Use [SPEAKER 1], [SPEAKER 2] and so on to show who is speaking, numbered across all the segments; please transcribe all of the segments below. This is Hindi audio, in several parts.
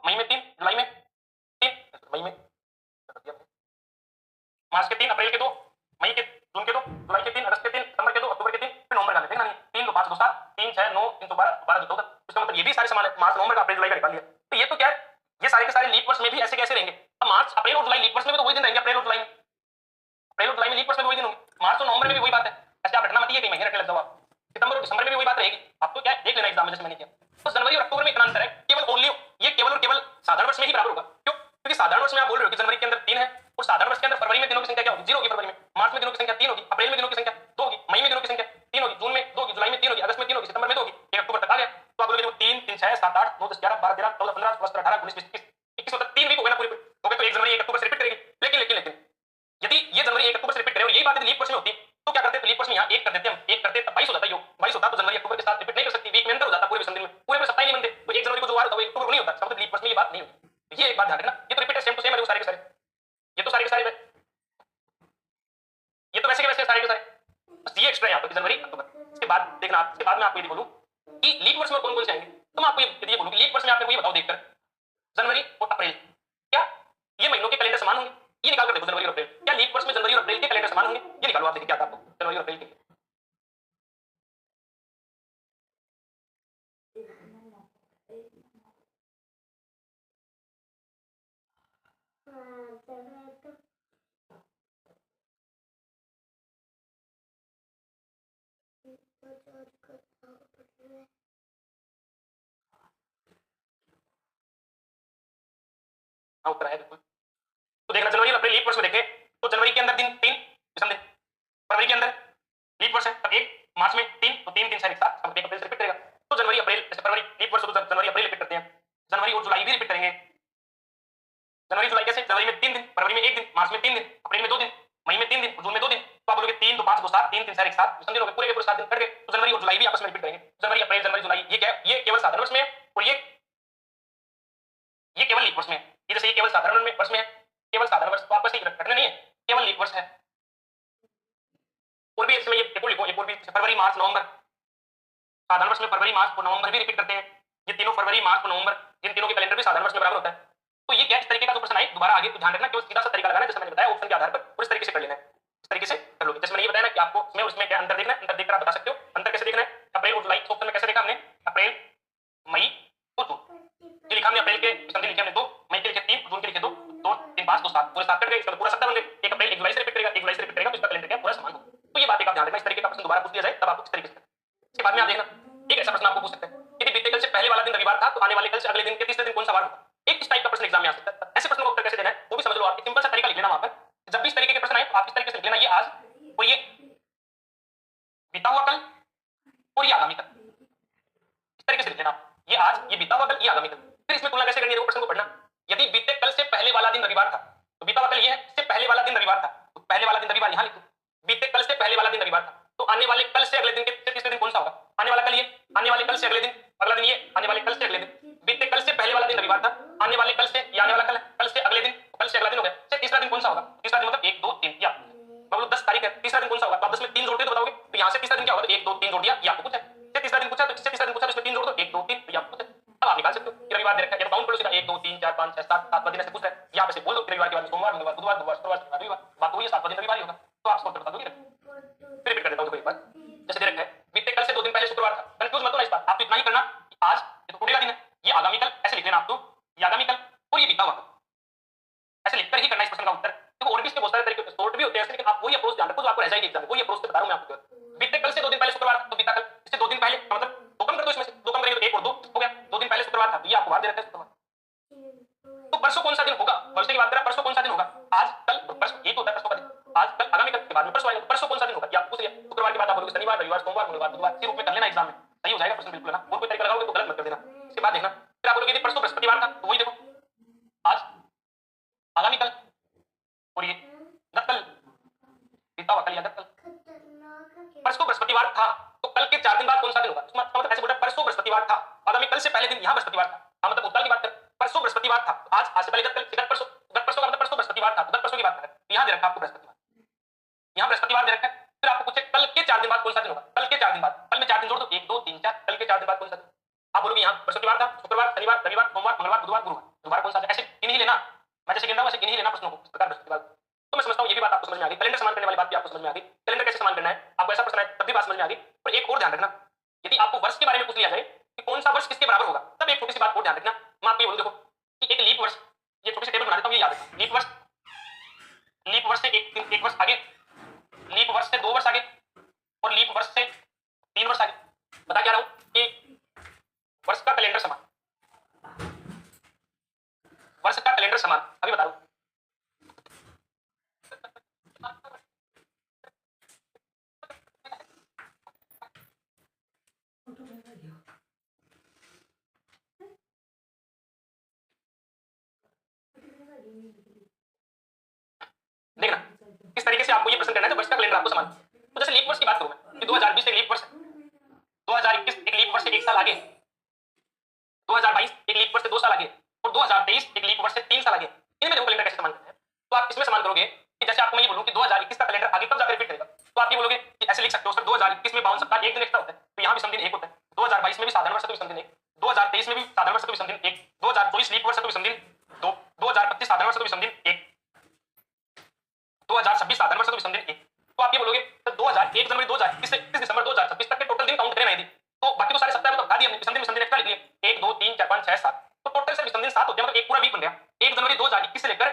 [SPEAKER 1] मई में 3, जुलाई में 3, मई में मार्च के 3, अप्रैल के 2, मई के, जून के 2, जुलाई के 3, अगस्त के 3, सितंबर के 2, अक्टूबर के 3, फिर नवंबर का देखना नहीं 3 2 5 2 7 3 6 9 3 12 12 2 14। इसका मतलब ये भी सारे समान है, मार्च नवंबर का अप्रैल जुलाई का निकाल लिया। तो ये तो क्या है, ये सारे के सारे लीप वर्ष में भी ऐसे कैसे रहेंगे। अब मार्च अप्रैल और जुलाई लीप वर्ष में भी तो वही दिन रहेंगे, अप्रैल और जुलाई में, अप्रैल और जुलाई में लीप वर्ष में वही दिन होंगे, मार्च और नवंबर में भी वही बात है। ऐसे आप रटना मत, ये कहीं महीने रटने लग जाओ आप, सितंबर और दिसंबर में भी वही बात रहेगी। आपको क्या है देख लेना एग्जाम में, जैसे मैंने किया। तो जनवरी और अक्टूबर में इतना अंतर है, केवल ओनली ये केवल और केवल साधारण वर्ष में ही बराबर होगा। क्यों? क्योंकि साधारण वर्ष में आप बोल रहे हो कि जनवरी के अंदर 3 है, और साधारण वर्ष के अंदर फरवरी में दिनों की संख्या क्या होगी, 0 होगी फरवरी में, मार्च में दिनों की संख्या 3 होगी, अप्रैल में दिनों की संख्या 2 होगी, मई में दिनों की संख्या 3 होगी, जून में 2 होगी, जुलाई में 3 होगी, अगस्त में 3 होगी, सितंबर में 2 होगी, 1 अक्टूबर तक आ गया। तो आप बोलोगे 3 3 6 7 8 9 10 11 12 13 14 15 16 17 18 19 20 21 मतलब 3 वीक हो गए ना पूरे हो गए। तो 1 जनवरी 1 अक्टूबर से रिपीट करेगी। लेकिन यदि ये जनवरी 1 अक्टूबर से रिपीट करे और यही बात लीप वर्ष में होती तो क्या करते, लीप वर्ष में यहाँ 1 कर देते हम, 1 करते तब 22 हो जाता, योग 22 होता, तो जनवरी अक्टूबर के साथ रिपीट नहीं कर सकती, वीक में अंतर हो जाता, पूरे विषम दिन में पूरे में 27 नहीं बनते। तो 1 जनवरी को जो वार होता है 1 अक्टूबर को नहीं होता, इसका मतलब लीप वर्ष में ये बात नहीं होती। ये एक बात ध्यान रखना, ये तो रिपीट है, सेम टू सेम है वो सारे के सारे, ये तो सारे के सारे, ये तो वैसे के वैसे सारे के सारे, बस ये एक्स्ट्रा यहाँ पर जनवरी अक्टूबर। इसके बाद देखना, इसके बाद मैं आपको ये बोलूं कि लीप वर्ष में कौन कौन से आएंगे, तो मैं आपको ये बोलूं कि लीप वर्ष में आपको ये बताओ देखकर, जनवरी और अप्रैल क्या ये महीनों के कैलेंडर समान होंगे, ये निकाल कर देखो जनवरी और अप्रैल, क्या लीप वर्ष में जनवरी और अप्रैल के कैलेंडर समान होंगे, ये निकालो आप, देखिए क्या आता है आपको जनवरी और अप्रैल के। हाँ उत्तर है बिल्कुल। तो देखना जनवरी और अप्रैल लीप वर्ष में देखें तो जनवरी के अंदर दिन 3 विषम दिन, फरवरी के अंदर लीप वर्ष है तब 1, मार्च में 3 तो 3 3 6 7 सब अप्रैल से रिपीट करेगा। तो जनवरी अप्रैल, जैसे फरवरी लीप वर्ष तो जनवरी अप्रैल रिपीट करते हैं, जनवरी और जुलाई भी रिपीट करेंगे। जनवरी जुलाई कैसे, जनवरी में 3 दिन, फरवरी में 1 दिन, मार्च में 3 दिन, अप्रैल में 2 दिन, मई में 3 दिन, जून में 2 दिन। तो आप बोलोगे 3 2 5 2 7 3 3 6 7 विषम दिन हो गए, पूरे के पूरे 7 दिन कट गए। तो जनवरी और जुलाई भी आपस में रिपीट करेंगे, जनवरी अप्रैल जनवरी जुलाई, ये क्या ये केवल साधारण वर्ष में है, और ये केवल लीप वर्ष में है। ये जैसे ये केवल साधारण वर्ष में है, केवल साधारण वर्ष, तो आपको सही रखना नहीं है, केवल लीप वर्ष है। और भी इसमें ये एक और लिखो, एक और भी, फरवरी मार्च नवंबर, साधारण वर्ष में फरवरी मार्च और नवंबर भी रिपीट करते हैं, ये तीनों फरवरी मार्च और नवंबर, जिन तीनों के कैलेंडर भी साधारण वर्ष में बराबर होता है। तो ये क्या इस तरीके का जो प्रश्न आए दोबारा आगे तो ध्यान रखना कि सीधा सा तरीका लगाना है, जैसे मैंने बताया ऑप्शन के आधार पर, और इस तरीके से कर लेना है, इस तरीके से कर लोगे। जैसे मैंने ये बताया ना कि आपको इसमें और इसमें क्या अंतर देखना है, अंतर देखकर आप बता सकते हो अंतर कैसे देखना है। अप्रैल और जुलाई ऑप्शन में कैसे देखा हमने, अप्रैल मई और जून, ये लिखा हमने, अप्रैल के संधि लिखे हमने 2, मई के लिखे 3, जून के लिखे 2 2 3 5 2 7 पूरे 7 कट गए, इसका पूरा 7 बन गए। 1 अप्रैल 1 जुलाई से रिपीट करेगा, 1 जुलाई से रिपीट करेगा, तो इसका कैलेंडर क्या पूरा समान होगा। तो ये बात एक आप ध्यान रखना, इस तरीके का प्रश्न दोबारा पूछ लिया जाए तब आपको इस तरीके से। इसके बाद में आप देखना एक ऐसा प्रश्न आपको पूछ सकते हैं, यदि बीते कल से पहले वाला दिन रविवार था तो आने वाले कल से अगले दिन के तीसरे दिन कौन सा वार होगा। एक इस टाइप का प्रश्न एग्जाम में आ सकता है। ऐसे प्रश्न का उत्तर कैसे देना है वो भी समझ लो, आप सिंपल सा तरीका लिख लेना वहां पर, जब भी इस तरीके के प्रश्न आए तो आप इस तरीके से लिख लेना, ये आज और ये बीता हुआ कल और ये आगामी कल, इस तरीके से लिख लेना, ये आज ये बीता हुआ कल ये आगामी कल। फिर इसमें तुलना कैसे करनी है वो प्रश्न को पढ़ना, यदि बीते कल से पहले वाला दिन रविवार था तो बीता हुआ कल ये है, इससे पहले वाला दिन रविवार था तो पहले वाला दिन रविवार यहां लिख दो, बीते कल से पहले वाला दिन रविवार था तो आने वाले कल से अगले दिन के तीसरे दिन कौन सा होगा, आने वाला कल ये, आने वाले कल से अगले दिन अगला दिन ये, आने वाले कल से अगले दिन, बीते कल से पहले वाला दिन रविवार था, आने वाले कल से ये आने वाला कल, कल से अगले दिन, कल से अगला दिन हो गया, तीसरा दिन कौन सा होगा, तीसरा दिन मतलब 1 2 3 या मतलब 10 तारीख है, तीसरा दिन कौन सा होगा, तो आप 10 में 3 जोड़ते तो बताओगे, तो यहाँ से तीसरा दिन क्या होगा, 1 2 3 जोड़ दिया, ये आपको पूछा है, तीसरा दिन पूछा तो इससे तीसरा दिन पूछा तो इसमें 3 जोड़ दो, 1 2 3 तो ये आपको पूछा। अब आप निकाल सकते हो कि रविवार दे रखा है, ये काउंट करो सीधा 1 2 3 4 5 6 7 7 दिन से पूछ रहा है, यहाँ पे से बोल दो रविवार के बाद सोमवार मंगलवार बुधवार गुरुवार शुक्रवार शनिवार रविवार, बात तो ये 7 दिन रविवार ही होगा, तो आप इसको बता दोगे। फिर रिपीट कर देता हूं एक बार, जैसे दे रखा है बीते कल से 2 दिन पहले शुक्रवार था, कंफ्यूज मत होना इस बात, आप तो इतना ही करना कि आज ये तो टुडे का दिन है, ये आगामी कल ऐसे लिख लेना आप, तो ये आगामी कल और ये बीता हुआ कल ऐसे लिखकर ही करना इस प्रश्न का उत्तर। तो और भी इसके बहुत सारे तरीके शॉर्ट भी होते हैं, लेकिन आप वही अप्रोच ध्यान रखो जो आपको रह जाएगी एग्जाम में, वही अप्रोच से बता रहा हूं मैं आपको। बीते कल से 2 दिन पहले शुक्रवार तो बीता कल, इससे 2 दिन पहले मतलब 2 कम कर दो, इसमें से 2 कम करेंगे तो 1 और 2 हो गया, 2 दिन पहले शुक्रवार था, ये आपको बात दे रखा है शुक्रवार। तो परसों कौन सा दिन होगा, परसों की बात करें, परसों कौन सा दिन होगा, आज कल परसों, ये तो होता है परसों का दिन, आज कल आगामी कल के बाद में परसों आएगा, परसों कौन सा दिन होगा ये आप पूछ लिया, शुक्रवार के बाद आप बोलोगे शनिवार रविवार सोमवार मंगलवार बुधवार, इसी रूप में कर लेना एग्जाम में, सही हो जाएगा प्रश्न बिल्कुल ना, और कोई तरीका लगाओगे तो गलत मत कर देना। इसके बाद देखना फिर आप बोलोगे यदि परसों बृहस्पतिवार था तो वही देखो आज आगामी कल और ये कल बीता हुआ कल या कल, परसों बृहस्पतिवार था तो कल के 4 दिन बाद कौन सा दिन होगा, मतलब ऐसे बोला परसों बृहस्पतिवार था, आगामी कल से पहले दिन यहाँ बृहस्पतिवार था, मतलब उत्तर की बात कर, परसों बृहस्पतिवार था, आज से पहले गत परसों का मतलब परसों बृहस्पतिवार था, तो गत परसों की बात कर, यहाँ दे रखा आपको बृहस्पतिवार, यहाँ बृहस्पतिवार दे रखा है। फिर आपको पूछे कल के 4 दिन बाद कौन सा दिन होगा, कल के 4 दिन बाद, कल में 4 दिन जोड़ दो 1 2 3 4, कल के 4 दिन बाद कौन सा दिन, आप बोलोगे यहाँ बृहस्पतिवार था, शुक्रवार शनिवार रविवार सोमवार मंगलवार बुधवार गुरुवार, दोबारा कौन सा ऐसे गिन ही लेना, मैं जैसे गिन रहा हूँ ऐसे गिन ही लेना प्रश्नों को इस प्रकार प्रश्न के बाद। तो मैं समझता हूँ ये भी बात आपको समझ में आ गई, कैलेंडर समान करने वाली बात भी आपको समझ में आ गई, कैलेंडर कैसे समान करना है, आपको ऐसा प्रश्न है तब भी बात समझ में आ गई। और एक और ध्यान रखना, यदि आपको वर्ष के बारे में पूछ लिया जाए कि कौन सा वर्ष किसके बराबर होगा, तब एक छोटी सी बात और ध्यान रखना। मैं आपको ये बोलूँ देखो कि एक लीप वर्ष, ये छोटी सी टेबल बना देता हूँ, ये याद रखना। लीप वर्ष से एक वर्ष आगे, लीप वर्ष से 2 वर्ष आगे, और लीप वर्ष से 3 वर्ष आगे। बता क्या रहा हूं कि वर्ष का कैलेंडर समान, वर्ष का कैलेंडर समान, अभी बता रहा हूं। देखना किस तरीके से आपको ये प्रश्न करना है वर्ष का कैलेंडर आपको समान। तो जैसे लीप वर्ष की बात करूं मैं कि 2020 एक लीप वर्ष है, 2021 एक लीप वर्ष से 1 साल आगे, 2022 एक लीप वर्ष से 2 साल आगे, और 2023 एक लीप वर्ष से 3 साल आगे। इनमें देखो कैलेंडर कैसे समान करते हैं। तो आप इसमें समान करोगे कि जैसे आपको मैं ये बोलूं कि 2021 का कैलेंडर आगे कब जाकर रिपीट करेगा, तो आप ये बोलोगे कि ऐसे लिख सकते हो सर 2021 में 52 सप्ताह एक दिन एक्स्ट्रा होता है, तो यहाँ भी समदिन एक होता है, 2022 में भी साधारण वर्ष है तो समदिन एक, 2023 में भी साधारण वर्ष है तो समदिन एक, 2024 लीप वर्ष है तो समदिन दो, 2025 साधारण वर्ष है तो समदिन एक, 2026 साधारण वर्ष है तो समदिन एक। तो आप ये बोलोगे तो 2001 जनवरी 2021 से 31 दिसंबर 2026 तक के टोटल दिन काउंट करें ना यदि, तो बाकी तो सारे सप्ताह में तो हटा दिए हमने, समदिन एक्स्ट्रा लिख लिए 1 2 3 4 5 6 7, तो टोटल सर समदिन 7 होते हैं, मतलब एक पूरा वीक बन गया। 1 जनवरी 2021 से लेकर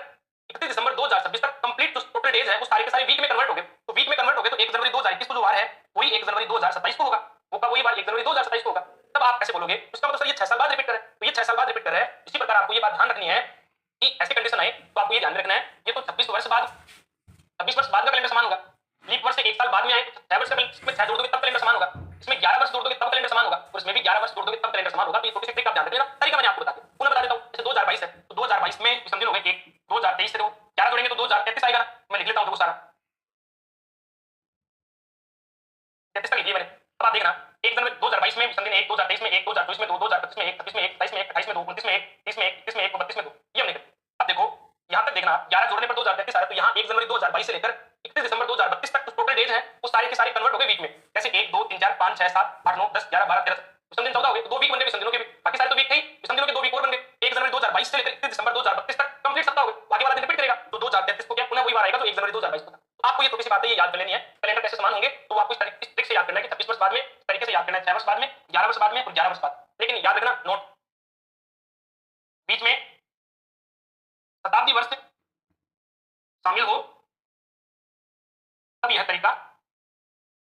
[SPEAKER 1] 31 दिसंबर 2026 तक कंप्लीट जो टोटल डेज है वो सारे के सारे वीक में कन्वर्ट हो गए। तो वीक में कन्वर्ट हो गए तो 1 जनवरी 2021 को जो वार है वही 1 जनवरी 2027 को होगा, वो का वही वार 1 जनवरी 2027 को होगा। तब आप ऐसे बोलोगे उसका मतलब सर ये 6 साल बाद रिपीट करे, तो ये 6 साल बाद रिपीट करे। इसी प्रकार आपको ये बात ध्यान रखनी है कि ऐसी कंडीशन आए तो आपको ये ध्यान रखना है ये तो 26 वर्ष बाद, 26 वर्ष बाद का कैलेंडर समान होगा। लीप वर्ष से 1 साल बाद में आए तो 6 वर्ष का इसमें 6 जोड़ दोगे तब कैलेंडर समान होगा, इसमें 11 वर्ष जोड़ दोगे तब कैलेंडर समान होगा, और इसमें भी 11 वर्ष जोड़ दोगे तब कैलेंडर समान होगा। तो ये छोटी सी ट्रिक आप ध्यान रखना, तरीका मैंने आपको बता दिया, पुनः बता देता हूं। जैसे 2022 है तो 2022 में समझिन हो गए 1, 2023 से 11 जोड़ेंगे तो 2033 आएगा, मैं लिख लेता हूं देखो सारा 33 तक लिखिए मैंने। अब आप देखना 1 जनवरी 2022 में समझिन 1, 2023 में 1, 2024 में 2, 2025 में 1, 26 में 1, 27 में 1, 28 में 2, 29 में 1, 30 में 1, 31 में 1, 32 में 2, ये हमने कर। अब देखो यहां तक देखना 11 जोड़ने पर 2033 आ रहा है, तो यहां 1 जनवरी 2022 से लेकर 31 दिसंबर 2032 तक टोटल डेज है वो सारे के सारे कन्वर्ट हो गए वीक में। जैसे 1 2 3 4 5 6 7 8 9 10 11 12 13 समझिन 14 हो गए, तो 2 वीक बन गए समझिनों के भी, बाकी सारे तो वीक थे ही, समझिनों के 2 वीक और बन गए। 1 जनवरी 2022 से लेकर 31 दिसंबर 2032 तक कंप्लीट सप्ताह हो गए, आगे वाला दिन रिपीट करेगा तो 2033 को क्या पुनः वही बार आएगा, तो 1 जनवरी 2022 को। आपको ये छोटी सी बातें ये याद कर लेनी है कैलेंडर कैसे समान होंगे, तो आपको इस ट्रिक से याद करना है कि 26 वर्ष बाद में, इस तरीके से याद करना है 6 वर्ष बाद में, 11 वर्ष बाद में और 11 वर्ष बाद। लेकिन याद रखना नोट बीच में शताब्दी वर्ष शामिल हो तब यह तरीका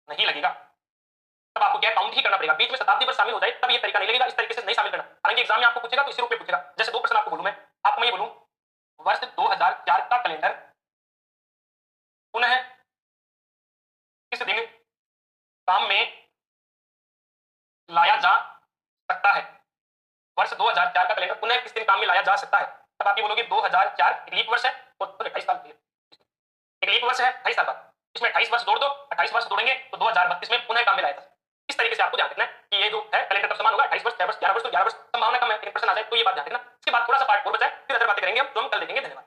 [SPEAKER 1] नहीं लगेगा, तब आपको क्या काउंट ही करना पड़ेगा। बीच में शताब्दी वर्ष शामिल हो जाए तब यह तरीका नहीं लगेगा, इस तरीके से नहीं शामिल करना। हालांकि एग्जाम में आपको पूछेगा तो इसी रूप में पूछेगा। जैसे 2 प्रश्न आपको बोलूं मैं, आपको मैं ये बोलूं वर्ष 2004 का कैलेंडर पुनः किस दिन काम में लाया जा सकता है, वर्ष 2004 का कैलेंडर पुनः किस दिन काम में लाया जा सकता है, तब आप ये बोलोगे 2004 एक लीप वर्ष है और 28 साल एक लीप वर्ष है 28 साल बाद, इसमें 28 वर्ष जोड़ दो, 28 वर्ष जोड़ेंगे तो 2032 में पुनः काम में लाया जा सकता है। इस तरीके से आपको ध्यान रखना है कि ये जो है कैलेंडर कब समान होगा, 28 वर्ष 6 वर्ष 11 वर्ष, तो 11 वर्ष संभावना कम है लेकिन प्रश्न आ जाए तो ये बात ध्यान रखना। इसके बाद थोड़ा सा पार्ट और बचा है, फिर अदर बातें करेंगे हम जो हम कल देखेंगे। धन्यवाद।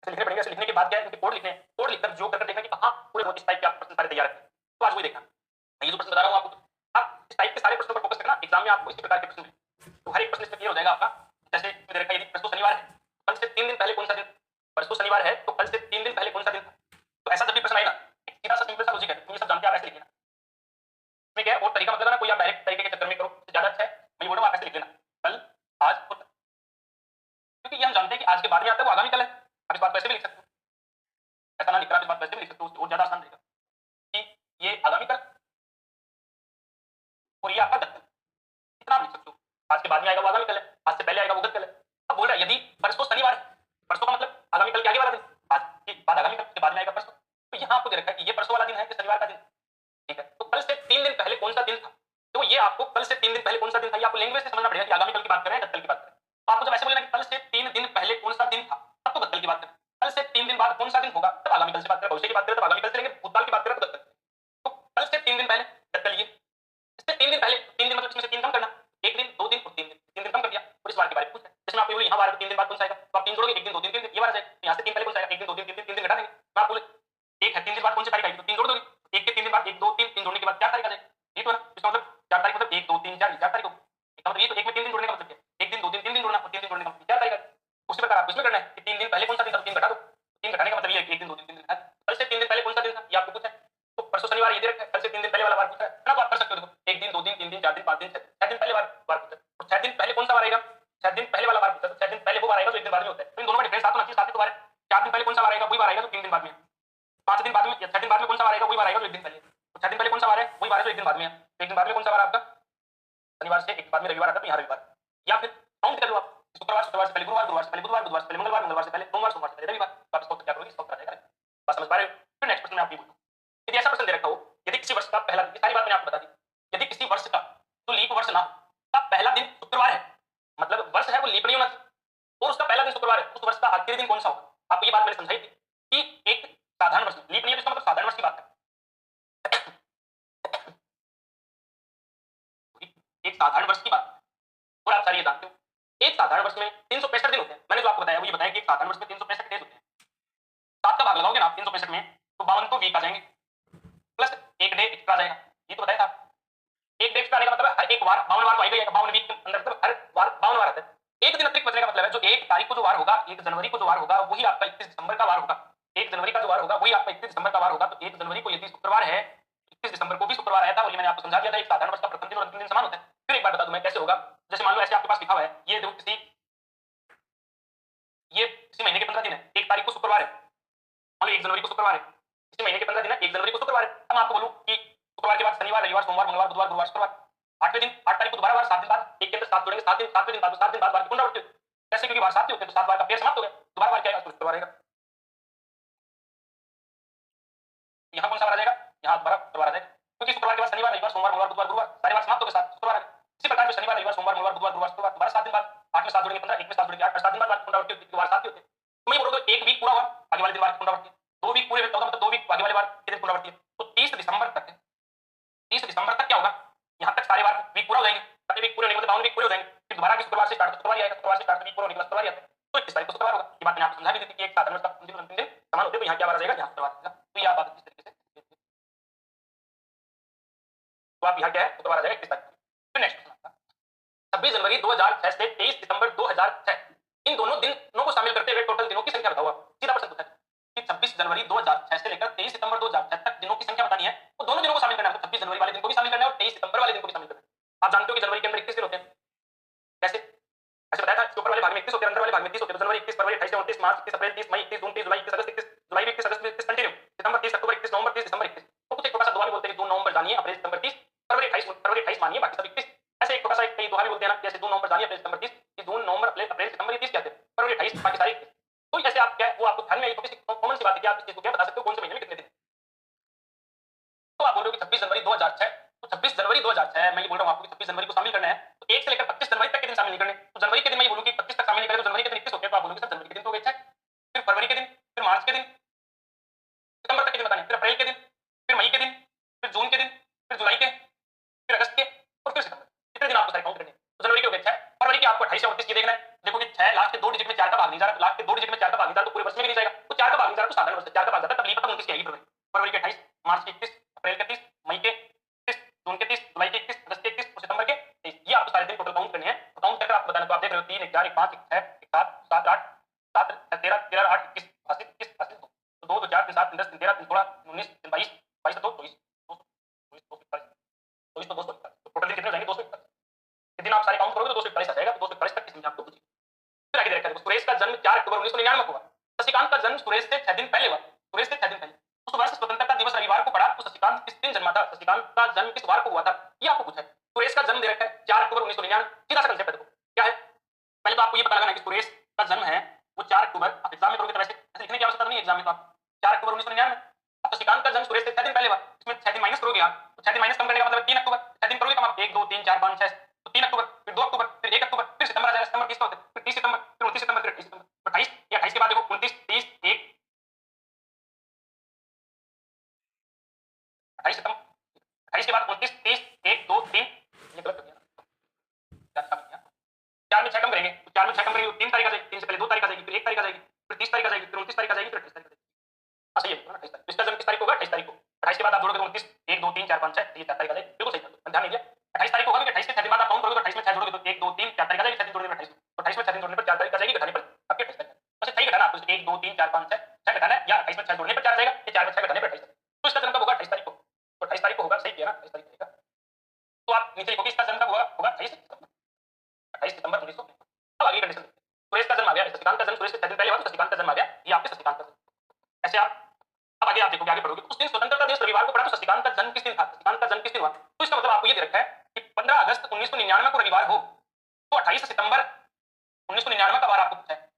[SPEAKER 1] लिखने पड़ेंगे, लिखने के बाद क्या है कोड लिखने हैं, कोड लिखकर जो करके देखना कि कहां पूरे इस टाइप के आप प्रश्न सारे तैयार हैं, तो आज वही देखना। ये जो प्रश्न बता रहा हूं आपको, आप इस टाइप के सारे प्रश्नों पर फोकस करना, एग्जाम में आपको इसी प्रकार के प्रश्न मिले तो हर एक प्रश्न इसमें क्लियर हो जाएगा आपका। जैसे मैंने देखा यदि परसों शनिवार है, कल से 3 दिन पहले कौन सा दिन, परसों शनिवार है तो कल से 3 दिन पहले कौन सा दिन था, तो ऐसा जब भी प्रश्न आएगा सीधा सा सिंपल सा लॉजिक है, तुम ये सब जानते हैं, आप ऐसे लिख लेना। इसमें क्या है और तरीका मतलब ना कोई आप डायरेक्ट तरीके के चक्कर में करो तो ज्यादा अच्छा है, मैं बोल रहा हूं आप ऐसे लिख लेना कल आज और, क्योंकि ये हम जानते हैं कि आज के बाद में आता है वो आगामी कल है। आप इस बात को ऐसे भी लिख सकते हो, ऐसा ना लिख कर इस बात वैसे भी लिख सकते हो और ज्यादा आसान रहेगा कि ये आगामी कल और ये आपका गत कल, इतना आप लिख सकते हो। आज के बाद में आएगा वो आगामी कल है, आज से पहले आएगा वो गत कल है। अब बोल रहा है यदि परसों शनिवार है, परसों का मतलब आगामी कल के आगे वाला दिन, आज के बाद आगामी कल के बाद में आएगा परसों, तो यहाँ आपको दे रखा है कि ये परसों वाला दिन है कि शनिवार का दिन, ठीक है। तो कल से 3 दिन पहले कौन सा दिन था, तो ये आपको कल कल से 3 दिन पहले कौन सा दिन था, ये आपको लैंग्वेज से समझना पड़ेगा कि आगामी कल की बात कर रहे हैं गत कल की बात कर रहे हैं। तो आपको जब ऐसे बोलना कि कल से 3 दिन पहले कौन सा दिन था, तब तो गत कल की बात करें। कल से 3 दिन बाद कौन सा दिन होगा, तब आगामी कल से बात करें। भविष्य की बात करें तब आगामी कल से लेंगे, भूतकाल की बात करें तो गत कल। तो कल से 3 दिन पहले गत कल, ये इससे 3 दिन पहले, 3 दिन मतलब इसमें से 3 कम करना, 1 दिन 2 दिन और 3 दिन, 3 दिन कम कर दिया और इस बार के बारे में पूछा है। जिसमें आपको यहाँ बार 3 दिन बाद कौन सा आएगा, तो आप 3 जोड़ोगे, 1 दिन 2 दिन 3 दिन, ये बार आ जाएगा। यहाँ से 3 पहले कौन सा आएगा, 1 दिन 2 दिन 3 दिन, 3 दिन घटा देंगे। मैं आपको एक है 3 दिन बाद कौन सी तारीख आएगी, तो 3 जोड़ दोगे, 1 के 3 दिन बाद 1 2 3 3 जोड़ने के बाद 4 तारीख आ जाएगी। ये तो है ना, इसका मतलब 4 तारीख मतलब 1 2 3 4 4 तारीख होगी। इसका मतलब ये तो एक में 3 दिन जोड़ने का मतलब क्या है, 1 दिन 2 दिन 3 दिन जोड़ना और 3 दिन जोड़ने का मतलब 4 तारीख आ गई। उसी प्रकार आप इसमें करना है कि 3 दिन पहले कौन सा दिन था, 3 घटा दो, 3 घटाने का मतलब ये है कि 1 दिन 2 दिन 3 दिन घटा। कल से 3 दिन पहले कौन सा दिन था, ये आपको पूछा है। तो परसों शनिवार ये दे रखा है, कल से 3 दिन पहले वाला वार पूछा है ना, तो आप कर सकते हो। देखो 1 दिन 2 दिन 3 दिन 4 दिन 5 दिन 6 दिन पहले वार पूछा है, और 6 दिन पहले कौन सा वार आएगा, 6 दिन पहले वाला वार पूछा है। 6 दिन पहले वो वार आएगा जो 1 दिन बाद में होता है। तो इन दोनों का डिफरेंस साथ होना चाहिए, साथ ही तो वार है। 4 दिन पहले कौन सा वार आएगा, वही वार आएगा जो 3 दिन बाद में है। 5 दिन बाद में या 6 दिन बाद में कौन सा वार आएगा, वही वार आएगा जो 1 दिन पहले। तो 6 दिन पहले कौन सा वार है, वही वार है जो 1 दिन बाद में है। तो 1 दिन बाद में कौन सा वार आपका, शनिवार से 1 दिन बाद में रविवार आता है, तो यहाँ रविवार। या फिर काउंट कर लो आप, शुक्रवार शुक्रवार से पहले गुरुवार, गुरुवार से पहले बुधवार, बुधवार से पहले मंगलवार, मंगलवार से पहले सोमवार, सोमवार से पहले रविवार। तो आप इसको क्या करोगे, इसको क्या जाएगा, बात समझ पा रहे हो। फिर नेक्स्ट प्रश्न में आप ये बोलो, यदि ऐसा प्रश्न दे रखा हो, यदि किसी वर्ष का पहला दिन, सारी बात मैंने आपको बता दी, यदि किसी वर्ष का तो लीप वर्ष ना का पहला दिन शुक्रवार है, मतलब वर्ष है वो लीप नहीं होना चाहिए, और उसका पहला दिन शुक्रवार है, उस वर्ष का आखिरी दिन कौन सा होगा। आपको ये बात मैंने समझाई थी कि एक साधारण वर्ष, लीप नहीं है इसका मतलब साधारण वर्ष की बात है। एक साधारण वर्ष की बात, और आप सारे ये जानते हो एक साधारण वर्ष में 365 दिन होते हैं। मैंने जो आपको बताया वो ये बताया कि एक साधारण वर्ष में 365 डेज होते हैं। 7 का भाग लगाओगे ना आप 365 में, तो 52 तो वीक आ जाएंगे, प्लस एक डे एक्स्ट्रा आ जाएगा। ये तो बताया था, एक डे एक्स्ट्रा आने का मतलब है हर एक वार 52 वार तो आएगा, 52 वीक के अंदर मतलब हर वार 52 वार आता है। एक दिन अतिरिक्त बचने का मतलब है जो 1 तारीख को जो वार होगा, 1 जनवरी को जो वार होगा, वही आपका 31 दिसंबर का वार होगा। 1 जनवरी का जो वार होगा वही आपका 31 दिसंबर का वार होगा। तो 1 जनवरी को यदि शुक्रवार है, 31 दिसंबर को भी शुक्रवार आया था, और ये मैंने आपको समझा दिया था एक साधारण वर्ष का प्रथम दिन और अंतिम दिन समान होता है। फिर एक बार बता दूं मैं कैसे होगा। जैसे मान लो ऐसे आपके पास लिखा हुआ है, ये देखो ये इसी महीने के 15 दिन है, 1 तारीख को शुक्रवार है, मान लो 1 जनवरी को शुक्रवार है, इसी महीने के 15 दिन है, 1 जनवरी को शुक्रवार है। अब मैं आपको बोलूं कि शुक्रवार के बाद शनिवार, रविवार, सोमवार, मंगलवार, बुधवार, गुरुवार, शुक्रवार, 8वें दिन 8 तारीख को दोबारा वार, 7 दिन बाद, एक के अंदर 7 जोड़ेंगे, 7 दिन, 7वें दिन बाद 7 दिन बाद वार की पुनरावृत्ति। कैसे, क्योंकि वार 7 ही होते हैं, तो 7 बार का पेयर समाप्त हो गया, दोबारा वार क्या आएगा, शुक्रवार आएगा। यहाँ कौन सा वार आ जाएगा, यहाँ दोबारा शुक्रवार आ जाएगा, क्योंकि शुक्रवार के बाद शनिवार, रविवार, सोमवार, मंगलवार, बुधवार, गुरुवार, सारे वार समाप्त हो गए, 7 शुक्रवार आ गए। इसी प्रकार से शनिवार, रविवार, सोमवार, मंगलवार, बुधवार, गुरुवार, शुक्रवार, दोबारा 7 दिन बाद, 8 में 7 जोड़ेंगे 15, 1 में 7 जोड़ेंगे 8, 7 दिन बाद वार की पुनरावृत्ति होती है, वार 7 ही होते हैं। तो मैं ये बोल रहा हूं 1 वीक पूरा हुआ, आगे वाले दिन वार की पुनरावृत्ति, 2 वीक पूरे हुए, 14 मतलब 2 वीक आगे वाले वार के दिन पुनरावृत्ति है। तो 30 दिसंबर तक है, 30 दिसंबर तक क्या होगा, यहाँ तक सारे वार वीक पूरा हो जाएंगे, सारे वीक पूरे होने के बाद 52 वीक पूरे हो जाएंगे, फिर दोबारा की शुक्रवार से स्टार्ट, शुक्रवार ही आएगा, शुक्रवार से स्टार्ट वीक पूरा होने के बाद शुक्रवार ही आता है। तो 21 तारीख को शुक्रवार होगा। ये बात मैंने आपको समझा दी थी कि एक साधारण वर्ष का अंतिम और अंतिम दिन समान होते हैं, तो यहाँ क्या वार आ जाएगा, यहाँ शुक्रवार आएगा। तो ये आप बात इस तरीके से, तो आप यहाँ क्या है, शुक्रवार आ जाएगा 21 तारीख को। फिर नेक्स्ट क्वेश्चन आपका 26 जनवरी 2006 से 23 दिसंबर 2006, इन दोनों दिनों को शामिल करते हुए टोटल दिनों की संख्या बताओ। सीधा प्रश्न पूछा है कि 26 जनवरी 2006 से लेकर 23 सितंबर 2006 तक दिनों की संख्या बतानी है, तो दोनों दिनों को शामिल करना है। तो 26 जनवरी वाले दिन को भी शामिल करना है और 23 सितंबर वाले दिन को भी शामिल करना है। आप जानते हो कि जनवरी के अंदर 21 दिन होते हैं, कैसे, ऐसे बताया था, ऊपर वाले भाग में 21 होते हैं, अंदर वाले भाग में 30 होते हैं। तो जनवरी 21 फरवरी 28 29 मार्च 21 अप्रैल 30 मई 21 जून 30 जुलाई 21 अगस्त 21 जुलाई 21 अगस्त 21 कंटिन्यू, सितंबर 30 अक्टूबर 31 नवंबर 30 दिसंबर 21। तो कुछ एक छोटा सा दोहा भी बोलते हैं कि 2 नवंबर जानिए अप्रैल सितंबर 30, फरवरी 28 मानिए बाकी सब 21। ऐसे एक छोटा सा एक दोहा भी बोलते हैं ना, जैसे 2 नवंबर जानिए अप्रैल सितंबर 30, कि 2 नवंबर अप्रैल सितंबर 30 क्या थे, फरवरी 28 बाकी सारे 21। तो ऐसे आप क्या है वो आपको ध्यान में आई, तो किसी कॉमन सी बात है कि आप इस चीज को क्या बता सकते हो कौन से महीने में कितने दिन। तो आप बोल रहे हो कि 26 जनवरी 2006, तो 26 जनवरी 2006 मैं ये बोल रहा हूं आपको कि 26 जनवरी को शामिल करना है, तो 1 से लेकर 25 जनवरी तक के दिन शामिल नहीं करने। तो जनवरी के दिन मैं ये बोलूं कि 25 तक शामिल नहीं करें, तो जनवरी के दिन 21 होते हैं, तो आप बोलोगे सर जनवरी के दिन तो हो गए, फिर फरवरी के दिन, फिर मार्च के दिन, सितंबर तक के दिन बताने, फिर अप्रैल के दिन, फिर मई के दिन, फिर जून के दिन, फिर जुलाई के, फिर अगस्त के और फिर सितंबर। कितने दिन आपको सारे काउंट करने। तो जनवरी के हो गए 6, फरवरी के आपको 28 या 29 ये देखना है। देखो कि 6 लास्ट के 2 डिजिट में 4 का भाग नहीं जा रहा, लास्ट के 2 डिजिट में 4 का भाग नहीं जा रहा, तो पूरे वर्ष में भी नहीं जाएगा। तो 4 का भाग नहीं जा रहा तो साधारण वर्ष 4 का भाग जाता है, तब लीप तक 29 की आएगी फरवरी। फरवरी के 28, मार्च के 31, अप्रैल के 30, मई के 30, जून के 30, जुलाई के 31, अगस्त के 31 और सितंबर के 23। ये आपको सारे दिन टोटल काउंट करने हैं। तो काउंट करके आपको बताना, तो आप देख रहे हो 3 1 4 1 5 1 6 1 7 7 8 7 13 13 8 21 80 21 80 2 2 2 4 3 7 3 10 3 13 3 16 19 22 22 2 24 24 तो 241, तो टोटल दिन कितने हो जाएंगे 241। ये दिन आप सारे काउंट करोगे तो 241 आ जाएगा। तो 241 तक की संख्या आपको पूछी। फिर आगे देखा देखो, सुरेश का जन्म 4 अक्टूबर 1999 को हुआ। शशिकांत का जन्म सुरेश से 6 दिन पहले हुआ, सुरेश से 6 दिन पहले। उस वर्ष स्वतंत्रता दिवस रविवार को पड़ा, तो शशिकांत किस दिन जन्मा था, शशिकांत का जन्म किस वार को हुआ था, ये आपको पूछा है। सुरेश का जन्म दे रखा है 4 अक्टूबर 1999। सीधा सा कंसेप्ट है, देखो क्या है, पहले तो आपको ये पता लगाना है कि सुरेश का जन्म है वो 4 अक्टूबर। आप एग्जाम में करोगे तो ऐसे लिखने की आवश्यकता नहीं है एग्जाम में, तो आप 4 अक्टूबर 1999। तो शशिकांत का जन्म सुरेश से 6 दिन पहले हुआ, इसमें 6 दिन माइनस करोगे आप, तो 6 दिन माइनस कम करने का मतलब 3 अक्टूबर, 6 दिन करोगे कम आप 1 2 3 4 5 6, तो 3 अक्टूबर, फिर 2 अक्टूबर, फिर 1 अक्टूबर, फिर सितंबर आ जाएगा, सितंबर 30 का होता है, फिर 30 सितंबर, फिर 29 सितंबर, फिर 28 सितंबर, तो 28 या 28 के बाद देखो 29 30 1 28 सितंबर, 28 के बाद 29 30 1 2 3, ये गलत कर दिया ना, 4 में 6 कम करेंगे, तो 4 में 6 कम करेंगे तो 3 तारीख आ जाएगी, 3 से पहले 2 तारीख आ जाएगी, फिर 1 तारीख आ जाएगी, फिर 30 तारीख आ जाएगी, फिर 29 तारीख आ जाएगी, फिर 28 तारीख आ जाएगी। हाँ सही है ना, 28 तारीख। इसका जन्म किस तारीख को होगा? 28 तारीख को। 28 के बाद आप जोड़ोगे तो 29 1 2 3 4 5 6 ये 4 तारीख आ जाएगी, बिल्कुल सही है, ध्यान नहीं दिया। 28 तारीख को होगा, क्योंकि 28 के 6 दिन बाद आप काउंट करोगे तो 28 में 6 जोड़ोगे तो 1 2 3 4 तारीख आ जाएगी, 6 दिन जोड़ने में 28, तो 28 में 6 दिन जोड़ने पर 4 तारीख आ जाएगी, घटाने पर आपके 28 तारीख। बस सही घटाना आपको, 1 2 3 4 5 6 6 घटाना है, या 28 में 6 जोड़ने पर 4 आ जाएगा, या 4 में 6 घटाने पर 28 तारीख। तो इसका जन्म कब होगा? 28 तारीख को, तो 28 तारीख को होगा, सही किया ना, 28 तारीख को होगा। तो आप नीचे लिखोगे इसका जन्म कब होगा? होगा 28 सितंबर, 28 सितंबर 1900। अब आगे कंडीशन देखते हैं। सुरेश का जन्म आ गया, शशिकांत का जन्म सुरेश से 6 दिन पहले हुआ, तो शशिकांत का जन्म आ गया, ये आपके शशिकांत का जन्म। ऐसे आप अब आगे आप देखोगे, आगे पढ़ोगे, उस दिन स्वतंत्रता दिवस रविवार को पड़ा, तो शशिकांत का जन्म किस दिन था? शशिकांत का जन्म किस दिन हुआ? तो इसका मतलब आपको ये दे रखा है कि 15 अगस्त 1999 को रविवार हो, तो 28 सितंबर 1999 का वार आपको पूछा है,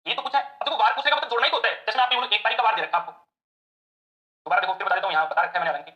[SPEAKER 1] ये तो पूछा है। अब देखो वार पूछने का मतलब जोड़ना ही तो होता है, जैसे आपने 1 तारीख का वार दे रखा आपको, दोबारा देखो फिर बता देता हूँ, यहाँ बता रखा है मैंने हालांकि,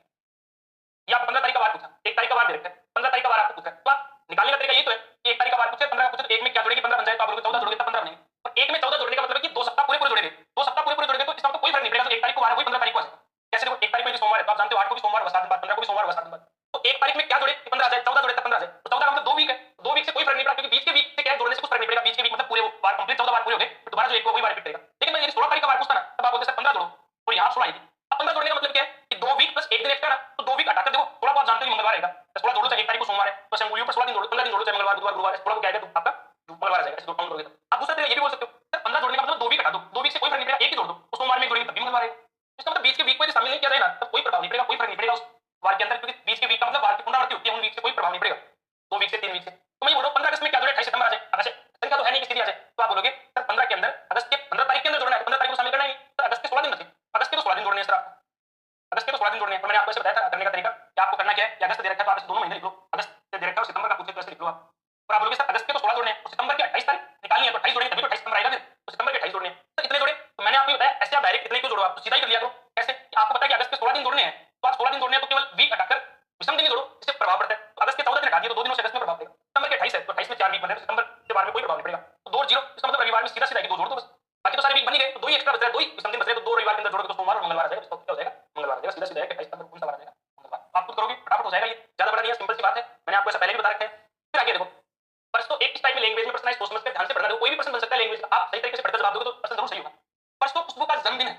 [SPEAKER 1] ये आप 15 तारीख का वार पूछा, 1 तारीख का वार दे रखा है, 15 तारीख का वार आपको पूछा है, तो आप निकालने का तरीका ये तो है कि 1 तारीख का वार पूछे, 15 का पूछे, तो 1 में क्या जोड़ेगी? 15 बन जाए, तो आप बोलोगे 14 जोड़ोगे तब 15 बनेंगे, और 1 में 14 जोड़ने का मतलब है कि 2 सप्ताह पूरे पूरे जोड़ेंगे, 2 सप्ताह पूरे पूरे जोड़ेंगे, तो इसका तो कोई फर्क नहीं पड़ेगा, तो 1 तारीख को वार है वही 15 तारीख को आ जाएगा। कैसे देखो, 1 तारीख को सोमवार है, तो आप जानते हो 8 को भी सोमवार होगा 7 दिन बाद, 15 को भी सोमवार होगा 7 दिन बाद, तो 1 तारीख में क्या जोड़े? 15 आ जाए, 14 जोड़े तब 15 आ जाए, तो 14 का मतलब 2 वीक है, 2 वीक से कोई फर्क नहीं पड़ा, क्योंकि बीच के वीक से क्या है, जोड़ने से कुछ फर्क नहीं पड़ेगा, बीच के वीक मतलब पूरे वार कंप्लीट 14 बार पूरे हो गए, फिर दोबारा जो एक वही वार रिपीट करेगा। लेकिन मैं ये 16 तारीख का वार पूछता ना, तब आप बोलते सर 15 जोड़ो, और यहाँ 16 आएगी। अब 15 जोड़ने का मतलब क्या है कि 2 वीक प्लस 1 दिन एक्स्ट्रा ना, तो 2 वीक हटाकर देखो, थोड़ा बहुत जानते हो मंगलवार आएगा, 16 जोड़ो, चाहे 1 तारीख को सोमवार है, तो अंगुलियों पर 16 दिन जोड़ो, 15 दिन जोड़ो, चाहे मंगलवार बुधवार गुरुवार है, 16 को क्या आएगा तो आपका मंगलवार आ जाएगा, ऐसे दो काउंट करोगे तो। आप दूसरा तरीका ये भी बोल सकते हो, सर 15 जोड़ने का मतलब 2 वीक हटा दो, 2 वीक से कोई फर्क नहीं पड़ेगा, एक ही जोड़ दो, तो सोमवार में जोड़ेंगे तब भी मंगलवार आएगा। इसका मतलब बीच के वीक में शामिल नहीं किया जाए ना, तब कोई प्रभाव नहीं पड़ेगा, कोई फर्क नहीं पड़ेगा उस वार के अंदर, क्योंकि बीच के वीक का मतलब वार की पुनरावृत्ति होती है, उन वीक से कोई प्रभाव नहीं पड़ेगा, 2 वीक से 3 वीक से। तो मैं ये बोल रहा हूँ 15 अगस्त में क्या जोड़े? 28 सितंबर आ जाए, अगस्त तरीका तो है नहीं कि सीधी आ जाए, तो आप बोलोगे सर 15 के अंदर, अगस्त के 15 तारीख के अंदर जोड़ना है, 15 तारीख को शामिल करना है, तो अगस्त के 16 दिन बचे, अगस्त के तो 16 दिन जोड़ने हैं सर आपको, अगस्त के तो 16 दिन जोड़ने हैं। तो मैंने आपको ऐसे बताया था करने का तरीका कि आपको करना क्या है कि अगस्त दे रखा है तो आप इसे दोनों महीने लिख लो, अगस्त से दे रखा है और सितंबर का पूछे तो ऐसे लिख लो आप, और आप बोलोगे सर अगस्त के तो 16 जोड़ने हैं और सितंबर की 28 तारीख निकालनी है, तो 28 जोड़ेंगे तभी तो 28 सितंबर आएगा, फिर तो सितंबर के 28 जोड़ने हैं, तो इतने जोड़े। तो मैंने आपको बताया ऐसे आप डायरेक्ट इतने क्यों जोड़ो, आप तो सीधा ही कर लिया करो। कैसे? आपको पता है कि अगस्त के 16 दिन जोड़ने हैं, तो आप 16 दिन जोड़ने हैं तो केवल वीक हटाकर विषम दिन ही जोड़ो, इससे प्रभाव पड़ता है। तो अगस्त के 14 दिन हटा दिए तो 2 दिनों से अगस्त में प्रभाव पड़ेगा। सितंबर के 28 है तो 28 में 4 वीक बन रहे हैं, तो सितंबर के बारे में कोई प्रभाव नहीं पड़ेगा, तो 2 और 0, इसका मतलब रविवार में सीधा सीधा 2 जोड़ दो बस, बाकी तो सारे वीक बन ही गए, तो 2 ही एक्स्ट्रा बच रहा है, 2 ही विषम दिन बच रहे हैं, तो 2 रविवार के अंदर जोड़ोगे तो सोमवार और मंगलवार आ जाएगा, इसका क्या हो जाएगा? मंगलवार आ जाएगा, सीधा सीधा है कि 28 सितंबर कौन सा वार आ जाएगा? मंगलवार। आप खुद करोगे फटाफट हो जाएगा, ये ज्यादा बड़ा नहीं है, सिंपल सी बात है, मैंने आपको ऐसा पहले भी बता रखा है। फिर आगे देखो, प्रश्न तो एक इस टाइप में लैंग्वेज में प्रश्न है, सोच समझ के ध्यान से पढ़ना, देखो कोई भी प्रश्न बन सकता है लैंग्वेज का, आप सही तरीके से पढ़कर जवाब दोगे तो प्रश्न जरूर सही होगा। प्रश्न खुशबू का जन्मदिन है,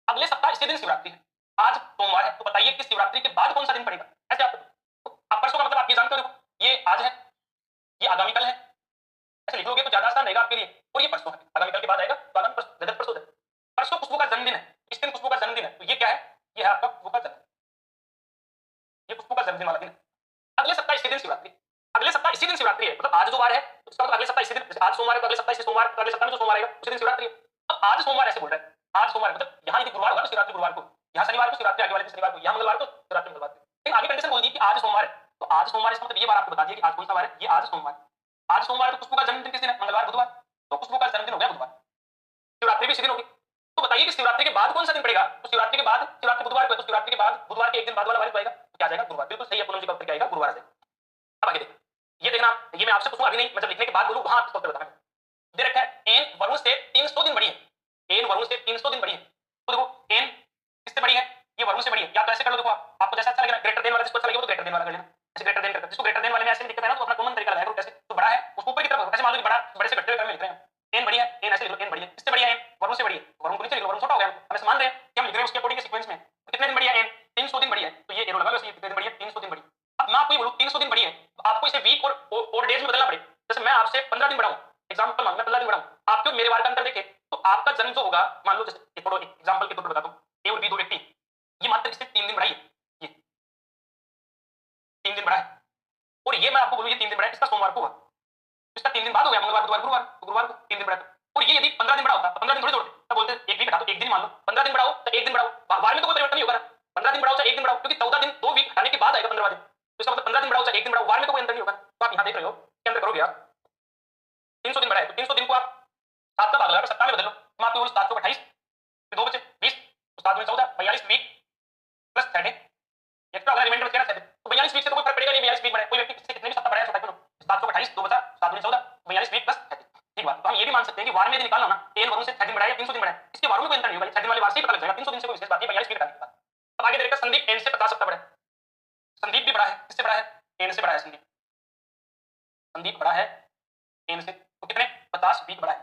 [SPEAKER 1] अगले सप्ताह इसी दिन शिवरात्रि है, आज सोमवार है, तो बताइए कि शिवरात्रि के बाद कौन सा दिन पड़ेगा? ऐसे आप परसों का मतलब आप ये जानते हो, ये आज है, ये आगामी कल है, ऐसे लिख लोगे तो ज्यादा आसान रहेगा आपके लिए, और ये परसों है, आगामी कल के बाद आएगा तो आगामी परसों, गजब परसों है। परसों खुशबू का जन्मदिन है, इस दिन खुशबू का जन्मदिन है, तो ये क्या है? ये है आपका खुशबू का जन्मदिन, ये खुशबू का जन्मदिन वाला दिन है। अगले सप्ताह इसी दिन शिवरात्रि, अगले सप्ताह इसी दिन शिवरात्रि है, मतलब आज जो वार है उसका मतलब अगले सप्ताह इसी दिन, आज सोमवार है तो अगले सप्ताह इसी सोमवार, तो अगले सप्ताह में जो सोमवार आएगा उसी दिन शिवरात्रि है। अब आज सोमवार ऐसे बोल रहा है, आज सोमवार मतलब यहाँ यदि गुरुवार होगा तो शिवरात्रि गुरुवार को, यहाँ शनिवार को शिवरात्रि आगे वाले दिन शनिवार को, यहाँ मंगलवार को शिवरात्रि मंगलवार को। लेकिन आगे कंडीशन बोल दी कि आज सोमवार है, तो आज सोमवार इसका मतलब ये बार आपको बता दिया कि आज कौन सा वार है, ये आज सोमवार, आज सोमवार है, तो खुशबू का जन्मदिन किस दिन है? मंगलवार बुधवार, तो खुशबू का जन्मदिन हो गया बुधवार, शिवरात्रि भी इसी दिन होगी। तो बताइए कि शिवरात्रि के बाद कौन सा दिन पड़ेगा? तो शिवरात्रि के बाद, शिवरात्रि बुधवार को है, तो शिवरात्रि के बाद बुधवार के एक दिन बाद वाला वार आएगा, तो क्या आ जाएगा? गुरुवार। बिल्कुल सही है, पूनम जी का उत्तर क्या आएगा? गुरुवार आ जाएगा। अब आगे देखो, ये देखना, ये मैं आपसे पूछूंगा अभी नहीं, मतलब लिखने के बाद बोलूं वहां आपको उत्तर बताना। दे रखा है एन वरुण से 300 दिन बड़ी है, एन वरुण से 300 दिन बड़ी है, तो देखो एन किससे बड़ी है? ये वरुण से बड़ी है, या तो ऐसे कर लो, देखो आपको जैसा अच्छा लगेगा, ग्रेटर देन वाला जिसको अच्छा लगे वो तो ग्रेटर देन वाला कर लेना, ऐसे ग्रेटर देन करते, जिसको ग्रेटर देन वाले में ऐसे दिक्कत है ना तो अपना कॉमन तरीका लगाया करो, कैसे? तो बड़ा है उसको ऊपर की तरफ, ऐसे मान लो कि बड़ा, बड़े से घटते हुए क्रम में लिख रहे हैं, एन बड़ी है, एन ऐसे लिख लो, एन बड़ी है, किससे बड़ी है? एन वरुण से बड़ी है, वरुण को नीचे लिख लो, वरुण छोटा हो गया, हम ऐसे मान रहे हैं कि हम लिख रहे हैं उसके अकॉर्डिंग के सीक्वेंस में, तो कितने दिन बड़ी है? एन 300 दिन बड़ी है, तो ये एरो लगा लो, ये कितने दिन बड़ी है? 300 दिन बड़ी। अब मैं आपको ये बोलूं 300 दिन बड़ी है, तो आपको इसे वीक और डेज में बदलना पड़ेगा, जैसे मैं आपसे 15 दिन बढ़ाऊं, एग्जांपल मान मैं 15 दिन बढ़ाऊं, आपके मेरे वार का अंतर देखें, तो आपका जन्म जो होगा, मान लो जैसे थोड़ा एग्जांपल के तौर पर बताता हूं, ए और बी दो व्यक्ति, ये मात्र इससे 3 दिन बढ़ा है, ये 3 दिन बढ़ा है, और ये मैं आपको बोलूं ये 3 दिन बढ़ा है, इसका सोमवार को हुआ, इसका 3 दिन बाद हो गया, मंगलवार बुधवार गुरुवार, तो गुरुवार को 3 दिन बढ़ा, और ये यदि 15 दिन बढ़ा होता, 15 दिन थोड़ी जोड़ते, तब बोलते एक वीक हटा तो एक दिन मान लो, 15 दिन बढ़ाओ तो एक दिन बढ़ाओ, वार में तो कोई परिवर्तन नहीं होगा ना, 15 दिन बढ़ाओ चाहे एक दिन बढ़ाओ, क्योंकि 14 दिन 2 वीक हटाने के बाद आएगा 15वां दिन, तो इसका मतलब 15 दिन बढ़ाओ चाहे एक दिन बढ़ाओ, वार में तो कोई अंतर नहीं होगा। तो आप यहाँ देख रहे हो के अंदर करोगे आप 300 दिन बढ़ा है, तो 300 दिन को आप 7 का भाग लगा सप्ताह में बदल लो, मैं आपको बोलूं 7 को 28, फिर 2 बचे 20, तो 7 में 14, 42 वीक, थर्ड है, एक्स्ट्रा होगा रिमाइंडर बचेगा 7। तो 42 वीक से तो कोई फर्क पड़ेगा नहीं, 42 वीक बढ़े, कोई व्यक्ति किससे कितने भी सप्ताह बढ़ाया छोटा क्यों, 728 2 बचा 7 14 42 वीक प्लस 30। ठीक बात। तो हम ये भी मान सकते हैं कि वार में यदि निकालना ना 10 वरुण से 6 दिन बढ़ाया या 300 दिन बढ़ाया, इसके वारों में कोई अंतर नहीं होगा, 6 दिन वाले वार से ही पता लग जाएगा, 300 दिन से कोई विशेष बात नहीं, 42 वीक हटाने के बाद। अब आगे देखा संदीप एन से 50 सप्ताह बढ़ा है, संदीप भी बड़ा है, किससे बड़ा है, एन से बड़ा है, संदीप बड़ा है एन से, तो कितने 50 वीक बड़ा है,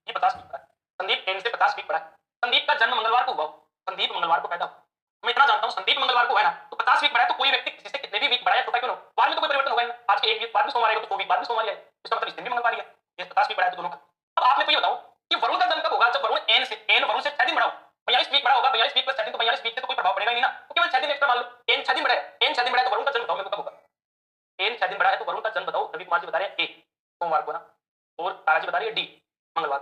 [SPEAKER 1] ये 50 वीक बड़ा है, संदीप एन से 50 वीक बड़ा है। संदीप का जन्म मंगलवार को हुआ, संदीप मंगलवार को पैदा हुआ, मैं इतना जानता हूं संदीप मंगलवार को है ना, तो 50 वीक बढ़ाया तो कोई व्यक्ति किसी से कितने भी वीक बढ़ाया छोटा क्यों ना, वार में तो कोई परिवर्तन होगा नहीं, आज के एक वीक बाद में सोमवार आएगा तो 2 वीक बाद में सोमवार आएगा, इसका मतलब इस दिन भी मंगलवार है, ये 50 वीक बढ़ाया तो दोनों का। अब आपने तो ये बताओ कि वरुण का जन्म कब होगा, जब वरुण एन से, एन वरुण से 6 दिन बढ़ाओ, 42 वीक बड़ा होगा, 42 वीक प्लस 6 दिन, तो 42 वीक से तो कोई प्रभाव पड़ेगा नहीं ना, तो केवल 6 दिन एक्स्ट्रा मान लो, एन 6 दिन बढ़ाया, एन 6 दिन बढ़ाया तो वरुण का जन्म बताओ मेरे को कब होगा, एन 6 दिन बढ़ा है तो वरुण का जन्म बताओ, रवि कुमार जी बता रहे हैं ए सोमवार को ना, और तारा जी बता रही है डी मंगलवार,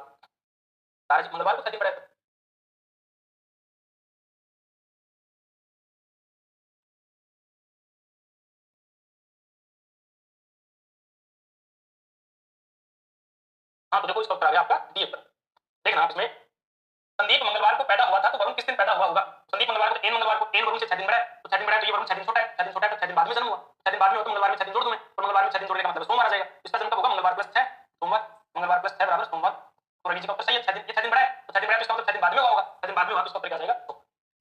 [SPEAKER 1] तारा जी मंगलवार को 6 दिन बढ़ाया। हाँ तो देखो इसका उत्तर आ गया आपका डी पर। देखना आप इसमें संदीप मंगलवार को पैदा हुआ था तो वरुण किस दिन पैदा हुआ होगा, संदीप मंगलवार को, एन मंगलवार को, एन वरुण से 6 दिन बढ़ा है, तो 6 दिन बढ़ा है तो ये वरुण 6 दिन छोटा है, 6 दिन छोटा है तो 6 दिन बाद में जन्म हुआ, 6 दिन बाद में हो तो मंगलवार में 6 दिन जोड़ दूं मैं, तो मंगलवार में 6 दिन जोड़ने का मतलब सोमवार आ जाएगा, इसका जन्म कब होगा, मंगलवार प्लस 6 सोमवार, मंगलवार प्लस 6 बराबर सोमवार, तो रवि जी का उत्तर सही है, 6 दिन, ये 6 दिन बढ़ा है तो 6 दिन बढ़ा है तो इसका मतलब 6 दिन बाद में होगा, 6 दिन बाद में होगा तो इसका उत्तर क्या आ जाएगा,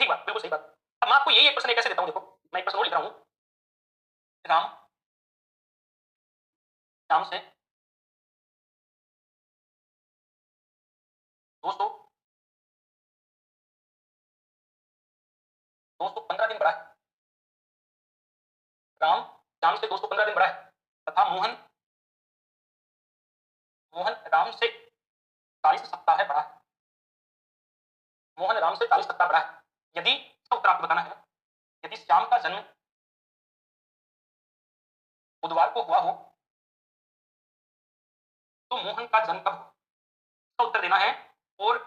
[SPEAKER 1] ठीक बात, बिल्कुल सही बात। अब मैं आपको यही एक प्रश्न कैसे देता हूं, देखो मैं एक प्रश्न और लिख रहा हूं, राम शाम से 215 दिन बढ़ा है, राम शाम से 215 दिन बढ़ा है, तथा मोहन मोहन राम से 40 सप्ताह बढ़ा है, मोहन राम से 40 सप्ताह बढ़ा है। यदि इसका उत्तर आपको बताना है, यदि श्याम का जन्म बुधवार को हुआ हो तो मोहन का जन्म कब हो, इसका उत्तर देना है, और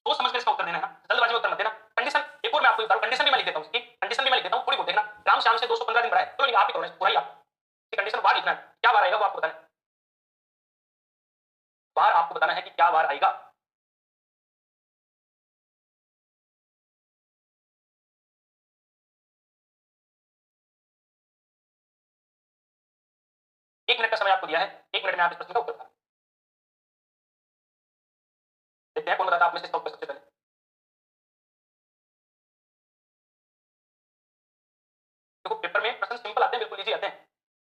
[SPEAKER 1] सोच समझ कर इसका उत्तर देना है ना, जल्दबाजी में उत्तर मत देना। कंडीशन एक और मैं आपको बता रहा हूं, कंडीशन भी मैं लिख देता हूं, इसकी कंडीशन भी मैं लिख देता हूं, थोड़ी बहुत देखना, राम श्याम से 215 दिन बढ़ा है, तो आप ही करो पूरा ही, आप कंडीशन बाहर लिखना है, क्या बार आएगा वो आपको बताना है, बाहर आपको बताना है कि क्या बार आएगा। एक मिनट का समय आपको दिया है, एक मिनट में आप इस प्रश्न का उत्तर बताना, देखते हैं कौन बताता है आप में से इसका उत्तर सबसे पहले। देखो पेपर में प्रश्न सिंपल आते हैं, बिल्कुल इजी आते हैं,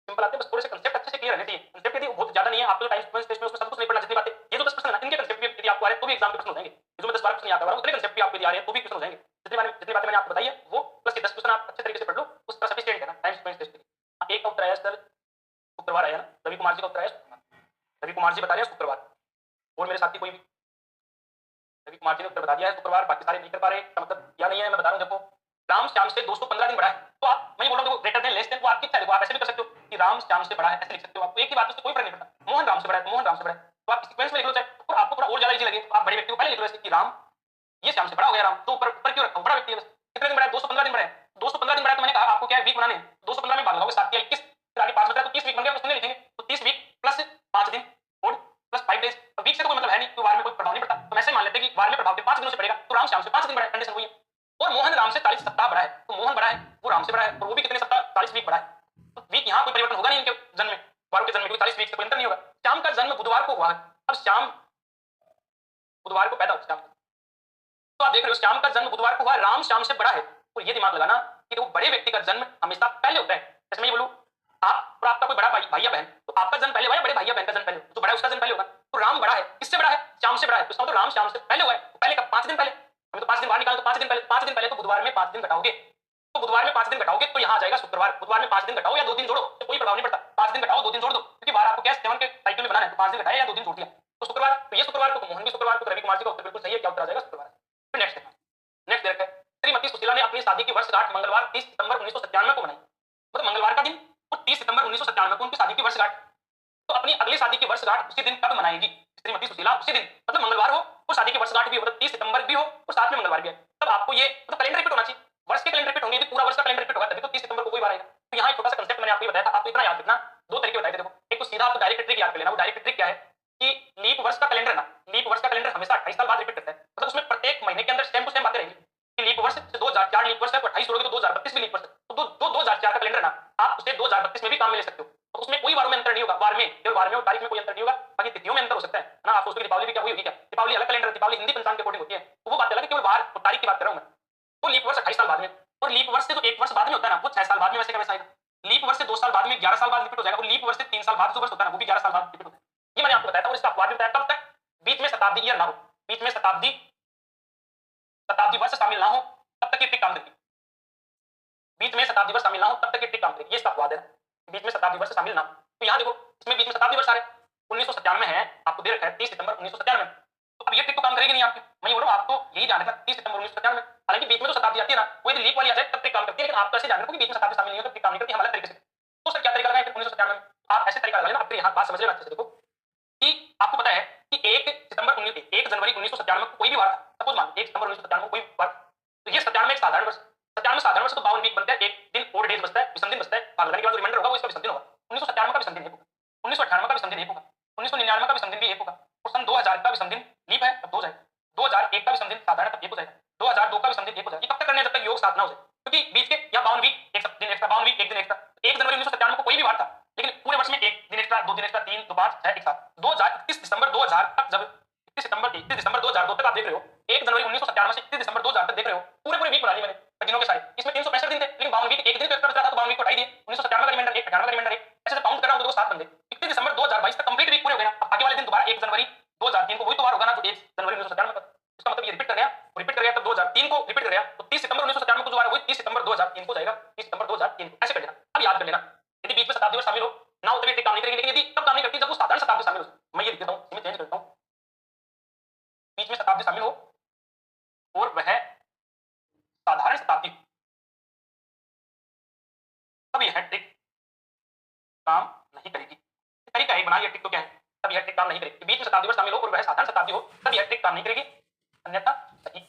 [SPEAKER 1] सिंपल आते हैं, बस थोड़े से कंसेप्ट अच्छे से क्लियर रहने चाहिए, कंसेप्ट यदि बहुत ज्यादा नहीं है, आपको टाइम टेस्ट में उसमें सब कुछ नहीं पढ़ना, जितनी बातें ये जो 10 प्रश्न है ना, इनके कंसेप्ट भी यदि आपको आ रहे हैं तो भी एग्जाम के प्रश्न हो जाएंगे, ये जो मैं 10-12 प्रश्न याद करवा रहा हूं उतने कंसेप्ट भी आपको आ रहे हैं तो भी क्वेश्चन हो जाएंगे, जितनी बातें मैंने आपको बताई है वो प्लस ये 10 क्वेश्चन आप अच्छे तरीके से पढ़ लो, उस तरह सफिशिएंट है ना टाइम स्पेंड टेस्ट के लिए। एक का उत्तर आया सर शुक्रवार आया ना, रवि कुमार जी का उत्तर आया शुक्रवार, रवि कुमार जी बता रहे हैं शुक्रवार, और मेरे साथी कोई भी, रवि कुमार जी ने उत्तर बता दिया है शुक्रवार, बाकी सारे नहीं कर पा रहे, मतलब या नहीं है मैं बता रहा हूं, देखो राम श्याम से 215 दिन बढ़ा है, तो आप मैं बोल रहा हूं ग्रेटर देन लेस देन, वो आपकी इच्छा है, आप ऐसे भी कर सकते हो कि राम श्याम से बढ़ा है, ऐसे लिख सकते हो, आपको एक ही बात उससे कोई फर्क नहीं पड़ता, मोहन राम से बढ़ा है तो मोहन राम से बढ़ा है, तो आप सीक्वेंस में लिख लो चाहे, और आपको थोड़ा और ज्यादा इजी लगे तो आप बड़े व्यक्ति को पहले लिख लो ऐसे कि राम ये श्याम से बड़ा हो गया, राम तो ऊपर क्यों रखा हूं, बड़ा व्यक्ति है बस, कितने दिन बढ़ा है 215 दिन बढ़ा है, 215 दिन बढ़ा तो मैंने कहा आपको क्या है वीक बनाने हैं, 215 में भाग लगाओगे 7 या 21, फिर आगे 5 बचा तो 30 वीक बन गया, उसमें लिखेंगे तो 30 वीक प्लस 5 दिन और प्लस 5 डेज, वीक से तो कोई मतलब है नहीं, तो वार में कोई प्रभाव नहीं पड़ता, तो मैं ऐसे मान लेते हैं कि वार में प्रभाव के 5 दिनों से पड़ेगा, तो राम श्याम से 5 दिन बढ़ा है, कंडीशन हुई है, और मोहन राम से 40 सप्ताह बढ़ा है, तो मोहन बढ़ा है वो राम से बढ़ा है, और वो भी कितने सप्ताह 40 वीक बढ़ा है, तो वीक यहाँ कोई परिवर्तन होगा नहीं इनके जन्म में, वारों के जन्म में कोई 40 वीक से कोई अंतर नहीं होगा। श्याम का जन्म बुधवार को हुआ है, अब श्याम बुधवार को पैदा हुआ श्याम, तो आप देख रहे हो श्याम का जन्म बुधवार को हुआ, राम श्याम से बड़ा है, और ये दिमाग लगाना कि वो बड़े व्यक्ति का जन्म हमेशा पहले होता है, जैसे मैं ये बोलूं आप और आपका कोई बड़ा भाई या बहन, तो आपका जन्म पहले हुआ है, बड़े भाई या बहन का जन्म पहले, जो बड़ा है उसका जन्म पहले होगा, तो राम बड़ा है, किससे बड़ा है, श्याम से बड़ा है, तो इसका मतलब राम श्याम से पहले हुआ है, तो पहले कब 5 दिन पहले, हमें तो 5 दिन बाहर निकालो तो 5 दिन पहले, 5 दिन पहले तो बुधवार में 5 दिन घटाओगे, तो बुधवार में 5 दिन घटाओगे तो यहाँ आ जाएगा शुक्रवार, बुधवार में 5 दिन घटाओ या 2 दिन जोड़ो तो कोई प्रभाव नहीं पड़ता, 5 दिन घटाओ 2 दिन जोड़ दो, क्योंकि बार आपको क्या 7 के साइकिल में बनाना है, तो 5 दिन घटाया या 2 दिन जोड़ दिया, तो शुक्रवार, तो ये शुक्रवार को, तो मोहन भी शुक्रवार को, रवि कुमार जी का उत्तर बिल्कुल सही है, क्या उत्तर आ जाएगा शुक्रवार। फिर नेक्स्ट देखना, नेक्स्ट देखते हैं, श्रीमती सुशीला ने अपनी शादी की वर्षगांठ मंगलवार 30 सितंबर 1997 को मनाई, मतलब मंगलवार का दिन और 30 सितंबर 1997 को उनकी शादी की वर्षगांठ, तो अपनी अगली शादी की वर्षगांठ उसी दिन कब मनाएगी श्रीमती सुशीला, उसी दिन मतलब मंगलवार हो और शादी की वर्षगांठ भी हो, मतलब 30 सितंबर भी हो और साथ में मंगलवार भी है, तब आपको ये मतलब कैलेंडर रिपीट होना चाहिए, वर्ष के कैलेंडर रिपीट होंगे, पूरा वर्ष का कैलेंडर रिपीट होगा तभी तो 30 सितंबर को कोई बार आएगा। तो यहाँ एक छोटा सा कंसेप्ट मैंने आपको ये बताया था, आपको इतना याद रखना, 2 तरीके बताए थे, देखो एक तो सीधा आपको डायरेक्ट ट्रिक याद कर लेना, वो डायरेक्ट ट्रिक क्या है कि लीप वर्ष का कैलेंडर ना, लीप वर्ष का कैलेंडर हमेशा 28 साल बाद रिपीट करता है, मतलब उसमें प्रत्येक महीने के अंदर सेम टू सेम बातें रहेंगी, लीप वर्ष से 2 2004 लीप वर्ष है, तो 28 जोड़ोगे तो 2032 भी लीप वर्ष है। तो 2004 का कैलेंडर ना आप उसे 2032 में भी काम में ले सकते हो, तो उसमें कोई वारों में अंतर नहीं होगा, वार में केवल वार में और तारीख में कोई अंतर नहीं होगा, बाकी तिथियों में अंतर हो सकता है ना। आप सोचते हो दीपावली भी क्या हुई होगी, क्या दीपावली अलग कैलेंडर, दीपावली हिंदी पंचांग के अकॉर्डिंग होती है, तो वो बात अलग है, केवल वार और तारीख की बात कर रहा हूं मैं। तो लीप वर्ष 28 साल बाद में, और लीप वर्ष से तो एक वर्ष बाद में होता है ना, वो 6 साल बाद में वैसे का वैसा आएगा। लीप वर्ष से 2 साल बाद में 11 साल बाद रिपीट हो जाएगा, और लीप वर्ष से 3 साल बाद जो वर्ष होता है ना, वो भी 11 साल बाद रिपीट होता है। ये मैंने आपको बताया था, और इसका अपवाद भी बताया, कब तक, बीच में शताब्दी ईयर ना हो, बीच में शताब्दी वर्ष शामिल ना हो, तब तक ये ट्रिक काम करेगी। बीच में शताब्दी वर्ष शामिल ना हो तब तक ये ट्रिक काम करेगी, ये इसका अपवाद है, बीच में शताब्दी वर्ष शामिल ना हो। तो यहाँ देखो, इसमें बीच में शताब्दी वर्ष आ रहे 1997 है, आपको दे रखा है 30 सितंबर 1997। तो अब ये ट्रिक तो काम करेगी नहीं आपकी, मैं बोल रहा हूँ आपको यही ध्यान रखना 30 सितंबर 1997। हालांकि बीच में तो शताब्दी आती है ना, कोई लीप वाली आ जाए तब ट्रिक काम करती है, लेकिन आप तो ऐसे ध्यान रखो कि बीच में शताब्दी शामिल नहीं हो तो ट्रिक काम नहीं करती, हम अलग तरीके से। तो सर क्या तरीका लगाए 1997 में, आप ऐसे तरीका लगा लेना। आप यहाँ बात समझ लेना अच्छे से, देखो कि आपको पता है कि 1 जनवरी 1997 में कोई भी वार था, सपोज मान 1 सितंबर 1997 में कोई वार, तो ये 97 में एक साधारण वर्ष, 97 में साधारण वर्ष तो 52 वीक बनता है, एक दिन ओड डेज बचता है, विषम दिन बचता है, भाग लगाने के बाद जो रिमाइंडर होगा वो इसका विषम दिन होगा। 1997 का विषम दिन 1 होगा, 1998 का विषम दिन 1 होगा, 1999 का विषम दिन भी 1 होगा, और सन 2000 का विषम दिन लीप है तब 2 हो जाएगा, 2001 का विषम दिन साधारण तब 1 हो जाएगा, 2002 का विषम दिन 1 हो जाएगा। ये कब तक करना है, जब तक योग साथ ना हो जाए, क्योंकि बीच के या 52 वीक एक दिन एक्स्ट्रा, 52 वीक एक दिन एक्स्ट्रा। 1 जनवरी 1997 को कोई भी वार था, लेकिन पूरे वर्ष में एक दिन एक्स्ट्रा, 2 दिन एक्स्ट्रा, 3 2 5 6 एक साथ। 31 दिसंबर 2000 तक, जब 31 दिसंबर 2002 तक आप देख रहे हो, 1 जनवरी 1997 से 31 दिसंबर 2000 तक देख रहे हो, पूरे वीक बना लिए मैंने दिनों के सारे। इसमें 365 दिन थे, लेकिन 52 वीक एक दिन तो एक्स्ट्रा बचा था, तो 52 वीक को हटा दिए। 1997 का रिमाइंडर 1, 98 का रिमाइंडर 1, ऐसे से काउंट कर रहा हूं तो 7 बन गए। 31 दिसंबर 2022 तक कंप्लीट वीक पूरे हो गए ना। आगे वाले दिन दोबारा 1 जनवरी 2003 को वही तो वार होगा ना, जो 1 जनवरी 1997 में। इसका मतलब ये रिपीट कर गया, रिपीट कर गया, तब 2003 को रिपीट कर गया, तो 30 सितंबर 1997 को जो वार वही 30 सितंबर 2003 को जाएगा, 30 सितंबर 2003 को। ऐसे कर लेना, अब याद कर लेना। यदि बीच में शताब्दी वर्ष शामिल हो ना हो तब ये ट्रिक काम नहीं करेगी, लेकिन यदि तब काम नहीं करती जब वो साधारण शताब्दी शामिल हो। मैं ये लिख देता हूं, इसमें चेंज करता हूं, बीच में शताब्दी शामिल हो और वह साधारण शताब्दी, तब यह ट्रिक काम नहीं करेगी। तरीका एक बना लिया ट्रिक, तो क्या है, तब यह ट्रिक काम नहीं करेगी। बीच में शताब्दी वर्ष शामिल हो और वह साधारण शताब्दी हो, तब यह ट्रिक काम नहीं करेगी, अन्यथा सही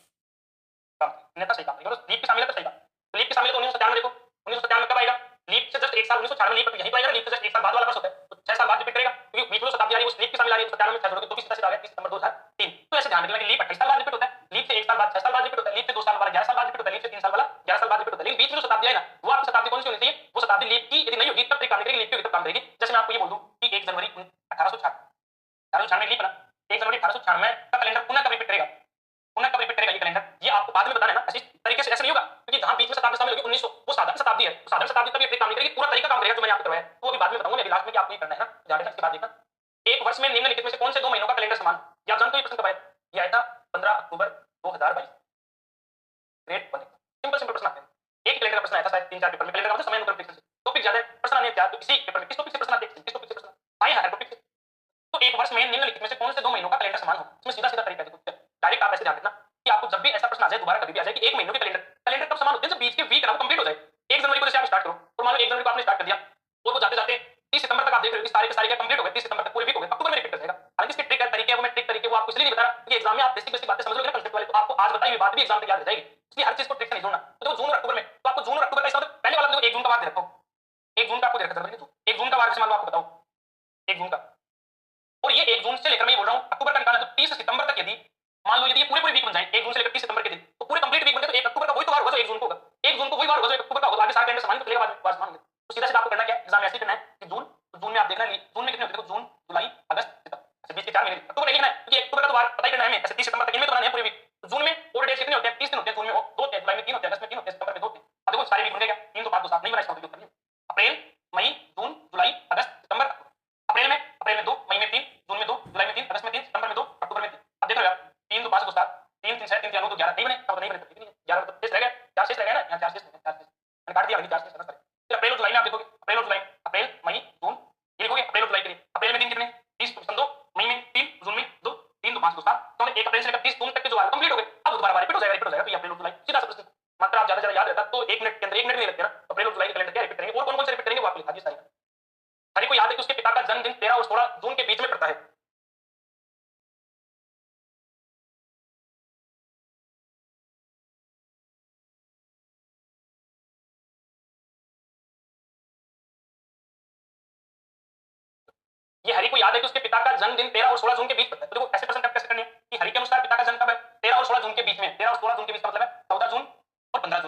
[SPEAKER 1] काम, अन्यथा सही काम करेगी। और लीप की शामिल है तो सही काम, तो लीप की शामिल है तो 1997 में देखो, 1997 में कब आएगा, लीप से जस्ट 1 साल, 1996 में लीप यहीं पाएगा, लीप से जस्ट 1 साल बाद वाला वर्ष होता है, तो 6 साल बाद रिपीट करेगा, क्योंकि बीच में शताब्दी आ रही है, उस लीप की शामिल आ रही है, 97 में 6 जोड़ोगे तो भी सीधा सीधा आ गया 30 सितंबर 2003। तो ऐसे ध्यान रखना कि लीप 28 साल बाद रिपीट होता है, लीप से 1 साल बाद 6 साल बाद रिपीट होता है, लीप से 2 साल वाला 11 साल बाद रिपीट होता है, लीप से 3 साल वाला 11 साल बाद रिपीट होता है। लेकिन बीच में जो शताब्दी है ना, वो आपकी शताब्दी कौन सी होनी चाहिए, वो शताब्दी लीप की यदि नहीं होगी तब ट्रिक काम करेगी, लीप की होगी तब काम करेगी। जैसे मैं आपको ये बोल दूं कि 1 जनवरी 1896 लीप ना, 1 जनवरी 1896 का कैलेंडर पुनः कब रिपीट करेगा, पुनः कब रिपीट करेगा ये कैलेंडर, ये आपको बाद में बताना है ना। ऐसे तरीके से ऐसे नहीं होगा, क्योंकि जहां बीच में शताब्दी शामिल होगी 1900, वो साधारण शताब्दी है, तो साधारण शताब्दी तब ये ट्रिक काम नहीं करेगी, पूरा तरीका काम करेगा जो मैंने आपको करवाया, वो अभी बाद में बताऊंगा, मैं लास्ट में कि आपको ये करना है ना, ध्यान रखना। इसके बाद देखना, एक वर्ष में निम्नलिखित में से कौन से 2 महीनों का कैलेंडर समान, या आप जानते हो ये प्रश्न कब आया, ये आया था 15 अक्टूबर 2022, ग्रेड 1। सिंपल सिंपल प्रश्न आते हैं, एक कैलेंडर का प्रश्न आया था शायद 3-4 पेपर में, कैलेंडर का मतलब समय अनुक्रम प्रेक्षण से, टॉपिक ज्यादा है, प्रश्न आने हैं 4, तो इसी पेपर में किस टॉपिक से प्रश्न आते हैं, किस टॉपिक से प्रश्न आए हैं, हर टॉपिक से। तो एक वर्ष में निम्नलिखित में से कौन से 2 महीनों का कैलेंडर समान हो, इसमें सीधा सीधा तरीका है, देखो डायरेक्ट आप ऐसे ध्यान रखना कि आपको जब भी ऐसा प्रश्न आ जाए, दोबारा कभी भी आ जाए कि 1 महीनों के कैलेंडर कब समान होते हैं, जब बीच के वीक ना वो कंप्लीट हो जाए। 1 जनवरी को जैसे आप स्टार्ट करो, तो मान लो 1 जनवरी को आपने स्टार्ट कर दिया, और वो जाते जाते 30 सितंबर तक आप देख रहे हो कि सारे के सारे क्या कंप्लीट हो गए, 30 सितंबर तक पूरे वीक हो गए, अक्टूबर में रिपीट कर जाएगा। हालांकि इसके ट्रिक है, तरीके हैं, वो मैं ट्रिक तरीके वो आपको इसलिए नहीं बता रहा कि एग्जाम में आप बेसिक बेसिक बातें समझ लोगे ना कांसेप्ट वाले, तो आपको आज बताई हुई बात भी एग्जाम तक याद रह जाएगी, इसलिए हर चीज को ट्रिक से नहीं जोड़ना। तो जून और अक्टूबर में, तो आपको जून और अक्टूबर का इसका पहले वाला जो 1 जून का वार दे रखा हो, 1 जून का आपको दे रखा है, 1 जून का वार मान लो आपको बताओ 1 जून का, और ये 1 जून से लेकर मैं ये बोल रहा हूं अक्टूबर का निकालना, तो 30 सितंबर तक यदि मान लो यदि ये पूरे वीक बन जाए 1 जून से लेकर 30 सितंबर के दिन, तो पूरे कंप्लीट वीक बन गए, तो 1 अक्टूबर का वही तो वार होगा जो 1 जून को होगा, 1 जून को वही वार होगा जो 1 अक्टूबर का होगा, आगे सारे कैलेंडर समान तो चलेगा, बाद में वार समान होंगे। तो सीधा सीधा आपको करना क्या है, एग्जाम ऐसे करना है कि जून, तो जून में आप देखना जून में कितने होते हैं, जून जुलाई अगस्त सितंबर, ऐसे 20 के 4 महीने। अक्टूबर लिखना है क्योंकि अक्टूबर का तो वार पता ही करना है हमें, ऐसे 30 सितंबर तक इनमें तो बनाना है पूरे वीक। तो जून में और डेज कितने होते हैं, 30 दिन होते हैं, जून में 2 होते हैं, जुलाई में 3 होते हैं, अगस्त में 3 होते हैं, सितंबर में 2 होते हैं। अब देखो सारे वीक बन गए क्या, 3 तो 5 2 7 नहीं बना, इसका उपयोग करिए अप्रैल मई जून जुलाई अगस्त सितंबर। अप्रैल में 2, मई में 3, जून में 2, जुलाई में 3, अगस्त में 3, सितंबर में 2, अक्टूबर में 3। अब देख लो यार 3 2 5 2 7, 3 3 6 3 9 2 11 नहीं बने, तब नहीं बने, 11 तो शेष रह गए, 4 शेष रह गए ना, यहाँ 4 शेष मैंने काट दिया, 4 शेष करना। फिर अप्रैल और जुलाई में आप देखोगे, अप्रैल और जुलाई, अप्रैल मई जून ये लिखोगे, अप्रैल और जुलाई के लिए अप्रैल में दिन कितने 30 तो 2, मई में 3, जून में 2, 3 2 5 2 7, तो 1 अप्रैल से लेकर 30 जून तक के जो वार कंप्लीट हो गए, अब दोबारा रिपीट हो जाएगा, तो ये अप्रैल और जुलाई सीधा सा प्रश्न, मात्र आप ज्यादा याद रहता तो 1 मिनट के अंदर 1 मिनट नहीं लगते ना। अप्रैल और जुलाई के कैलेंडर क्या रिपीट करेंगे, और कौन कौन से रिपीट करेंगे वो आपको लिखा दिया सारे। हर को याद है कि उसके पिता का जन्मदिन 13 और 16 जून के बीच में पड़ता है। ये हरि को याद है कि उसके पिता का जन्मदिन 13 और 16 जून के बीच पड़ता है। तो देखो ऐसे प्रश्न कैसे करने हैं कि हरि के अनुसार पिता का जन्म कब है, 13 और 16 जून के बीच में, 13 और 16 जून के बीच का मतलब है 14 जून और 15 जून।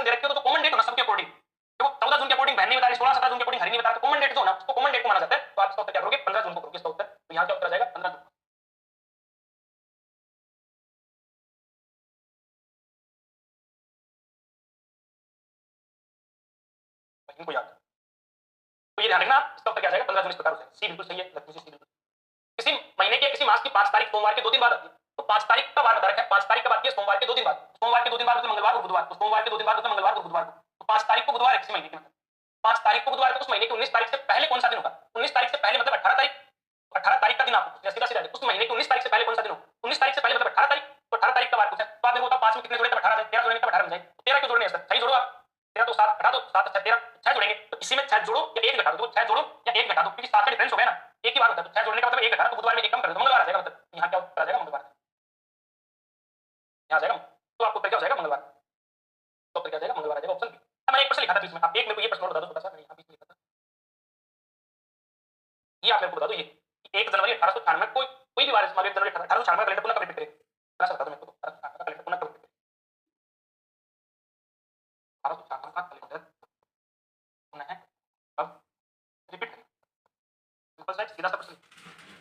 [SPEAKER 1] कंडीशन दे रखी हो तो कॉमन डेट होना सबके अकॉर्डिंग। देखो 14 जून के अकॉर्डिंग बहन नहीं बता रही, 16 17 जून के अकॉर्डिंग हरी नहीं बता रहा, तो कॉमन डेट जो होना उसको कॉमन डेट को माना जाता है। तो आप इसका उत्तर क्या करोगे, 15 जून को करोगे इसका उत्तर। तो यहाँ क्या उत्तर आ जाएगा, 15 जून। इनको याद, तो ये ध्यान रखना, इसका उत्तर क्या आ जाएगा, 15 जून इस प्रकार हो जाएगा। सी बिल्कुल सही है, लक्ष्मी सी बिल्कुल। किसी महीने के किसी मास की 5 तारीख सोमवार के 2 दिन बाद आती है, तो 5 तारीख का बार बता रखा है, 5 तारीख का बात की सोमवार के 2 दिन बाद, सोमवार के 2 दिन बाद मतलब मंगलवार और बुधवार, तो सोमवार के 2 दिन बाद मतलब मंगलवार और बुधवार को, तो 5 तारीख को बुधवार है किसी महीने के, मतलब 5 तारीख को बुधवार, तो उस महीने की 19 तारीख से पहले कौन सा दिन होगा, 19 तारीख से पहले मतलब 18 तारीख, 18 तारीख का दिन आपको सीधा सीधा उस महीने की 19 तारीख से पहले कौन सा दिन हो, 19 तारीख से पहले मतलब 18 तारीख, तो 18 तारीख का बार पूछा, तो आप देखो 5 में कितने जोड़े, 18 है, 13 जोड़ेंगे तब 18 बन जाएगा, 13 क्यों जोड़ने हैं सर, सही जोड़ो आप, 13 तो 7 घटा दो, 7 अच्छा 13, 6 जोड़ेंगे, तो इसी में 6 जोड़ो या 1 घटा दो, 6 जोड़ो या 1 घटा दो, क्योंकि 7 का डिफरेंस हो गया ना, एक ही बार होता है, तो 6 जोड़ने का मतलब 1 घटाना, तो बुधवार में 1 कम कर दो, मंगलवार आ जाएगा, मतलब यहाँ क्या उत्तर आ जाएगा, मंगलवार, यहाँ आ जाएगा, तो आपको उत्तर क्या हो जाएगा, मंगलवार, तो उत्तर क्या आ जाएगा, मंगलवार आ जाएगा, ऑप्शन बी। मैंने एक प्रश्न लिखा था बीच में, आप एक मेरे को ये प्रश्न और बता दो छोटा सा, मैंने यहाँ बीच में लिखा था, ये आप मेरे को बता दो, ये 1 जनवरी 1896 कोई भी वार मान लो 1 जनवरी 1896 का कैलेंडर पुनः कब रिपीट करेगा, थोड़ा सा बता दो मेरे को, तो 1896 का कैलेंडर पुनः कब रिपीट करेगा, 1896 का कैलेंडर पुनः कब रिपीट करेगा, सिंपल सा सीधा सा प्रश्न,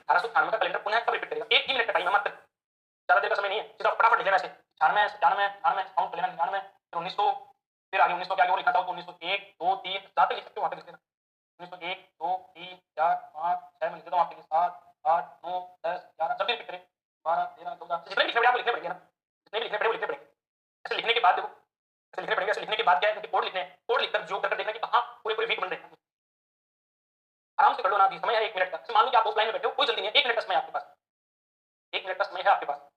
[SPEAKER 1] 1896 का कैलेंडर पुनः कब रिपीट करेगा, 1 ही मिनट का टाइम है मात्र, ज्यादा देर का समय नहीं है, सीधा फटाफट लिख लेना है, 96 97 98 काउंट कर लेना, 99 फिर 1900, फिर आगे 1900 के आगे और लिखा था तो 1901 2 3 जहाँ तक लिख सकते हो वहाँ तक लिख लेना, 1901 2 3 4 5 6 में लिख देता हूँ आपके लिए, 7 8 9 10 11 जब भी रिपीट करें, 12 13 14, जितने भी लिखने पड़े आपको लिखने पड़ेंगे ना, जितने भी लिखने पड़े वो लिखने पड़ेंगे, ऐसे लिखने के बाद देखो, ऐसे लिखने पड़ेंगे, ऐसे लिखने के बाद क्या है, कोड लिखने हैं, कोड लिखकर जो कर देखना कि कहाँ पूरे पूरे वीक बन रहे हैं, आराम से कर लो ना, अभी समय है 1 मिनट का, मान लो कि आप ऑफलाइन में बैठे हो, कोई जल्दी नहीं है, 1 मिनट का समय आपके पास, 1 मिनट का समय है आपके पास,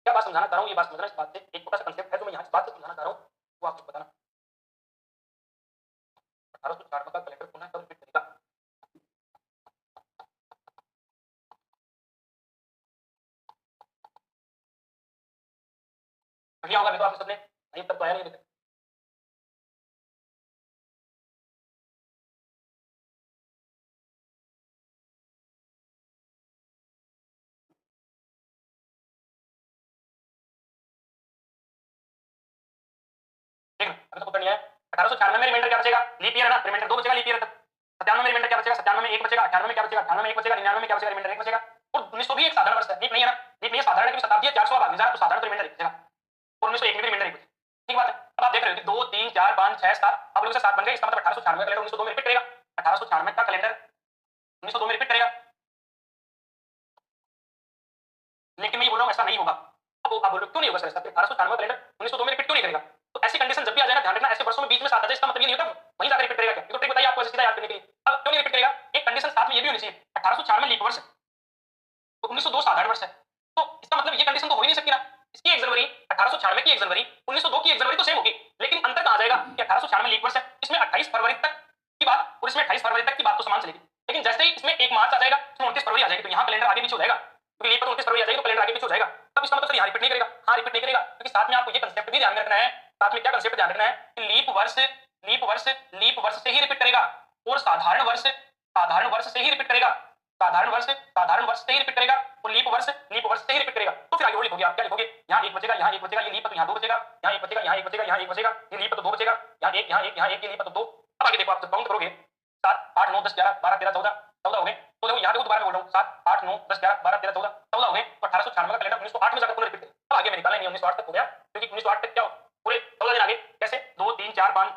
[SPEAKER 1] क्या बात समझाना चाह रहा हूँ, ये बात समझना, इस बात से एक छोटा सा कंसेप्ट है जो मैं यहाँ इस बात से समझाना चाह रहा हूँ, वो आपको बताना, 1896 का कैलेंडर पुनः कब रिपीट करेगा, बढ़िया होगा, देखो आपने सबने नहीं तब तो आया नहीं अभी तक, देखना अभी तक उत्तर नहीं आया, 1896 में रिमाइंडर क्या बचेगा, लीप ईयर है ना, रिमाइंडर 2 बचेगा लीप ईयर तक, 97 में रिमाइंडर क्या बचेगा, 97 में 1 बचेगा, 98 में क्या बचेगा, 98 में 1 बचेगा, 99 में क्या बचेगा, रिमाइंडर 1 बचेगा, और 1900 भी एक साधारण वर्ष है, लीप नहीं है ना, लीप नहीं है, साधारण है कि शताब्दी है 400 भाग में तो साधारण तो रिमाइंडर 1 बचेगा, और 1901 में भी रिमाइंडर 1 बचेगा, ठीक बात है। अब आप देख रहे हो कि 2 3 4 5 6 7 आप लोगों से 7 बन गए, इसका मतलब 1896 का कैलेंडर 1902 में रिपीट करेगा, 1896 का कैलेंडर 1902 में रिपीट करेगा, लेकिन मैं ये बोल रहा हूँ ऐसा नहीं होगा, अब आप बोल रहे हो क्यों नहीं होगा सर ऐसा, 1896 कैलेंडर 1902 में रिपीट क्यों नहीं करेगा, तो ऐसी कंडीशन जब भी आ जाए ना, ध्यान रखना ऐसे वर्षों में बीच में साथ आ जाए, इसका मतलब ये नहीं होता वहीं जाकर रिपीट करेगा क्या, ये तो ट्रिक बताइए आपको सीधा याद करने के लिए, अब क्यों नहीं रिपीट करेगा, एक कंडीशन साथ में ये भी होनी चाहिए, 1896 लीप वर्ष है, तो 1902 साधारण वर्ष है, तो इसका मतलब ये कंडीशन तो हो ही नहीं सकती ना, इसकी 1 जनवरी 1896 की 1 जनवरी 1902 की 1 जनवरी तो सेम होगी, लेकिन अंतर कहां जाएगा कि 1896 लीप वर्ष है, इसमें 28 फरवरी तक की बात और इसमें 28 फरवरी तक की बात तो समान चलेगी, लेकिन जैसे ही इसमें 1 मार्च आ जाएगा, इसमें 29 फरवरी आ जाएगी, तो यहाँ कैलेंडर आगे पीछे हो जाएगा, क्योंकि लीप पर 29 फरवरी आ जाएगी तो कैलेंडर आगे पीछे हो जाएगा, तब इसका मतलब सर यहाँ रिपीट नहीं करेगा, हाँ रिपीट नहीं करेगा, क्योंकि साथ में आपको ये कंसेप्ट भी ध्यान में रखना है, साथ में क्या कंसेप्ट ध्यान रखना है कि लीप वर्ष से ही रिपीट करेगा, और साधारण वर्ष से ही रिपीट करेगा, साधारण वर्ष से ही रिपीट करेगा, और लीप वर्ष से ही रिपीट करेगा, तो फिर आगे वो लिखोगे आप क्या लिखोगे, यहाँ 1 बचेगा, यहाँ 1 बचेगा, ये लीप तो यहाँ 2 बचेगा, यहाँ 1 बचेगा, यहाँ 1 बचेगा, यहाँ 1 बचेगा, ये लीप तो 2 बचेगा, यहाँ 1 यहाँ 1 यहाँ 1, ये लीप तो 2, अब आगे देखो आप जब काउंट करोगे 7 8 9 10 11 12 13 14 14 हो गए, तो देखो यहाँ देखो दोबारा बोल रहा हूँ 7 8 9 10 11 12 13 14 14 हो गए, तो 1896 का कैलेंडर 1908 में जाकर पुनः रिपीट करेगा, अब आगे मैं निकाला नहीं 1908 तक हो गया, क्योंकि 1908 तक क्या पूरे 14 दिन आगे कैसे 2 3 4 5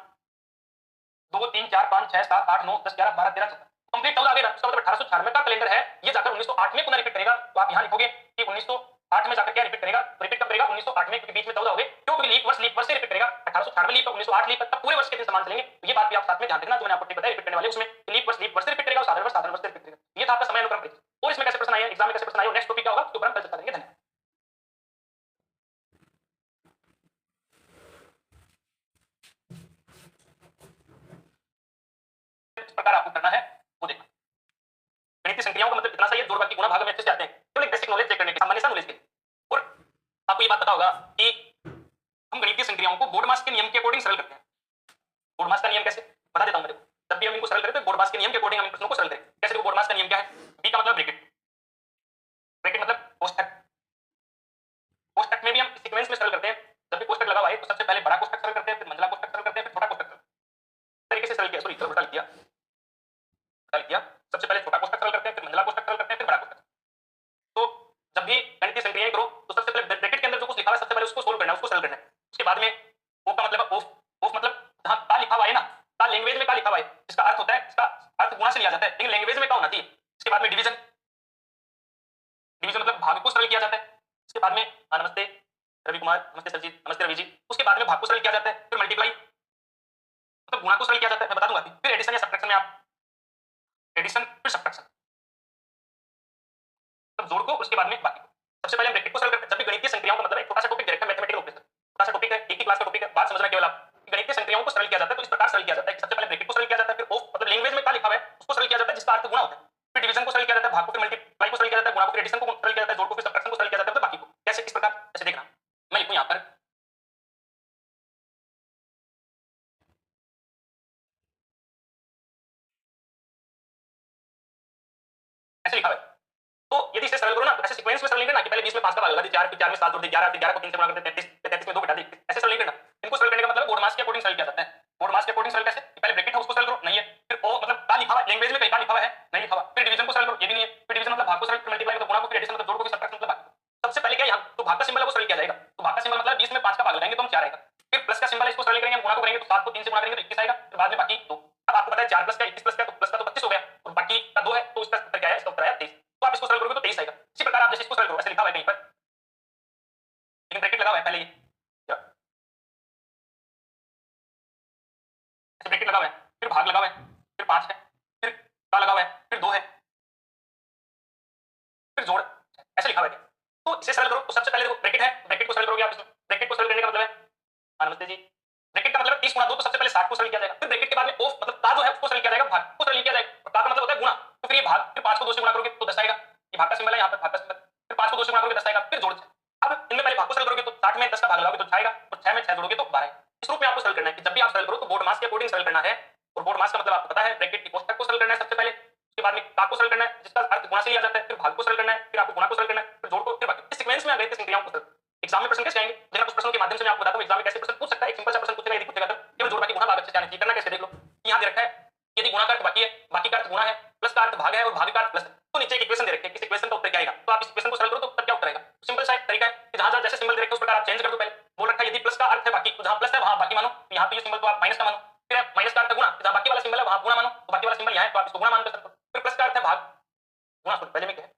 [SPEAKER 1] 2 3 4 5 6 7 8 9 10 11 12 13 14 कंप्लीट 14 आ गया ना, उसका मतलब 1896 का कैलेंडर है, ये जाकर 1908 में पुनः रिपीट करेगा, तो आप यहाँ लिखोगे कि 1908 में जाकर क्या रिपीट करेगा, रिपीट कब करेगा 1908 में, क्योंकि बीच में 14 हो गए, क्यों, क्योंकि लीप वर्ष से रिपीट करेगा, 1896 लीप 1908 लीप तक पूरे वर्ष के दिन समान चलेंगे, तो ये बात भी आप साथ में ध्यान रखना, जो मैंने आपको टिप बताया रिपीट करने वाले उसमें लीप वर्ष से रिपीट करेगा, और साधारण वर्ष से रिपीट करेगा, ये था आपका समय अनुक्रम। और इसमें कैसे प्रश्न आए एग्जाम में, कैसे प्रश्न आए, नेक्स्ट टॉपिक क्या होगा उसके ऊपर हम कल चर्चा करेंगे, धन्यवाद। इस प्रकार आपको करना है वो देखना, गणितीय संक्रियाओं का मतलब इतना सा ही है, जोड़ बाकी गुणा भाग में अच्छे से आते हैं, केवल एक बेसिक नॉलेज चेक करने के, सामान्य सा नॉलेज के, और आपको ये बात पता होगा कि हम गणितीय संक्रियाओं को बोर्ड करना है, उसको सरल करना है। उसके बाद में ओ का मतलब ऑफ, ऑफ मतलब जहां का लिखा हुआ है ना, का लैंग्वेज में का लिखा हुआ है, जिसका अर्थ होता है, इसका अर्थ गुणा से लिया जाता है, लेकिन लैंग्वेज में का होना चाहिए। उसके बाद में डिवीजन, डिवीजन मतलब भाग को सरल किया जाता है। उसके बाद में नमस्ते रवि कुमार, नमस्ते सरजीत, नमस्ते रवि जी। उसके बाद में भाग को सरल किया जाता है, फिर मल्टीप्लाई मतलब गुणा को सरल किया जाता है, मैं बता दूंगा। फिर एडिशन या सब्ट्रैक्शन में आप एडिशन फिर सब्ट्रैक्शन, तब जोड़ को, उसके बाद में बाकी को। सबसे पहले हम ब्रैकेट को सरल करते हैं। जब भी गणितीय संक्रियाओं का मतलब एक छोटा सा टॉपिक डायरेक्ट मैथमेटिकल ऑपरेशन, छोटा सा टॉपिक है, एक ही क्लास का टॉपिक है, बात समझना केवल आप। गणितीय संक्रियाओं को सरल किया जाता है तो इस प्रकार सरल किया जाता है कि सबसे पहले ब्रैकेट को सरल किया जाता है, फिर ऑफ मतलब लैंग्वेज में क्या लिखा हुआ है उसको सरल किया जाता है जिसका अर्थ गुणा होता है, फिर डिवीजन को सरल किया जाता है, भाग को फिर मल्टीप्लाई को सरल किया जाता है, गुणा को फिर एडिशन को सरल किया जाता है, जोड़ को फिर सब्ट्रैक्शन को सरल किया जाता है, मतलब बाकी को। कैसे, किस प्रकार, जैसे देखना मैं लिखूं यहां पर ऐसे लिखा हुआ है। तो यदि इसे सरल करो ना तो ऐसे सीक्वेंस में सरल नहीं करना कि पहले 20 में 5 का भाग लगा दे, 4 फिर 4 में 7 जोड़ दे, 11 फिर 11 को 3 से गुणा कर दे, 33 फिर 33 में 2 घटा दे, ऐसे सरल नहीं करना। इनको सरल करने का मतलब बोर्ड मास के अकॉर्डिंग सरल किया जाता है। बोर्ड मास के अकॉर्डिंग सरल कैसे, पहले ब्रैकेट है उसको सरल करो, नहीं है, फिर ओ मतलब का लिखा हुआ है लैंग्वेज में, कहीं का लिखा हुआ है नहीं लिखा हुआ, फिर डिवीजन को सरल करो, ये भी नहीं है, फिर डिवीजन मतलब भाग को सरल, फिर मल्टीप्लाई मतलब गुणा को, फिर एडिशन मतलब जोड़ को, फिर सब्ट्रैक्शन मतलब बाकी। सबसे पहले क्या, यहाँ तो भाग का सिंबल है वो सरल किया जाएगा, तो भाग का सिंबल मतलब 20 में 5 का भाग लगाएंगे तो हम 4 आएगा, फिर प्लस का सिंबल है इसको सरल करेंगे, गुणा को करेंगे तो 7 को 3 से गुणा करेंगे तो 21 आएगा, फिर बाद में बाकी 2। अब आपको पता है 4 प्लस का 21 प्लस का, तो प्लस का तो 25 हो गया और बाकी का 2 है, तो इसका उत्तर क्या है, इसका उत्तर आया 23। तो आप इसको सरल करोगे तो 23 आएगा। इसी प्रकार आप जैसे इसको सरल करो, ऐसे लिखा हुआ है कहीं पर, लेकिन ब्रैकेट लगा हुआ है पहले, ये ऐसे ब्रैकेट लगा हुआ है, फिर भाग लगा हुआ है, फिर 5 है, फिर का लगा हुआ है, फिर 2 है, फिर जोड़, ऐसे लिखा हुआ है। तो इसे सरल करो तो सबसे पहले देखो ब्रैकेट है, ब्रैकेट को सरल करोगे आप, इसमें ब्रैकेट को सरल करने का मतलब है, नमस्ते जी, ब्रैकेट का मतलब 30 गुणा 2, तो सबसे पहले 60 को सरल किया जाएगा, फिर ब्रैकेट के बाद में ऑफ मतलब का जो है उसको सरल किया जाएगा, भाग को सरल किया जाएगा, और का मतलब होता है गुणा, तो फिर ये भाग, फिर 5 को 2 से गुणा करोगे तो 10 आएगा, ये भाग का सिंबल है यहाँ पर, भाग का सिंबल, फिर 5 को 2 से गुणा करोगे 10 आएगा, फिर जोड़। अब इनमें पहले भाग को सरल करोगे तो 60 में 10 का भाग लगाओगे तो 6 आएगा, और 6 में 6 जोड़ोगे तो 12। इस रूप में आपको सरल करना है कि जब भी आप सरल करो तो बोर्ड मास के अकॉर्डिंग सरल करना है, और बोर्ड मास का मतलब आपको पता है, ब्रैकेट की कोष्टक को सरल करना है सबसे पहले, उसके बाद में का को सरल करना है जिसका अर्थ गुणा से लिया जाता है, फिर भाग को सरल करना है, फिर आपको गुणा को सरल करना है, फिर जोड़ को, फिर बाकी। इस सीक्वेंस में आप गणितीय संक्रियाओं को सरल, एग्जाम में प्रश्न कैसे आएंगे, जरा कुछ प्रश्नों के माध्यम से मैं आपको बताता हूं एग्जाम में कैसे प्रश्न पूछ सकता है। एक सिंपल सा प्रश्न पूछेगा, यदि पूछेगा तो केवल जोड़ बाकी गुणा भाग अच्छे से आने चाहिए। करना कैसे देख लो, यहां दे रखा है यदि गुणा का अर्थ बाकी है, बाकी का अर्थ गुणा है, प्लस का अर्थ भाग है और भाग का अर्थ प्लस है, तो नीचे एक इक्वेशन दे रखी है, इस इक्वेशन का उत्तर क्या आएगा, तो आप इस इक्वेशन को सरल करो तो उत्तर क्या उत्तर आएगा। सिंपल सा एक तरीका है कि जहां जैसे सिंबल दे रखे उस प्रकार आप चेंज कर दो। पहले बोल रखा है यदि प्लस का अर्थ है बाकी, तो जहां प्लस है वहां बाकी मानो, तो यहां पे ये सिंबल तो आप माइनस का मानो, फिर माइनस का अर्थ है गुणा, जहां बाकी वाला सिंबल है वहां गुणा मानो, तो बाकी वाला सिंबल यहां है तो आप इसको गुणा मान कर सकते हो। फिर प्लस का अर्थ है भाग, गुणा पहले में क्या है,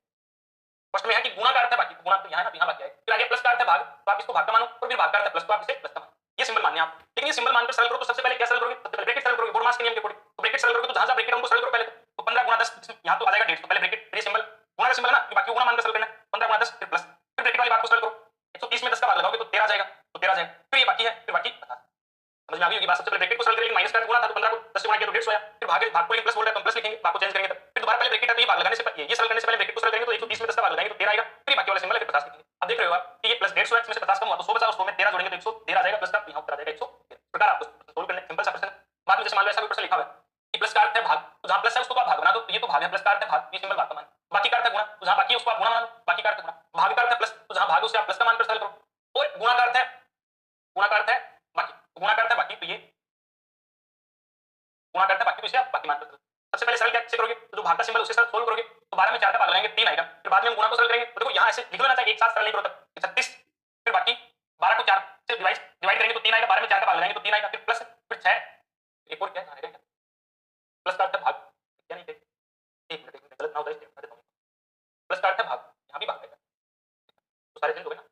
[SPEAKER 1] फर्स्ट में है कि गुणा का अर्थ है बाकी, तो गुणा तो यहां है ना, यहां बाकी है, फिर आगे प्लस का अर्थ है भाग, तो आप इसको भाग का मानो, और फिर भाग का अर्थ है प्लस, तो आप इसे प्लस का मानो। ये सिंबल मानने आप, लेकिन ये सिंबल मानकर सरल करो तो सबसे पहले क्या सरल करोगे, सबसे पहले ब्रैकेट सरल करोगे, बोर्ड मास के नियम के अकॉर्डिंग। तो ब्रैकेट सरल करोगे तो जहां जहां ब्रैकेट हमको सरल करो पहले, तो 15 गुणा 10 यहां तो आ जाएगा 150, तो पहले ब्रैकेट ये सिंबल गुणा का सिंबल है ना, बाकी गुणा मानकर सरल करना है, 15 गुणा 10 फिर प्लस, फिर ब्रैकेट वाली बात को सरल करो, 130 में 10 का भाग लगाओगे तो 13 आ जाएगा, तो 13 आ जाएगा, फिर ये बाकी है, फिर बाकी 50। समझ में आ गई होगी बात। सबसे पहले ब्रैकेट को सरल करेंगे, माइनस का गुणा था तो 15 को 10 से गुणा किया तो 150 आया, फिर भाग को लेकिन प्लस बोल रहा है तो हम प्लस लिखेंगे, भाग को चेंज करेंगे तब, फिर दोबारा पहले ब्रैकेट है तो ये भाग लगाने से ये सरल करने से पहले ब्रैकेट को सरल करेंगे तो 130 में 10 का भाग लगाएंगे तो 13 आएगा, फिर बाकी वाला सिंबल है फिर 50 लिखेंगे। अब देख रहे हो आप कि ये प्लस 150 है, इसमें से 50 कम हुआ तो 100 बचा, और 100 में 13 जोड़ेंगे तो 113 आ जाएगा, प्लस का यहां उत्तर आ जाएगा 113। इस प्रकार आपको सोल्व करना है, सिंपल सा प्रश्न। बाद में जैसे मान लो ऐसा कोई प्रश्न लिखा हुआ है कि प्लस का अर्थ है भाग, तो जहां प्लस है उसको आप भाग बना दो, तो ये तो भाग है, प्लस का अर्थ है भाग, ये सिंबल भाग का मान, बाकी का अर्थ है गुणा, तो जहां बाकी है उसको आप गुणा मान लो, बाकी का अर्थ है गुणा, भाग का अर्थ है प्लस, तो जहां भाग है उसे आप प्लस का मानकर सरल करो, और गुणा का अर्थ है बाकी, गुणा का अर्थ है बाकी, तो ये गुणा करता है बाकी, तो इसे आप बाकी मान सकते हो। सबसे पहले सरल कैसे करोगे, तो जो भाग का सिंबल उसे सोल्व करोगे, तो 12 में 4 का भाग लगाएंगे 3 आएगा, फिर बाद में हम गुणा को सरल करेंगे, तो देखो यहां ऐसे लिख लेना चाहिए, एक साथ सरल नहीं करो तब 36, फिर बाकी 12 को 4 से डिवाइड करेंगे तो 3 आएगा, 12 में 4 का भाग लगाएंगे तो 3 आएगा, फिर प्लस, फिर 6, एक और क्या है प्लस का अर्थ है भाग, क्या नहीं थे, एक मिनट गलत ना हो जाए, प्लस का अर्थ है भाग, यहां भी भाग आएगा, तो सारे चेंज हो गए ना।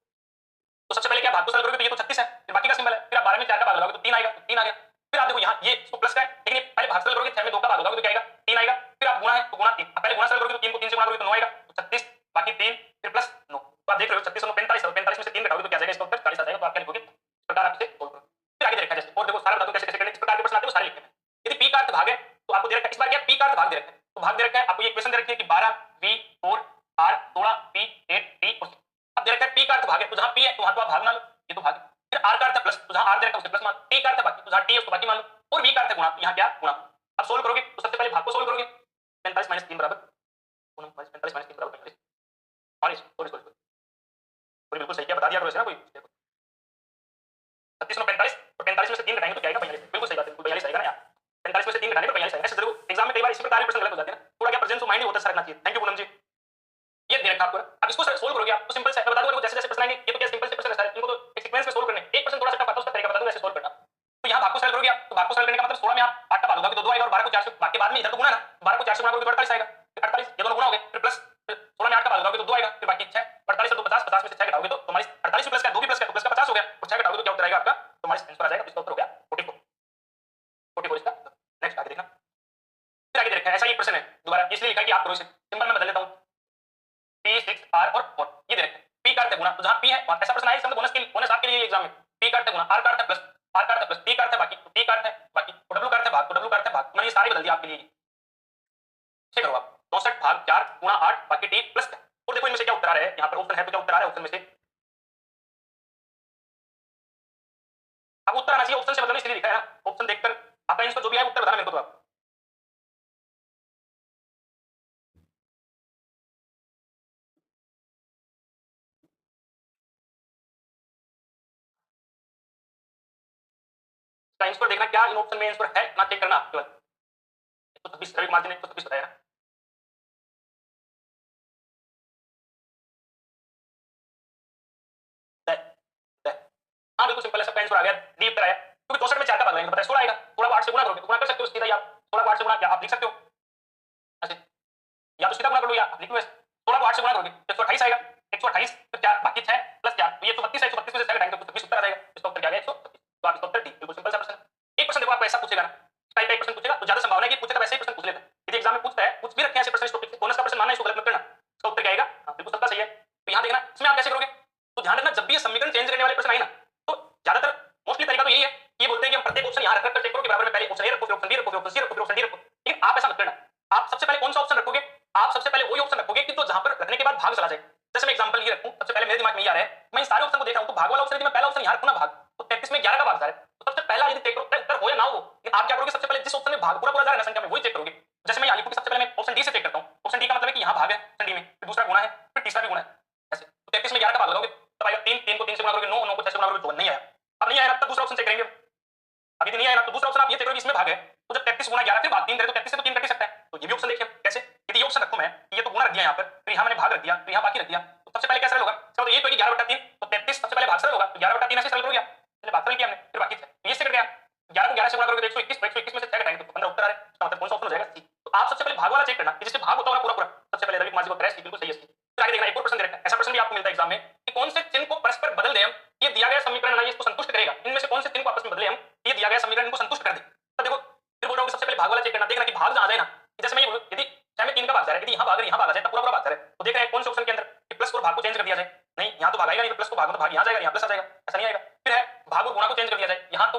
[SPEAKER 1] तो सबसे पहले क्या भाग को सरल करोगे तो ये तो 36 है, फिर बाकी का सिंबल है, फिर आप 12 में 4 का भाग लगाओगे तो 3 आएगा, तो 3 आ गया, फिर आप देखो यहाँ ये इसको प्लस का है, लेकिन पहले भाग सरल करोगे 6 में 2 का भाग लगाओगे तो क्या आएगा 3 आएगा, फिर आप गुणा है तो गुणा 3, पहले गुणा सरल करोगे तो 3 को 3 से गुणा करोगे तो 9 आएगा, तो 36 बाकी 3 फिर प्लस 9, तो आप देख रहे हो 36 और 45 और 45 में से 3 घटाओगे तो क्या आ जाएगा, इसका उत्तर 40 आ जाएगा, तो आप क्या लिखोगे, इस प्रकार आप इसे सोल्व करो। फिर आगे देखा जैसे, और देखो सारा बता दो कैसे कैसे करने, इस प्रकार के प्रश्न आते हैं वो सारे लिखने हैं। यदि p का अर्थ भाग है तो आपको दे रखा है, इस बार क्या p का अर्थ भाग दे रखा है, तो भाग दे रखा है आपको, ये इक्वेशन दे रखी है कि 12 v 4 r 16 p 8 t और 6। अब दे रखा है p का अर्थ भाग है, तो जहां p है तो वहां तो आप भाग मान लो, ये तो भाग है, फिर r का अर्थ है प्लस, तो जहां r दे रखा है उसे प्लस मान, t का अर्थ है बाकी, तो जहां t है उसको बाकी मान लो, और v का अर्थ है गुणा, तो यहां क्या गुणा। अब सोल्व करोगे तो सबसे पहले भाग को सोल्व करोगे, 45 - 3 बराबर 45 - 3 बराबर 45, सॉरी बिल्कुल सही क्या बता दिया करो ऐसे ना कोई 36 और 45, तो 45 में से 3 घटाएंगे तो क्या आएगा 45, बिल्कुल सही बात है, बिल्कुल 42 आएगा ना यार, 45 में से 3 घटाने पर 42 आएगा। ऐसे जरूर एग्जाम में कई बार इसी प्रकार के प्रश्न गलत हो जाते हैं ना, थोड़ा क्या प्रेजेंस ऑफ माइंड ही होता है, रखना चाहिए। थैंक यू पूनम जी, ये दे रखा आपको। अब इसको सोल्व करोगे आप तो सिंपल से बता दूं, जैसे जैसे प्रश्न आएंगे, ये तो क्या सिंपल से प्रश्न है, इनको तो एक सीक्वेंस में सोल्व तो भाग को सरल करने का मतलब 16 में आप 8 का भाग दोगे तो 2 आएगा और 12 को 4 से भाग के बाद में इधर तो गुना है ना, 12 को 4 से गुना करोगे तो 48 आएगा, 48 ये दोनों गुना हो गए, फिर प्लस 16 में 8 का भाग दोगे तो 2 आएगा, फिर बाकी 6, 48 से 2 50, 50 में से 6 घटाओगे तो तुम्हारी 48 प्लस का 2 भी प्लस का, तो प्लस का 50 हो गया, और 6 घटाओगे तो क्या उत्तर आएगा आपका, तुम्हारा आंसर आ जाएगा, इसका उत्तर हो गया 44, 44 इसका। नेक्स्ट आगे देखना, फिर आगे देखा है ऐसा ही प्रश्न है दोबारा, इसलिए लिखा है कि आप करो इसे, सिंपल में बदल देता हूं, P 6 R और 4 ये दे रखे हैं, P का अर्थ है गुना, तो जहां P है ऐसा प्रश्न आया, इसका मतलब बोनस आपके लिए एग्जाम में, P का अर्थ है गुना, R का अर्थ है प्लस, R का अर्थ है प्लस, P का अर्थ है बाकी, P का अर्थ है बाकी, और W का अर्थ है भाग, तो W का अर्थ है भाग, मैंने ये सारे बदल दिया आपके लिए, ठीक करो आप 64 भाग 4 गुना 8 बाकी T प्लस, और देखो इनमें से क्या उत्तर आ रहा है, यहाँ पर ऑप्शन है तो क्या उत्तर आ रहा है ऑप्शन में से, अब उत्तर आना चाहिए ऑप्शन से, मतलब इसलिए लिखा है ना, ऑप्शन देखकर आपका आंसर जो भी है उत्तर बताना मेरे को, तो आप आंसर देखना क्या इन ऑप्शन में आंसर है ना, चेक करना केवल, 126 रवि मार्जिन 126 बताया ना, हाँ बिल्कुल सिंपल है, सबका आंसर आ गया, डी उत्तर आया, क्योंकि 64 में 4 का भाग लेंगे, पता है 16 आएगा, 16 को 8 से गुणा करोगे तो गुणा कर सकते हो सीधा, या 16 को 8 से गुणा, या आप लिख सकते हो ऐसे, या तो सीधा गुणा कर लो, या आप लिख लो ऐसे, 16 को 8 से गुणा करोगे तो 128 आएगा, 128 फिर 4 बाकी 6 प्लस 4 तो ये 132 है, 132 में से 6 घटाएंगे तो 126 उत्तर आ जाएगा, इसका उत्तर क्या आ गया 132, तो आप इसका उत्तर डी, बिल्कुल सिंपल सा प्रश्न, एक प्रश्न देखो आपको ऐसा पूछेगा ना, टाइप का प्रश्न पूछेगा तो ज्यादा संभावना है कि पूछेगा, वैसे ही प्रश्न पूछ लेता है, यदि एग्जाम में पूछता है, कुछ भी रखे ऐसे प्रश्न इस टॉपिक से, बोनस का प्रश्न मानना, इसको गलत मत करना, इसका उत्तर क्या आएगा, हां बिल्कुल सबका सही है, तो यहां देखना इसमें आप कैसे करोगे, तो ध्यान रखना जब भी ये समीकरण चेंज करने वाले प्रश्न आए ना, तो ज्यादातर मोस्टली तरीका तो यही है, ये बोलते हैं कि हम प्रत्येक ऑप्शन यहां रख कर चेक करो कि बराबर में पहले ऑप्शन ए रखो, फिर ऑप्शन बी रखो, फिर ऑप्शन सी रखो, फिर ऑप्शन डी रखो, लेकिन आप ऐसा मत करना, आप सबसे पहले कौन सा ऑप्शन रखोगे, आप सबसे पहले वही ऑप्शन रखोगे कि तो जहां पर रखने के बाद भाग चला जाए, जैसे मैं एग्जांपल ये रखूं, सबसे पहले मेरे दिमाग में ये आ रहा है, मैं इन सारे ऑप्शन को देख रहा हूं, तो भाग वाला ऑप्शन, यदि मैं पहला ऑप्शन यहां रखूं ना भाग, तो 33 में 11 का भाग जा रहा है, तो सबसे पहला यदि चेक करो उत्तर हो या ना हो, लेकिन आप क्या करोगे, सबसे पहले जिस ऑप्शन में भाग पूरा पूरा जा रहा है ना संख्या में, वही चेक करोगे, जैसे मैं यहां लिखूं कि सबसे पहले मैं ऑप्शन डी से चेक करता हूं, ऑप्शन डी का मतलब है कि यहां भाग है ऑप्शन डी में, फिर दूसरा गुणा है, फिर तीसरा भी गुणा है, ऐसे तो 33 में 11 का भाग लगाओगे तब आएगा 3, 3 को 3 से गुणा करोगे 9, 9 को 6 से गुणा करोगे 54, नहीं आया, अब नहीं आया तब दूसरा ऑप्शन चेक करेंगे, अभी तो नहीं आया ना, तो दूसरा ऑप्शन आप ये चेक करोगे इसमें भाग है, तो जब 33 गुणा 11 फिर भाग 3 करे तो 33 से तो 3 कट ही सकता है, तो ये भी ऑप्शन देखिए कैसे, यदि ये ऑप्शन रखूं मैं, ये तो गुणा रख दिया यहां पर, फिर यहां मैंने भाग रख दिया, फिर यहां बाकी रख दिया, तो सबसे पहले क्या सरल होगा, तो ये तो 11/3, तो 33 सबसे पहले भाग सरल होगा, तो 11/3 ऐसे सरल करोगे, पहले भाग सरल किया हमने, फिर बाकी 6, तो ये से कट गया, 11 को 11 से गुणा करोगे तो 121, 121 में से 6 घटाएंगे तो 15 उत्तर आ रहा है, इसका मतलब कौन सा ऑप्शन हो जाएगा सी, तो आप सबसे पहले भाग वाला चेक करना कि जिससे भाग होता होगा पूरा पूरा, सबसे पहले रवि कुमार जी को क्रैश बिल्कुल सही है, फिर आगे देखना एक और प्रश्न दे रखा है, ऐसा प्रश्न भी आपको मिलता है एग्जाम में कि कौन से चिन्ह को परस्पर बदल दें हम, ये दिया गया समीकरण है इसको संतुष्ट करेगा, इनमें से कौन से चिन्ह को आपस में बदले हम, ये दिया गया समीकरण इनको संतुष्ट कर दे, तब देखो फिर बोल रहा हूं सबसे पहले भाग वाला चेक करना, देखना कि भाग जहां आ जाए ना, जैसे मैं ये बोलूं यदि 6 में 3 का भाग जा रहा है, यदि यहां भाग आ जाए तब पूरा पूरा भाग जा रहा है, तो देख रहे हैं कौन से ऑप्शन के अंदर कि प्लस और भाग को चेंज कर दिया जाए, नहीं यहां तो भाग आएगा नहीं, तो प्लस को भाग तो भाग यहां जाएगा, यहां प्लस आ जाएगा, ऐसा नहीं आएगा, फिर है भाग और गुणा को चेंज कर दिया जाए, यहां तो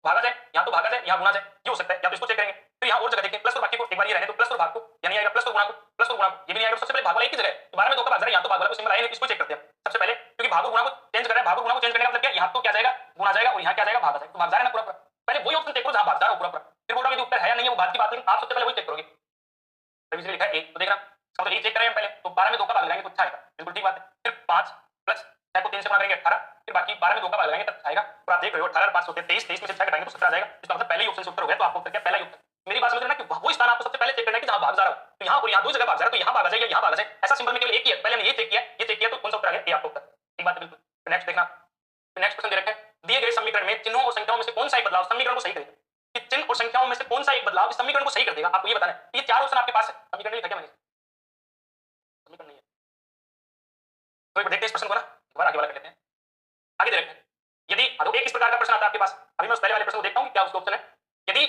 [SPEAKER 1] भागा जाए, यहां तो भागा जाए, यहां गुणा जाए, ये हो सकता है, या तो इसको चेक करेंगे, फिर यहां और जगह देखें प्लस और बाकी को, एक बार ये रहने तो प्लस और भाग को, या नहीं आएगा प्लस और गुणा को, प्लस और गुणा को, ये भी नहीं आएगा, सबसे पहले भाग वाला एक ही जगह है, 12 में 2 का भाग जा रहा है, यहां तो भाग वाला को सिंबल आया नहीं, इसको चेक करते हैं सबसे पहले, क्योंकि भाग और गुणा को चेंज कर रहा है, भाग और गुणा को चेंज करने का मतलब क्या, यहां तो क्या जाएगा गुणा जाएगा और यहां क्या जाएगा भाग जाएगा, तो भाग जा रहा है ना पूरा पूरा, पहले वही ऑप्शन चेक करो जहां भाग जा रहा है पूरा पूरा, फिर बोलोगे उत्तर है या नहीं है वो बात की बात, लेकिन आप सबसे पहले वही चेक करोगे, तभी से लिखा है 1, तो देख रहा मतलब ये चेक करें पहले, तो 12 में 2 का भाग लगाएंगे तो अच्छा आएगा, बिल्कुल ठीक बात है, फिर 5 प्लस 6 को 3 से गुणा करेंगे 18, फिर बाकी 12 में 2 का भाग लगाएंगे तब आएगा, और आप देख रहे हो 18 और 5 होते हैं 23, 23 में से 6 घटाएंगे तो 17 आ जाएगा, इसका मतलब पहले ही ऑप्शन से उत्तर हो गया, तो आपको उत्तर क्या पहला ही उत्तर, मेरी बात समझ रहे ना कि वो स्थान आपको सबसे पहले चेक करना है कि जहां भाग जा रहा हो, तो यहां और यहां दो जगह भाग जा रहा है, तो यहां भाग जाएगा यहां भाग जाए, ऐसा सिंबल में केवल एक ही है, पहले हमने ये चेक किया तो कौन सा उत्तर आ गया, ये आपका उत्तर, ठीक बात है बिल्कुल, नेक्स्ट देखना, नेक्स्ट प्रश्न दे रखा है, दिए गए समीकरण में चिन्हों और संख्याओं में से कौन सा एक बदलाव समीकरण को सही करेगा, कि चिन्ह और संख्याओं में से कौन सा एक बदलाव इस समीकरण को सही कर देगा, आपको ये बताना है, ये चार ऑप्शन आपके पास है, समीकरण नहीं लिखा क्या मैंने, समीकरण नहीं है, तो एक देखते हैं इस प्रश्न को ना, एक बार आगे वाला कर लेते हैं, आगे दे रखा है, यदि एक इस प्रकार का प्रश्न आता है आपके पास, अभी मैं उस पहले वाले प्रश्न को देखता हूं क्या उसका ऑप्शन है, यदि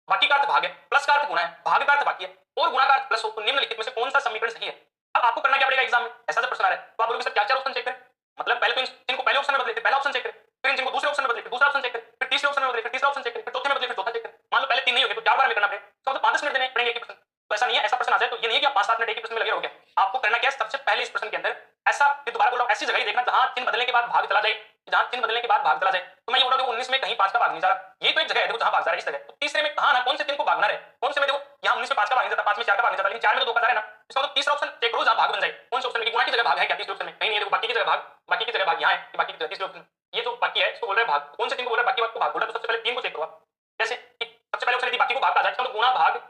[SPEAKER 1] बाकी का अर्थ भाग है, प्लस का अर्थ गुणा है, भाग का अर्थ बाकी है और गुणा का अर्थ प्लस हो, तो निम्नलिखित में से कौन सा समीकरण सही है, अब आपको करना क्या पड़ेगा एग्जाम में, ऐसा जब प्रश्न आ रहा है तो आप बोलोगे सर क्या चार ऑप्शन चेक करें, मतलब पहले तो इनको पहले ऑप्शन में बदले, पहला ऑप्शन चेक करें, फिर इनको दूसरे ऑप्शन में बदले, दूसरा ऑप्शन चेक करें, फिर तीसरे ऑप्शन में बदले, फिर तीसरा ऑप्शन चेक करें, फिर चौथे में बदले, फिर चौथा चेक करें, मान लो पहले 3 नहीं हो गए तो 4 बार में करना पड़ेगा, तो मतलब 5 मिनट देने पड़ेंगे एक ही प्रश्न, तो ऐसा नहीं है, ऐसा प्रश्न आ जाए तो ये नहीं है कि आप 5-7 मिनट एक ही प्रश्न में लगे रहोगे, आपको करना क्या है, सबसे पहले इस प्रश्न के अंदर ऐसा, फिर दोबारा बोल रहा हूं ऐसी जगह ही देखना जहां चिन्ह बदलने के बाद भाग चला जाए, जहां चिन्ह बदलने के बाद भाग चला जाए, तो मैं ये बोल रहा हूं 19 में कहीं 5 का भाग नहीं जा रहा, ये तो एक जगह है देखो जहां भाग जा रहा है इस जगह, तो तीसरे में कहां ना कौन से चिन्ह को भागना है, कौन से में देखो यहां 19 में 5 का भाग नहीं जाता, 5 में 4 का भाग नहीं जाता, लेकिन 4 में तो 2 का जा रहा है ना, इसका मतलब तीसरा ऑप्शन चेक करो जहां भाग बन जाए, कौन से ऑप्शन में, गुणा की जगह भाग है क्या तीसरे ऑप्शन में, कहीं नहीं है, देखो बाकी की जगह भाग, बाकी की जगह भाग यहां है, बाकी की जगह तीसरे ऑप्शन, ये जो बाकी है इसको बोल रहे हैं भाग, कौन से चिन्ह को बोल रहा है बाकी वाला को भाग बोल रहा है, तो सबसे पहले 3 को चेक करो आप, जैसे कि सबसे पहले ऑप्शन यदि बाकी को भाग आ जाए, इसका मतलब गुणा भाग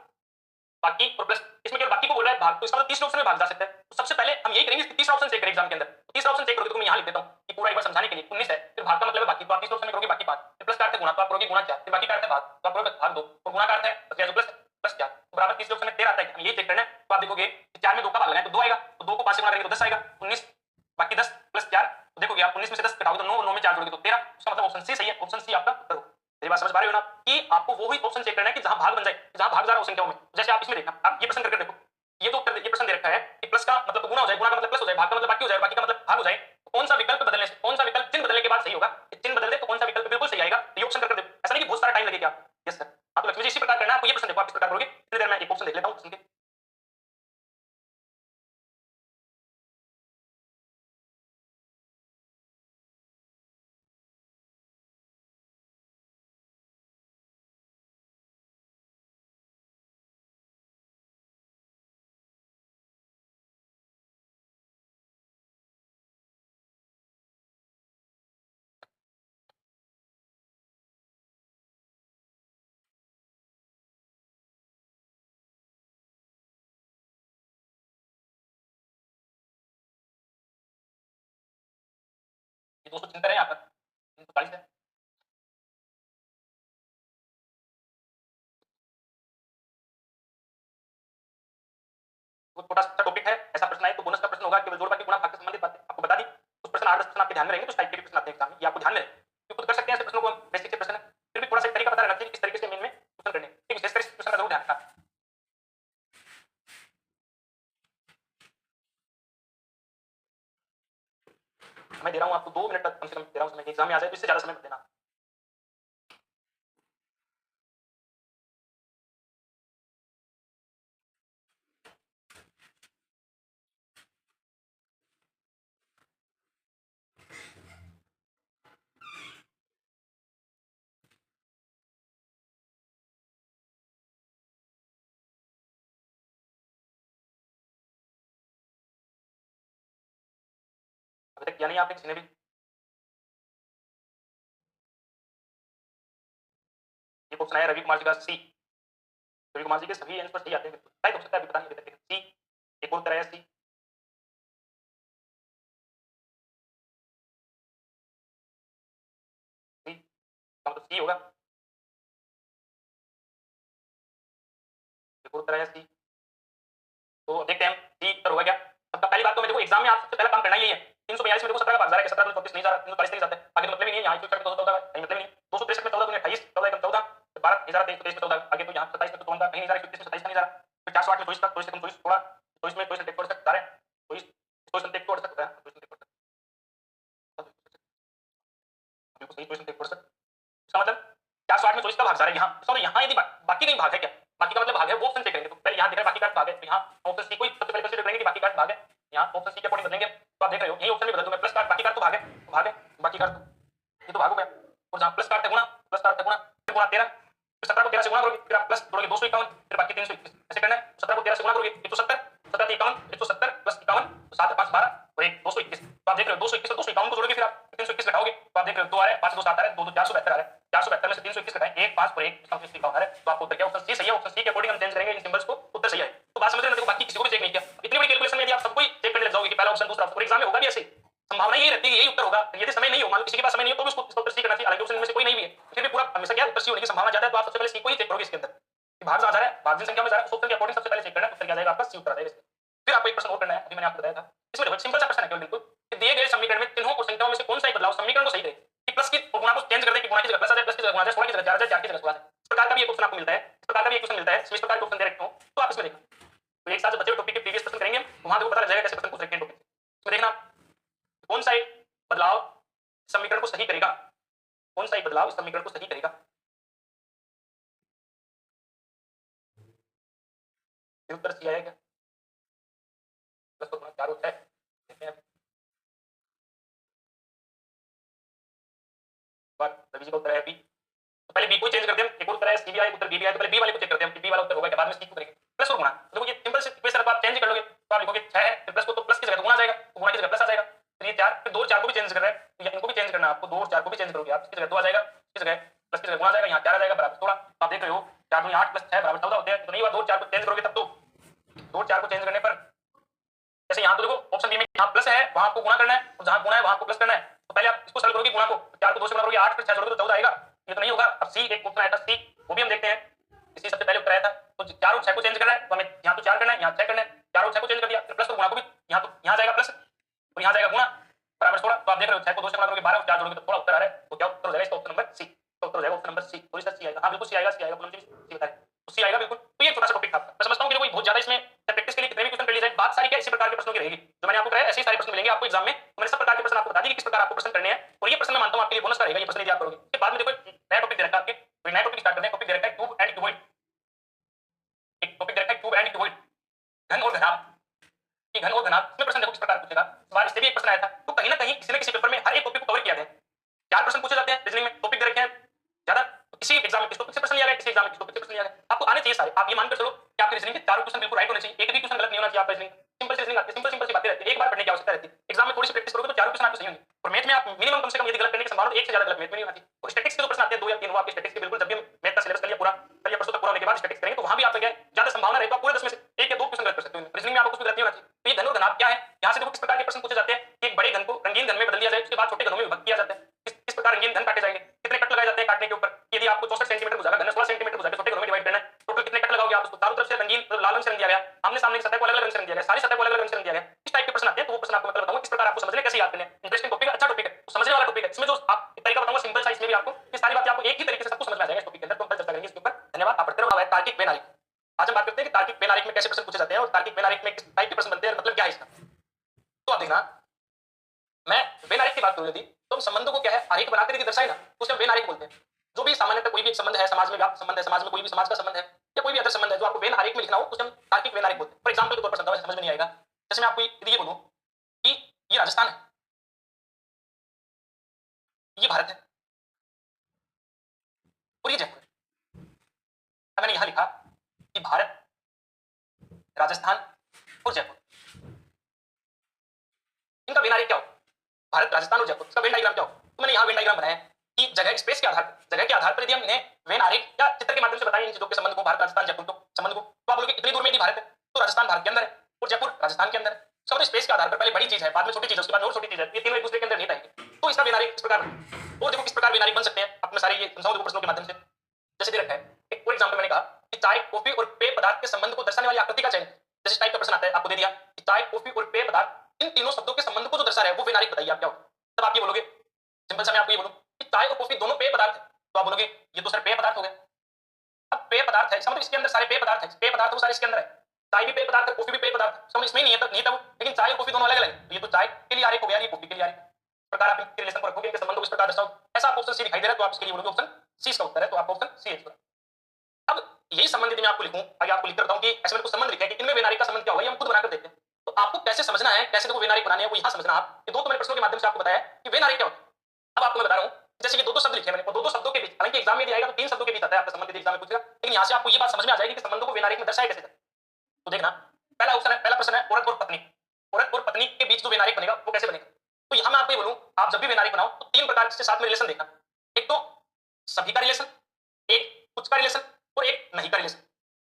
[SPEAKER 1] बाकी और प्लस, इसमें केवल बाकी को बोल रहा है भाग, तो इसका मतलब तीसरे ऑप्शन में भाग जा सकता है, तो सबसे पहले हम यही करेंगे कि तीसरा ऑप्शन चेक करें एग्जाम के अंदर, तो तीसरा ऑप्शन चेक करोगे तो मैं यहां लिख देता हूं कि पूरा एक बार समझाने के लिए 19 है, फिर भाग का मतलब है बाकी, तो आप तीसरा ऑप्शन में करोगे बाकी 5, फिर प्लस का अर्थ है गुणा, तो आप करोगे गुणा 4, फिर बाकी का अर्थ है भाग, वर्ग भाग 2 और गुणा का अर्थ है प्लस प्लस 4 बराबर तीसरे ऑप्शन में 13 आता है, हम यही चेक करना है। तो आप देखोगे 4 में 2 का भाग लगाएं तो 2 आएगा, तो 2 को 5 से गुणा करेंगे तो 10 आएगा, 19 बाकी 10 प्लस 4, तो देखोगे आप 19 में से 10 घटाओगे तो 9 और 9 में 4 जोड़ोगे तो 13, उसका मतलब ऑप्शन सी सही है, ऑप्शन सी आपका उत्तर होगा। मेरी बात समझ पा रहे हो ना कि आपको वो ही ऑप्शन चेक करना है कि जहां भाग बन जाए, जहां भाग जा रहा हो संख्याओं में। जैसे आप इसमें देखना, आप ये प्रश्न करके देखो, ये तो उत्तर ये प्रश्न दे रखा है कि प्लस का मतलब गुणा हो जाए, गुणा का मतलब प्लस हो जाए, भाग का मतलब बाकी हो जाए, बाकी का मतलब भाग हो जाए, तो कौन सा विकल्प बदलने से, कौन सा विकल्प चिन्ह बदलने के बाद सही होगा, चिन्ह बदल दे तो कौन सा विकल्प बिल्कुल सही आएगा, ये ऑप्शन करके देखो। ऐसा नहीं कि बहुत सारा टाइम लगेगा। यस सर, आप तो लक्ष्मी जी इसी प्रकार करना है, आपको ये प्रश्न देखो, आप इस प्रकार करोगे। इतनी देर में एक ऑप्शन देख लेता हूं प्रश्न के। ये 273 है यहाँ पर, 340 है। वो छोटा सा टॉपिक है, ऐसा प्रश्न आए तो बोनस का प्रश्न होगा केवल जोड़ बाकी गुणा भाग से संबंधित बातें आपको बता दी। कुछ प्रश्न 8-10 प्रश्न आपके ध्यान में रहेंगे, तो इस टाइप के भी प्रश्न आते हैं एग्जाम में, ये आपको ध्यान में रहे, ये खुद कर सकते हैं ऐसे प्रश्नों को, बेसिक से प्रश्न है, फिर भी थोड़ा सा एक तरीका पता रहना चाहिए किस तरीके से मेन में क्वेश्चन करने, एक विशेष कर इस प्रश्न का जरूर ध्यान रखना। मैं दे रहा हूँ आपको 2 मिनट तक कम से कम दे रहा हूँ समय, एग्जाम में आ जाए तो इससे ज्यादा समय मत देना। अभी तक किया नहीं आपने किसी ने भी? ये क्वेश्चन आया रवि कुमार जी का सी, रवि कुमार जी के सभी आंसर सही आते हैं, शायद हो सकता है अभी पता नहीं अभी तक सी। एक और तरह है सी, सी का मतलब सी होगा, एक और तरह है सी। तो देखते हैं सी उत्तर होगा क्या। सबका पहली बात तो मैं देखो एग्जाम में आप सबसे पहला काम करना यही है, 342 में देखो 17 का भाग जा रहा है, 17 34 नहीं जा रहा, 340 नहीं जाता है, आगे तो मतलब ही नहीं है, यहाँ 114 214 का कहीं मतलब नहीं, 263 में 14 28 14 14 12 नहीं जा रहा, 23 में 14 आगे तो यहाँ 27 में तो 54 कहीं नहीं जा रहा, 31 में 27 का नहीं जा रहा, फिर 408 में 24 का 24 से कम 24 थोड़ा, 24 में 24 से 24 तक जा रहे हैं, 24 24 से 24 तक होता है, 24 से 24 तक बिल्कुल सही, 24 से 24 तक। इसका मतलब 408 में 24 का भाग जा रहा है यहाँ, इसका मतलब यहाँ यदि बाकी कहीं भाग है क्या, बाकी का मतलब भाग है वो ऑप्शन चेक करेंगे, तो पहले यहाँ दिख रहा है बाकी का भाग है, तो यहाँ ऑप्शन सी को सबसे पहले कंसीडर करेंगे कि बाकी का भाग है, यहाँ ऑप्शन सी के अकॉर्डिंग बदलेंगे, तो आप देख रहे हो यही ऑप्शन में बदल दूं मैं, प्लस का बाकी का तो भाग है, भाग है बाकी का, ये तो भाग हो गया, और जहाँ प्लस का गुणा, प्लस का गुणा, फिर गुणा 13, फिर 17 को 13 से गुणा करोगे, फिर आप प्लस जोड़ोगे 251, फिर बाकी 321, ऐसे करना है। 17 को 13 से गुणा करोगे 170, 17 51 170 प्लस 51 तो 7 5 12 और 1 221, तो आप देख रहे हो 221 और 251 को जोड़ोगे, फिर आप 321 घटाओगे तो आप देख रहे हो 2 आ रहा है, 5 2 7 आ रहा है, 2 2 472 आ रहा है, 472 में से 321 घटाएं 1 5 और 1 51 आ रहा है, तो आपको उत्तर क्या, ऑप्शन सी सही है, ऑप्शन सी के अकॉर्डिंग हम चेंज करेंगे इन सिंबल्स को, उत्तर सही है। तो बात समझ रहे हैं, देखो बाकी किसी को भी चेक नहीं किया, इतनी बड़ी कैलकुलेशन में यदि आप सबको ही चेक करने लग जाओगे कि पहला ऑप्शन दूसरा, तो एग्जाम में होगा भी ऐसे, संभावना यही रहती है कि यही उत्तर होगा, यदि समय नहीं हो, मान लो किसी के पास समय नहीं हो तो भी उसको उत्तर सी करना चाहिए, हालांकि ऑप्शन में से कोई नहीं भी है, फिर भी पूरा हमेशा क्या उत्तर सी होने की संभावना ज्यादा है, तो आप सबसे पहले सी को ही चेक करोगे इसके अंदर कि भाग जा रहा है, भाग जिन संख्या में जा रहा है उस ऑप्शन के अकॉर्डिंग सबसे पहले चेक करना है, उत्तर क्या जाएगा आपका सी उत्तर आ जाएगा। फिर आपको एक प्रश्न और करना है, अभी मैंने आपको बताया था, इसमें देखो सिंपल सा प्रश्न है केवल बिल्कुल कि दिए गए समीकरण में चिन्हों और संख्याओं में से कौन सा एक बदलाव समीकरण को सही करे, कि प्लस की गुणा को चेंज कर दे कि गुणा की जगह प्लस आ जाए, प्लस की जगह गुणा आ जाए, 16 की जगह 4 आ जाए, 4 की जगह 16 आ जाए, इस प्रकार का भी एक क्वेश्चन आपको मिलता है, इस प्रकार का भी एक क्वेश्चन मिलता है, इस प्रकार के क्वेश्चन दे रखे हो तो आप इसमें देखना, तो एक साथ जब बच्चे टॉपिक के प्रीवियस प्रश्न करेंगे वहां देखो पता लग जाएगा कैसे प्रश्न पूछ रखे हैं टॉपिक, इसमें देखना कौन सा एक बदलाव समीकरण को सही करेगा, कौन सा एक बदलाव इस समीकरण को सही करेगा। उत्तर सी आया क्या, प्लस तो 4 होता है, देखते हैं बार रवि जी का उत्तर है बी, तो पहले बी को चेंज करते हैं, एक और उत्तर है सी भी आया, उत्तर बी भी आया, तो पहले बी वाले को चेक करते हैं कि बी वाला उत्तर होगा क्या, बाद में सी को करेंगे प्लस और गुणा, देखो ये सिंपल से इक्वेशन आप चेंज कर लोगे, तो आप लिखोगे 6 है, फिर प्लस को तो प्लस की जगह गुणा आ जाएगा, तो गुणा की जगह प्लस आ जाएगा, फिर ये 4, फिर 2 और 4 को भी चेंज कर रहा है, तो इनको भी चेंज करना है आपको, 2 और 4 को भी चेंज करोगे आप, इसकी जगह 2 आ जाएगा, इसकी जगह प्लस की जगह गुणा आ जाएगा, यहाँ 4 आ जाएगा बराबर 16, तो आप देख रहे हो 4 दूनी 8 प्लस 6 बराबर 14 होते हैं, तो नहीं हुआ 2 और 4 को चेंज करोगे तब, तो 2 और 4 को चेंज करने पर जैसे यहाँ तो देखो ऑप्शन बी में यहाँ प्लस है वहां आपको गुणा करना है, और जहां गुणा है वहां आपको प्लस करना है, तो पहले आप इसको सरल करोगे गुणा को, 4 को 2 से गुणा करोगे 8 फिर 6 जोड़ोगे तो 14 आएगा, ये तो नहीं होगा। अब सी एक क्वेश्चन आया था सी, वो भी हम देखते हैं। इसी सबसे पहले उत्तर आया था, तो चार और छह को चेंज करना है तो हमें यहाँ तो 4 करना है, यहाँ 6 करना है, चार और छह को चेंज कर दिया, फिर प्लस और गुणा को भी यहाँ तो यहाँ जाएगा प्लस और यहाँ जाएगा गुणा बराबर 16। तो आप देख रहे हो 6 को 2 से गुणा करोगे 12 और 4 जोड़ोगे तो थोड़ा उत्तर आ रहा है। तो क्या उत्तर हो जाएगा इसका? Option number C. तो उत्तर हो जाएगा ऑप्शन नंबर सी। थोड़ी सा सी आएगा, हाँ बिल्कुल सी आएगा, सी आएगा, सी बता रहे तो सी आएगा बिल्कुल। तो ये छोटा सा टॉपिक था, मैं समझता हूँ कि कोई बहुत ज्यादा इसमें प्रैक्टिस के लिए कितने भी क्वेश्चन कर लिए जाए, बात सारी क्या इसी प्रकार के प्रश्नों की रहेगी जो मैंने आपको कराया, ऐसे ही सारे प्रश्न मिलेंगे आपको एग्जाम में। तो मैंने सब प्रकार के प्रश्न आपको बता दिए कि किस प्रकार आपको प्रश्न करने हैं और ये प्रश्न मैं मानता हूँ आपके लिए बोनस का रहेगा, ये प्रश्न यदि आप करोगे। उसके बाद में देखो नया टॉपिक दे रखा है आपके, तो नया टॉपिक स्टार्ट करने टॉपिक दे रखा है क्यूब एंड क्यूबॉइड। एक टॉपिक दे रखा है क्यूब एंड क्यूबॉइड, घन और घनाभ कि घन और घनाभ में प्रश्न देखो किस प्रकार पूछेगा। इस बार इससे भी एक प्रश्न आया था, तो कहीं ना कहीं किसी न किसी पेपर में हर एक टॉपिक को कवर किया गया है। 4 प्रश्न पूछे जाते हैं रीजनिंग में, टॉपिक दे रखे हैं ज्यादा, तो किसी एग्जाम में किस टॉपिक से प्रश्न लिया गया, किसी एग्जाम में किस टॉपिक से प्रश्न लिया गया, आपको आने चाहिए सारे। आप ये मानकर चलो कि आपके रीजनिंग के चारों क्वेश्चन बिल्कुल राइट होने चाहिए, एक भी क्वेश्चन गलत नहीं होना चाहिए। आप रीजनिंग सिंपल से रीजनिंग आती है, सिंपल सी बातें रहती है, एक बार पढ़ने की आवश्यकता रहती है। एग्जाम में थोड़ी सी प्रैक्टिस करोगे तो चारों क्वेश्चन आपके सही होंगे। और मैथ में आप मिनिमम कम से कम यदि गलत करने की संभावना एक से ज्यादा गलत मैथ में नहीं होती। और स्टैटिक्स के जो प्रश्न आते हैं 2 या 3 वो आपके स्टैटिक्स के बिल्कुल, जब भी मैथ का सिलेबस कर लिया पूरा, कल या परसों तक पूरा होने के बाद स्टैटिक्स करेंगे तो वहां भी आपका क्या ज्यादा संभावना रहेगी, तो आप पूरे 10 में से 1 या 2 क्वेश्चन गलत कर सकते हो। रीजनिंग में आपको कुछ गलत नहीं होना चाहिए। तो ये घन और घनाभ क्या है, यहाँ से देखो किस प्रकार के प्रश्न पूछे जाते हैं कि एक बड़े घन को रंगीन घन में बदल दिया जाए, उसके बाद छोटे घनों में विभक्त किया जाता है। किस प्रकार रंगीन घन काटे जाएंगे, कितने कट लगाए जाते हैं काटने के ऊपर, यदि आपको 64 सेंटीमीटर बुझागा घन 16 सेंटीमीटर बुझाकर छोटे घनों में डिवाइड करना है, टोटल कितने कट लगाओगे आप उसको। चारों तरफ से रंगीन मतलब लाल रंग से रंग दिया गया, आमने सामने की सतह को अलग अलग रंग से रंग दिया गया, सारी सतह को अलग अलग रंग से रंग दिया गया। इस टाइप के प्रश्न आते हैं, तो वो प्रश्न आपको मतलब बताऊंगा किस प्रकार आपको समझने कैसे याद करने। इंटरेस्टिंग टॉपिक है, अच्छा टॉपिक है, समझने वाला टॉपिक है। इसमें जो आप एक तरीका बताऊंगा सिंपल सा, इसमें भी आपको ये सारी बातें आपको एक ही तरीके से सब कुछ समझ में आ जाएगा इस टॉपिक के अंदर। तो हम कल चर्चा करेंगे इसके ऊपर। धन्यवाद, आप पढ़ते रहो। तार्किक वैन आरेख, आज हम बात करते हैं कि तार्किक वैन आरेख में कैसे प्रश्न पूछे जाते हैं और तार्किक वैन आरेख में किस टाइप के प्रश्न बनते हैं, मतलब क्या है इसका। तो आप देखना, मैं वैन आरेख की बात करूं यदि, तो हम संबंधों को क्या है आरेख बनाकर यदि दर्शाए ना तो उसे हम वैन आरेख बोलते हैं। जो भी सामान्यतः कोई भी एक संबंध है, समाज में व्याप्त संबंध है, समाज में कोई भी समाज का संबंध है या कोई भी अदर संबंध है जो आपको वैन आरेख में लिखना हो उसे हम तार्किक वैन आरेख बोलते हैं। फॉर एग्जांपल के तौर पर समझ में नहीं आएगा, जैसे मैं आपको यदि ये बोलूं कि ये राजस्थान है, ये भारत है और ये जयपुर है। अब मैंने यहां लिखा कि भारत, राजस्थान और जयपुर, इनका वेन आरेख क्या हो, भारत, राजस्थान और जयपुर, इसका वेन डायग्राम क्या हो। तो मैंने यहाँ वेन डायग्राम बनाया है कि जगह स्पेस के आधार पर, जगह के आधार पर यदि हम इन्हें वेन आरेख या चित्र के माध्यम से बताएं इन चीजों के संबंध को, भारत, राजस्थान, जयपुर को संबंध को, तो आप बोलोगे इतनी दूर में यदि भारत है तो राजस्थान भारत के अंदर है और जयपुर राजस्थान के अंदर है। सब स्पेस के आधार पर पहले बड़ी चीज है, बाद में छोटी चीज है, उसके बाद और छोटी चीज है, ये तीनों एक दूसरे के अंदर नहीं आएंगे। तो इसका वेन आरेख इस प्रकार, और देखो किस प्रकार वेन आरेख बन सकते हैं, अपने सारे ये समझाओ देखो प्रश्नों के माध्यम से। जैसे दे रखा है एक फॉर एग्जांपल मैंने कहा कि चाय, कॉफी और पेय पदार्थ के संबंध को दर्शाने वाली आकृति का चयन। जैसे टाइप का प्रश्न आता है, आपको दे दिया कि चाय, कॉफी और पेय पदार्थ, इन तीनों शब्दों के संबंध को जो दर्शा रहा है वो वेन आरेख बताइए आप क्या होगा। तब आप ये बोलोगे, सिंपल सा मैं आपको ये बोलूं कि चाय और कॉफी दोनों पेय पदार्थ है, तो आप बोलोगे ये तो सर पेय पदार्थ हो गए। अब पेय पदार्थ है, मतलब इसके अंदर सारे पेय पदार्थ है, पेय पदार्थ वो सारे इसके अंदर है, चाय भी पेय पदार्थ है, कॉफी भी पेय पदार्थ है, समझ इसमें नहीं है नहीं था वो, लेकिन चाय और कॉफी दोनों अलग अलग है। ये तो चाय के लिए आरेख हो गया, ये कॉफी के लिए आरेख। प्रकार आप इनके रिलेशन को रखोगे, इनके संबंध को इस प्रकार दर्शाओ। ऐसा आपको ऑप्शन सी दिखाई दे रहा है तो आप इसके लिए बोलोगे ऑप्शन सी इसका उत्तर है, तो आपका ऑप्शन सी है। अब यही संबंध यदि मैं आपको लिखूं, आगे आपको लिखकर बताऊं कि ऐसे में कुछ संबंध लिखे हैं कि इनमें वेन आरेख का संबंध क्या होगा, ये हम खुद बनाकर देखते हैं। तो आपको कैसे समझना है, कैसे देखो वेन आरेख बनाने हैं वो यहां समझना। आप ये दो तो मैंने प्रश्नों के माध्यम से आपको बताया कि वेन आरेख क्या होता है। अब आपको मैं बता रहा हूं, जैसे ये दो शब्द लिखे मैंने, और दो शब्दों के बीच, हालांकि एग्जाम में भी आएगा तो 3 शब्दों के बीच आता है आपका संबंध, एग्जाम में पूछेगा, लेकिन यहां से आपको ये बात समझ में आ जाएगी कि संबंधों को वेन आरेख में दर्शाया कैसे जाता है। तो देखना, पहला ऑप्शन है, पहला प्रश्न है औरत और पत्नी। औरत और पत्नी के बीच जो वेन आरेख बनेगा वो कैसे बनेगा। तो यहां मैं आपको ये बोलूं, आप जब भी वेन आरेख बनाओ तो 3 प्रकार के साथ में रिलेशन देखना। एक तो सभी का रिलेशन, एक कुछ का रिलेशन और एक नहीं का रिलेशन।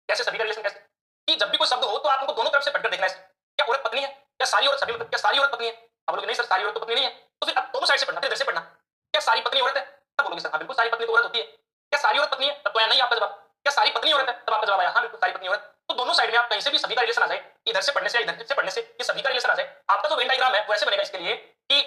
[SPEAKER 1] कैसे सभी का रिलेशन, कैसे कि जब भी कोई शब्द हो तो आपको दोनों तरफ से पढ़कर देखना है, क्या औरत पत्नी है, क्या सारी औरत सभी, मतलब क्या सारी औरत पत्नी है। आप बोलोगे नहीं सर सारी औरत तो पत्नी नहीं है, तो फिर आप दोनों साइड से पढ़ना, फिर इधर से पढ़ना, क्या सारी पत्नी औरत है, तब बोलोगे सर हाँ बिल्कुल सारी पत्नी तो औरत होती है। क्या सारी औरत पत्नी है, तब तो आया नहीं आपका जवाब। क्या सारी पत्नी औरत है, तब आपका जवाब आया हाँ बिल्कुल सारी पत्नी औरत। तो दोनों साइड में आप कहीं से भी सभी का रिलेशन आ जाए, इधर से पढ़ने से इधर से पढ़ने से ये सभी का रिलेशन आ जाए, आपका जो वेन डायग्राम है वो ऐसे बनेगा इसके लिए कि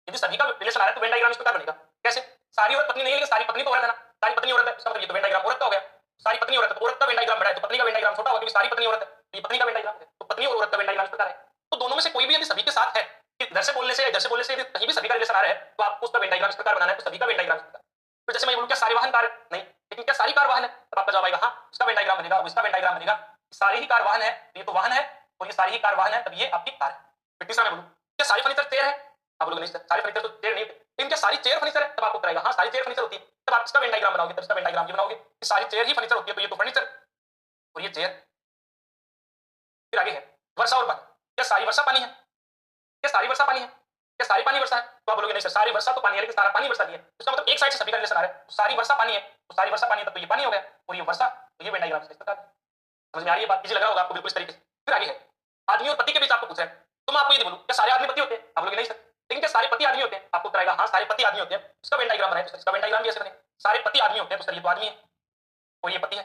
[SPEAKER 1] यदि सभी का रिलेशन आ रहा है तो वेन डायग्राम इस प्रकार बनेगा। कैसे, सारी औरत पत्नी नहीं है लेकिन सारी पत्नी तो औरत है ना, सारी पत्नी औरत है, इसका मतलब ये तो वेन डायग्राम औरत का हो गया। सारी पत्नी औरत है तो औरत का वेन डायग्राम बड़ा है, तो पत्नी का वेन डायग्राम छोटा होगा क्योंकि सारी पत्नी औरत है, तो ये पत्नी का वेन डायग्राम है, तो पत्नी और औरत का वेन डायग्राम इस प्रकार है। तो दोनों में से कोई भी यदि सभी के साथ है, इधर से बोलने से इधर से बोलने से कहीं भी सभी का रिलेशन आ रहा है तो आपको उसका वेन डायग्राम इस प्रकार बनाना है, तो सभी का वेन डायग्राम इस प्रकार। तो जैसे मैं बोलूं क्या सारे वाहन कार नहीं, लेकिन क्या सारी कार वाहन है, तब आपका जवाब आएगा हाँ उसका वेन डायग्राम बनेगा, उसका वेन डायग्राम बनेगा, सारी ही कार वाहन है, ये तो वाहन है और ये सारी ही कार वाहन है, तब ये आपकी कार है। फिर तीसरा मैं बोलूं क्या सारी फर्नीचर चेयर है, आप बोलोगे नहीं सर सारी फर्नीचर तो चेयर नहीं, लेकिन क्या सारी चेयर फर्नीचर है, तब आपको कराएगा हाँ सारी चेयर फर्नीचर होती है, तब आप इसका वेन डायग्राम बनाओगे, तब इसका वेन डायग्राम ये बनाओगे कि सारी चेयर ही फर्नीचर होती है, तो ये तो फर्नीचर और ये चेयर। फिर आगे है वर्षा और पानी, क्या सारी वर्षा पानी है, क्या सारी वर्षा पानी है, क्या सारी पानी वर्षा है, तो आप बोलोगे नहीं सर सारी वर्षा तो पानी है लेकिन सारा पानी वर्षा नहीं है, इसका मतलब एक साइड से सभी का रिलेशन आ रहा है, तो सारी वर्षा पानी है, तो सारी वर्षा पानी है तब तो ये पानी हो गया और ये वर्षा, तो ये वेन डायग्राम इस प्रकार। समझ में आ रही है बात, इजी लगा होगा आपको बिल्कुल इस तरीके से। फिर आगे है आदमी और पति के बीच आपको पूछ रहा है, तो मैं आपको ये बोलूं क्या सारे आदमी पति होते हैं, आप बोलोगे नहीं सर, लेकिन क्या सारे पति आदमी होते हैं, आपको कराएगा हाँ सारे पति आदमी होते हैं, इसका वेन डायग्राम बनाए, तो इसका वेन डायग्राम भी ऐसे बने, सारे पति आदमी होते हैं तो सर ये तो आदमी है, और ये पति है।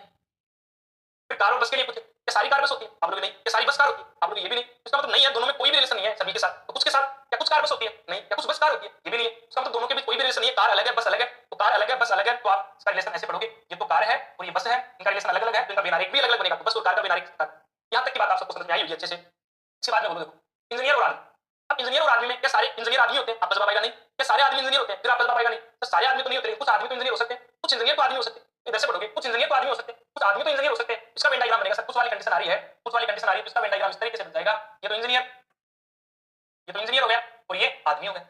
[SPEAKER 1] फिर कार और बस के लिए पूछे क्या सारी कार बस होती है, आप लोग नहीं। क्या सारी बस कार होती है, आप लोग ये भी नहीं। इसका मतलब नहीं है, दोनों में कोई भी रिलेशन नहीं है सभी के साथ। तो कुछ के साथ, क्या कुछ कार बस होती है, नहीं। क्या कुछ बस कार होती है, ये भी नहीं है। इसका मतलब दोनों के बीच कोई भी रिलेशन नहीं है। कार अलग है, बस अलग है। तो कार अलग है, बस अलग है, तो आप इसका रिलेशन ऐसे पढ़ोगे, ये तो कार है और ये बस है, इनका रिलेशन अलग अलग है, तो इनका बिनारिक भी अलग अलग बनेगा। तो बस और कार का बिनारिक। यहाँ तक की बात आप सबको समझ में आई हुई अच्छे से। इसके बाद में बोलो, देखो इंजीनियर और आदमी। अब इंजीनियर और आदमी में क्या सारे इंजीनियर आदमी होते हैं, आप जवाब आएगा नहीं। क्या सारे आदमी इंजीनियर होते हैं, फिर आप जवाब आएगा नहीं। तो सारे आदमी तो नहीं होते, कुछ आदमी तो इंजीनियर हो सकते हैं, कुछ इंजीनियर तो आदमी हो सकते हैं। इधर से पढ़ोगे, कुछ इंजीनियर तो आदमी हो सकते हैं, कुछ आदमी तो इंजीनियर हो सकते हैं। इसका वेन डायग्राम बनेगा सर, कुछ वाली कंडीशन आ रही है, कुछ वाली कंडीशन आ रही है, तो इसका वेन डायग्राम इस तरीके से बन जाएगा। ये तो इंजीनियर, ये तो इंजीनियर हो गया और ये आदमी हो गया।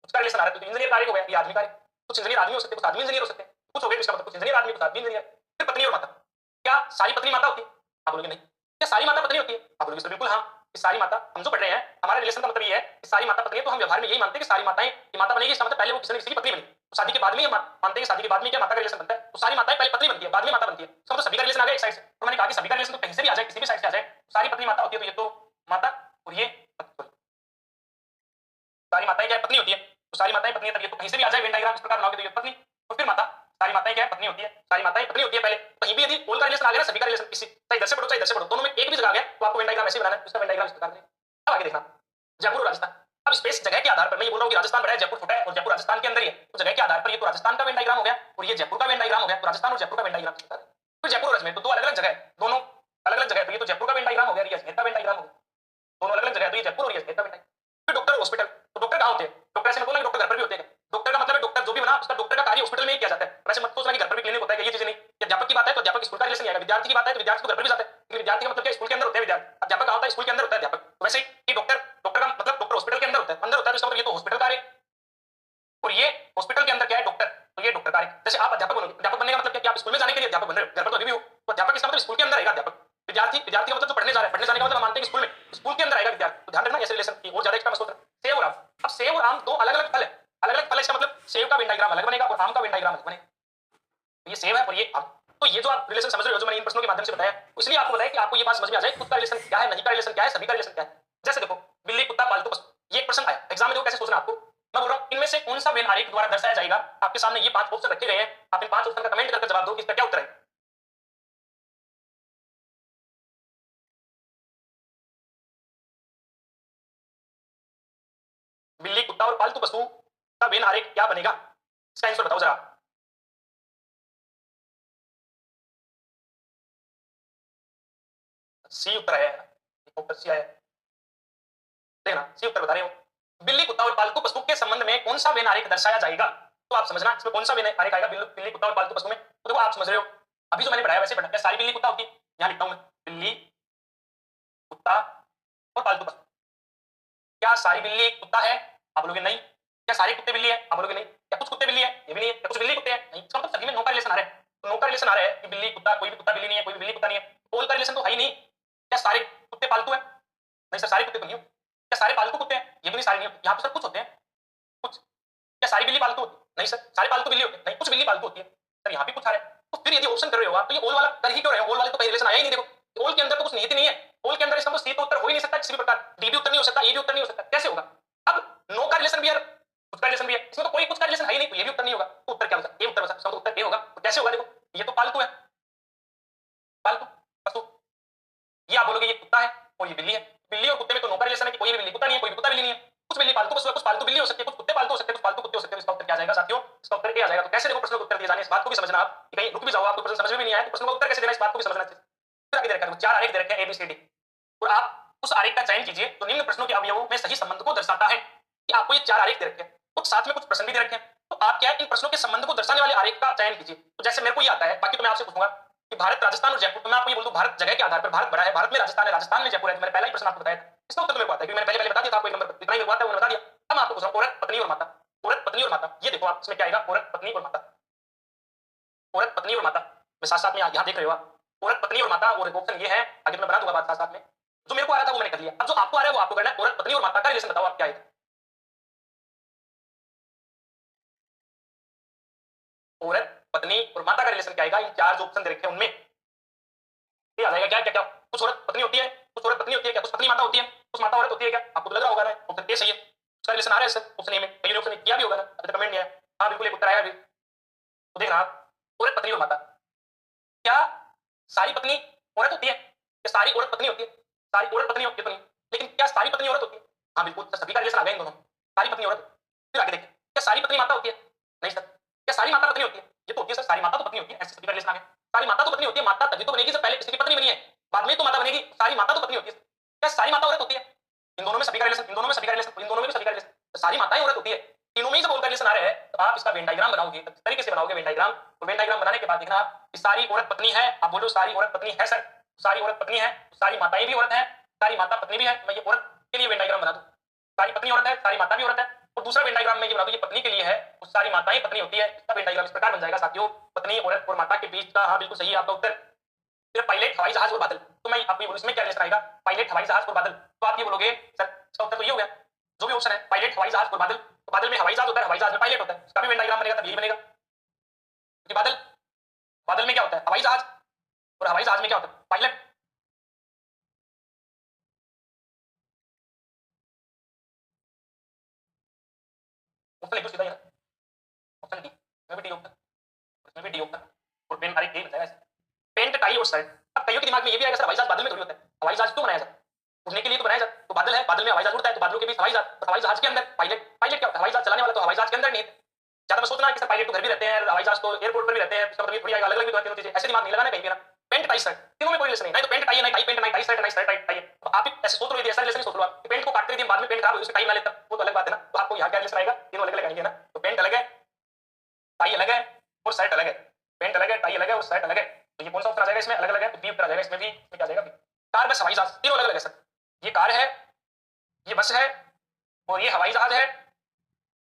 [SPEAKER 1] उसका रिलेशन आ रहा है तो इंजीनियर कार्य हो गया, ये आदमी कार्य। कुछ इंजीनियर आदमी हो सकते हैं, कुछ आदमी इंजीनियर हो सकते हैं। कुछ हो गया, इसका मतलब कुछ इंजीनियर आदमी, कुछ आदमी इंजीनियर। फिर पत्नी और माता। क्या सारी पत्नी माता होती है, आप बोलोगे नहीं। क्या सारी माता पत्नी होती है, आप बोलोगे सर बिल्कुल हाँ। सारी माता हम जो पढ़ रहे हैं, हमारे रिलेशन का मतलब ये है कि सारी माता पत्नी है, तो हम व्यवहार में यही मानते हैं कि सारी माताएं ये माता बनेगी। इसका मतलब पहले वो किसी न किसी की पत्नी बनी, तो शादी के बाद में ये मानते हैं कि शादी के बाद में क्या माता का रिलेशन बनता है। तो सारी माताएं पहले पत्नी बनती है, बाद में माता बनती है। इसका मतलब सभी का रिलेशन आ गया एक साइड से। तो मैंने कहा कि सभी का रिलेशन तो कहीं से भी आ जाए, किसी भी साइड से आ जाए, सारी पत्नी माता होती है। तो ये तो माता और ये सारी माताएं क्या पत्नी होती है, तो सारी माताएं पत्नी है, तब ये तो कहीं से भी आ जाए। वेन डायग्राम इस प्रकार बनाओगे तो ये पत्नी और फिर माता। सारी माताएं क्या पत्नी होती है, सारी माताएं पत्नी होती है पहले। कहीं भी यदि कोल का रिलेशन आ गया ना, सभी का रिलेशन किसी चाहे इधर से पढ़ो चाहे इधर से पढ़ो, दोनों में एक भी जगह आ गया तो आपको वेन डायग्राम ऐसे बनाना है। उसका वेन डायग्राम इस प्रकार है। अब आगे देखना जयपुर और राजस्थान। अब स्पेस जगह के आधार पर मैं ये बोल रहा हूँ कि राजस्थान बड़ा है, जयपुर छोटा है और जयपुर राजस्थान के अंदर ही है, तो जगह के आधार पर ये तो राजस्थान का वेन डायग्राम हो गया और ये जयपुर का वेन डायग्राम हो गया। तो राजस्थान और जयपुर का वेन डायग्राम फिर जयपुर और अजमेर, तो दो अलग अलग जगह है, दोनों अलग अलग जगह। तो ये तो जयपुर का वेन डायग्राम हो गया, ये अजमेर का वेन डायग्राम हो गया, दोनों अलग अलग जगह। तो ये जयपुर और ये अजमेर का वेन डायग्राम। फिर डॉक्टर हॉस्पिटल, तो डॉक्टर कहाँ होते हैं, डॉक्टर ऐसे मत बोलना कि डॉक्टर घर पर भी होते हैं। डॉक्टर का मतलब है डॉक्टर जो भी बना उसका डॉक्टर का कार्य हॉस्पिटल में ही किया जाता है। वैसे मत सोचना कि घर पर भी क्लिनिक होता है, ये चीजें नहीं। अध्यापक की बात है तो अध्यापक स्कूल का रिलेशन आएगा, विद्यार्थी की बात है तो विद्यार्थी को घर पर भी जाता है, लेकिन विद्यार्थी का मतलब क्या स्कूल के अंदर होता है विद्यार्थी। अध्यापक कहाँ होता है, स्कूल के अंदर होता है अध्यापक। तो वैसे ही डॉक्टर, डॉक्टर का मतलब डॉक्टर हॉस्पिटल के अंदर होता है, अंदर होता है, तो इसका मतलब ये तो हॉस्पिटल कार्य और ये हॉस्पिटल के अंदर क्या है डॉक्टर, तो ये डॉक्टर कार्य। जैसे आप अध्यापक बनोगे, अध्यापक बनने का मतलब क्या कि आप स्कूल में जाने के लिए अध्यापक बन रहे हो, घर पर तो अभी भी हो, तो अध्यापक इसका मतलब स्कूल के अंदर आएगा अध्यापक। विद्यार्थी, विद्यार्थी का मतलब जो पढ़ने जा रहा है, पढ़ने जाने का मतलब हम मानते हैं स्कूल में, स्कूल के अंदर आएगा विद्यार्थी। तो ध्यान रखना ऐसे रिलेशन की और ज्यादा एक्स्ट्रा मत सोचना। सेब और आम, अब सेब और आम दो अलग अलग फल है, अलग अलग फल है, इसका मतलब सेब का वेन डायग्राम अलग बनेगा और आम का वेन डायग्राम अलग बनेगा। ये सेब है और ये आम। तो ये जो आप रिलेशन समझ रहे हो, जो मैंने इन प्रश्नों के माध्यम से बताया, इसलिए आपको बताया कि आपको ये बात समझ में आ जाए खुद का रिलेशन क्या है, नहीं का रिलेशन क्या है, सभी का रिलेशन क्या है। जैसे देखो बिल्ली कुत्ता पालतू पशु, ये एक प्रश्न आया एग्जाम में, देखो कैसे सोचना आपको। मैं बोल रहा हूँ इनमें से कौन सा वेन आरेख द्वारा दर्शाया जाएगा। आपके सामने ये 5 ऑप्शन रखे गए हैं, आप इन 5 ऑप्शन का कमेंट करके जवाब दो कि इसका क्या उत्तर है। बिल्ली कुत्ता और पालतू पशु का वेन आरेख क्या बनेगा, इसका आंसर बताओ जरा। सी उत्तर है, उत्तर सी आया। देखना सी उत्तर बता रहे हो। बिल्ली कुत्ता और पालतू पशु के संबंध में कौन सा वेन आरेख दर्शाया जाएगा, तो आप समझना इसमें कौन सा वेन आरेख आएगा बिल्ली कुत्ता और पालतू पशु में। तो देखो आप समझ रहे हो, अभी जो मैंने पढ़ाया वैसे पढ़ना। सारी बिल्ली कुत्ता होती है, यहाँ लिखता हूं मैं, बिल्ली कुत्ता और पालतू पशु। क्या सारी बिल्ली कुत्ता है, आप बोलोगे नहीं। क्या सारे कुत्ते बिल्ली है, आप बोलोगे नहीं। क्या कुछ कुत्ते बिल्ली है, ये भी नहीं है। क्या कुछ बिल्ली कुत्ते हैं, नहीं। इसका मतलब सभी में नो का रिलेशन आ रहा है, तो नो का रिलेशन आ रहा है कि बिल्ली कुत्ता, कोई भी कुत्ता बिल्ली नहीं है, कोई भी बिल्ली कुत्ता नहीं है, कोल का रिलेशन तो है ही नहीं। क्या सारे कुत्ते पालतू है, नहीं सर सारे कुत्ते तो नहीं हो। क्या सारे पालतू कुत्ते हैं, ये भी नहीं, सारे नहीं होते। यहाँ पे सर कुछ होते हैं, कुछ। क्या सारी बिल्ली पालतू होती है, नहीं सर सारे पालतू बिल्ली होते हैं, नहीं कुछ बिल्ली पालतू होती है। सर यहाँ भी कुछ आ रहा है, तो फिर यदि ऑप्शन कर रहे हो आप तो ये ओल वाला कर ही क्यों रहे हो, ओल वाले तो कहीं रिलेशन आया ही नहीं। देखो ओल के अंदर तो कुछ निहित नहीं है, ओल के अंदर इसका तो सी तो उत्तर हो ही नहीं सकता किसी भी प्रकार, डी भी उत्तर नहीं हो सकता, ए भी उत्तर नहीं हो सकता, कैसे होगा। अब नो का रिलेशन भी है, कुछ का रिलेशन भी है, इसमें तो कोई कुछ का रिलेशन है ही नहीं, तो ये भी उत्तर नहीं होगा। तो उत्तर क्या होगा, ये उत्तर होगा, उत्तर ए होगा। तो कैसे होगा, देखो ये तो पालतू है, पालतू पशु, ये आप बोलोगे ये कुत्ता है और ये बिल्ली है। बिल्ली और कुत्ते में तो नो का रिलेशन है कि कोई भी बिल्ली कुत्ता नहीं है, कोई भी कुत्ता बिल्ली नहीं है। कुछ बिल्ली पालतू पशु है, कुछ पालतू बिल्ली हो सकती है, कुछ कुत्ते पालतू हो सकते हैं, कुछ पालतू कुत्ते हो सकते हैं। इसका उत्तर क्या आ जाएगा साथियों, इसका उत्तर ए आ जाएगा। तो कैसे देखो प्रश्न का उत्तर दिया जाने, इस बात को भी समझना आप, कहीं रुक भी जाओ आपको प्रश्न समझ में भी नहीं आया तो प्रश्न का उत्तर कैसे देना, इस बात को भी समझना चाहिए। फिर आगे दे रखा है 4 आरेख दे रखे हैं ABCD, और आप उस आरेख का चयन कीजिए तो निम्न प्रश्नों के अवयवों में सही संबंध को दर्शाता है। कि आपको ये 4 आरेख दे रखे हैं, कुछ साथ में कुछ प्रश्न भी दे रखे हैं, तो आप क्या है इन प्रश्नों के संबंध को दर्शाने वाले आरेख का चयन कीजिए। तो जैसे मेरे को ये आता है, बाकी तो मैं आपसे पूछूंगा कि भारत राजस्थान और जयपुर, तो मैं आपको ये बोल दूं भारत जगह के आधार पर भारत बड़ा है, भारत में राजस्थान है, राजस्थान में जयपुर है। तो मैंने पहला ही प्रश्न आपको बताया था, इसका उत्तर तो मेरे को आता है क्योंकि मैंने पहले बता दिया था आपको, एक नंबर इतना ही मेरे को आता है, मैंने बता दिया। अब मैं आपको पूछ रहा हूं औरत पत्नी और माता, औरत पत्नी और माता, ये देखो आप इसमें क्या आएगा, औरत पत्नी और माता, औरत पत्नी और माता में साथ साथ में यहाँ देख रहे हो आप, औरत पत्नी और माता, और ऑप्शन ये है, आगे मैं बना दूंगा बात साथ साथ में। जो मेरे को आ रहा था वो मैंने कर लिया, अब जो आपको आ रहा है वो आपको करना है। औरत पत्नी और माता का रिलेशन बताओ आप क्या है। औरत पत्नी और माता का रिलेशन क्या आएगा, इन 4 जो ऑप्शन दे रखे हैं उनमें ये आ जाएगा क्या क्या क्या। कुछ औरत पत्नी होती है, कुछ औरत पत्नी होती है, क्या कुछ पत्नी माता होती है, कुछ माता औरत होती है, क्या आपको तो लग रहा होगा ना ऑप्शन ए सही है, उसका रिलेशन आ रहा है सर ऑप्शन ए में, कई ऑप्शन किया भी होगा ना, अभी तक कमेंट नहीं आया। हाँ बिल्कुल एक उत्तर आया अभी, तो देख रहा आप औरत पत्नी और माता, क्या सारी पत्नी औरत होती है? क्या सारी औरत पत्नी होती है? सारी औरत पत्नी होती है तो नहीं, लेकिन क्या सारी पत्नी औरत होती है? हाँ बिल्कुल सर, सभी का रिलेशन आ गया इन दोनों, सारी पत्नी औरत। फिर आगे देखिए, क्या सारी पत्नी माता होती है? नहीं सर। क्या सारी माता पत्नी होती है? ये तो होती है सर, सारी माता तो पत्नी होती है, ऐसे सभी का रिलेशन आ गया। सारी माता तो पत्नी होती है, माता तभी तो बनेगी जब पहले किसी की पत्नी बनी है, बाद में तो माता बनेगी। सारी माता तो पत्नी होती है। क्या सारी माता औरत होती है? इन दोनों में सभी का रिलेशन, इन दोनों में सभी का रिलेशन, इन दोनों में भी सभी का रिलेशन। सारी माताएं औरत होती है, तीनों में ही जब उनका रिलेशन आ रहा है तो आप इसका वेन डायग्राम बनाओगे, किस तरीके से बनाओगे वेन डायग्राम? तो वेन डायग्राम बनाने के बाद देखना कि सारी औरत पत्नी है, आप बोलो सारी औरत पत्नी है सर, सारी औरत पत्नी है, सारी माताएं भी औरत है, सारी माता पत्नी भी है। मैं ये औरत के लिए वेन डायग्राम बना दूं, सारी पत्नी औरत है, सारी माता भी औरत है। और दूसरा वेन डायग्राम में ये बना दूं, ये पत्नी के लिए है, उस सारी माताएं पत्नी होती है। इसका वेन डायग्राम इस प्रकार बन जाएगा साथियों, पत्नी औरत और माता के बीच का, हाँ बिल्कुल सही है आपका उत्तर। फिर पायलट हवाई जहाज और बादल, तो मैं आपको ये बोलूं इसमें क्या रिलेशन आएगा? पायलट हवाई जहाज और बादल, तो आप ये बोलोगे सर इसका उत्तर तो ये हो गया, जो भी ऑप्शन है पायलट हवाई जहाज और बादल, तो बादल में हवाई जहाज होता है, हवाई जहाज में पायलट होता है, इसका भी वेन डायग्राम बनेगा तब यही बनेगा कि बादल, बादल में क्या होता है? हवाई जहाज, और हवाई जहाज में क्या होता है? पायलट। ऑप्शन लिखो सीधा यार, ऑप्शन डी, इसमें भी डी होता है, इसमें भी डी होता है, और पेन तारीख यही बताएगा। पेंट टाई और शर्ट, अब कईयों के दिमाग में ये भी आएगा सर हवाई जहाज बादल में थोड़ी होता है, हवाई जहाज क्यों बनाया जाता है? उड़ने के लिए तो बनाया जाता है, तो बादल है, बादल में हवाई जहाज उड़ता है, तो बादलों के बीच हवाई जहाज, तो हवाई जहाज के अंदर पायलट, पायलट क्या होता है? हवाई जहाज चलाने वाला, तो हवाई जहाज के अंदर नहीं। ज्यादा सोचना है कि सर पायलट तो घर भी रहते हैं, हवाई जहाज तो एयरपोर्ट पर भी रहते हैं, इसका मतलब थोड़ी अलग अलग भी तो होती है, ऐसे दिमाग नहीं लगाना कहीं भी ना। पेंट टाई शर्ट तीनों में कोई रिलेशन नहीं, नहीं तो पेंट टाई है, नहीं टाई पेंट, नहीं टाई शर्ट, नहीं शर्ट टाई है। तो आप ऐसे सोच लो, ऐसा रिलेशन सोच लो आप, पेंट को काटते दिन बाद में पेंट खराब हो उसका टाई ना लेता, वो तो अलग बात है ना। तो आपको यहाँ क्या रिलेशन आएगा? तीनों अलग अलग आएंगे ना, तो पेंट अलग है, टाई अलग है और शर्ट अलग है, पेंट अलग है, टाई अलग है और शर्ट अलग है। तो ये कौन सा उत्तर आ जाएगा? इसमें अलग अलग है, तो बी उत्तर आ जाएगा इसमें भी। इसमें क्या आ जाएगा? कार बस हवाई जहाज तीनों अलग अलग है सर, ये कार है, ये बस है, और ये हवाई जहाज है,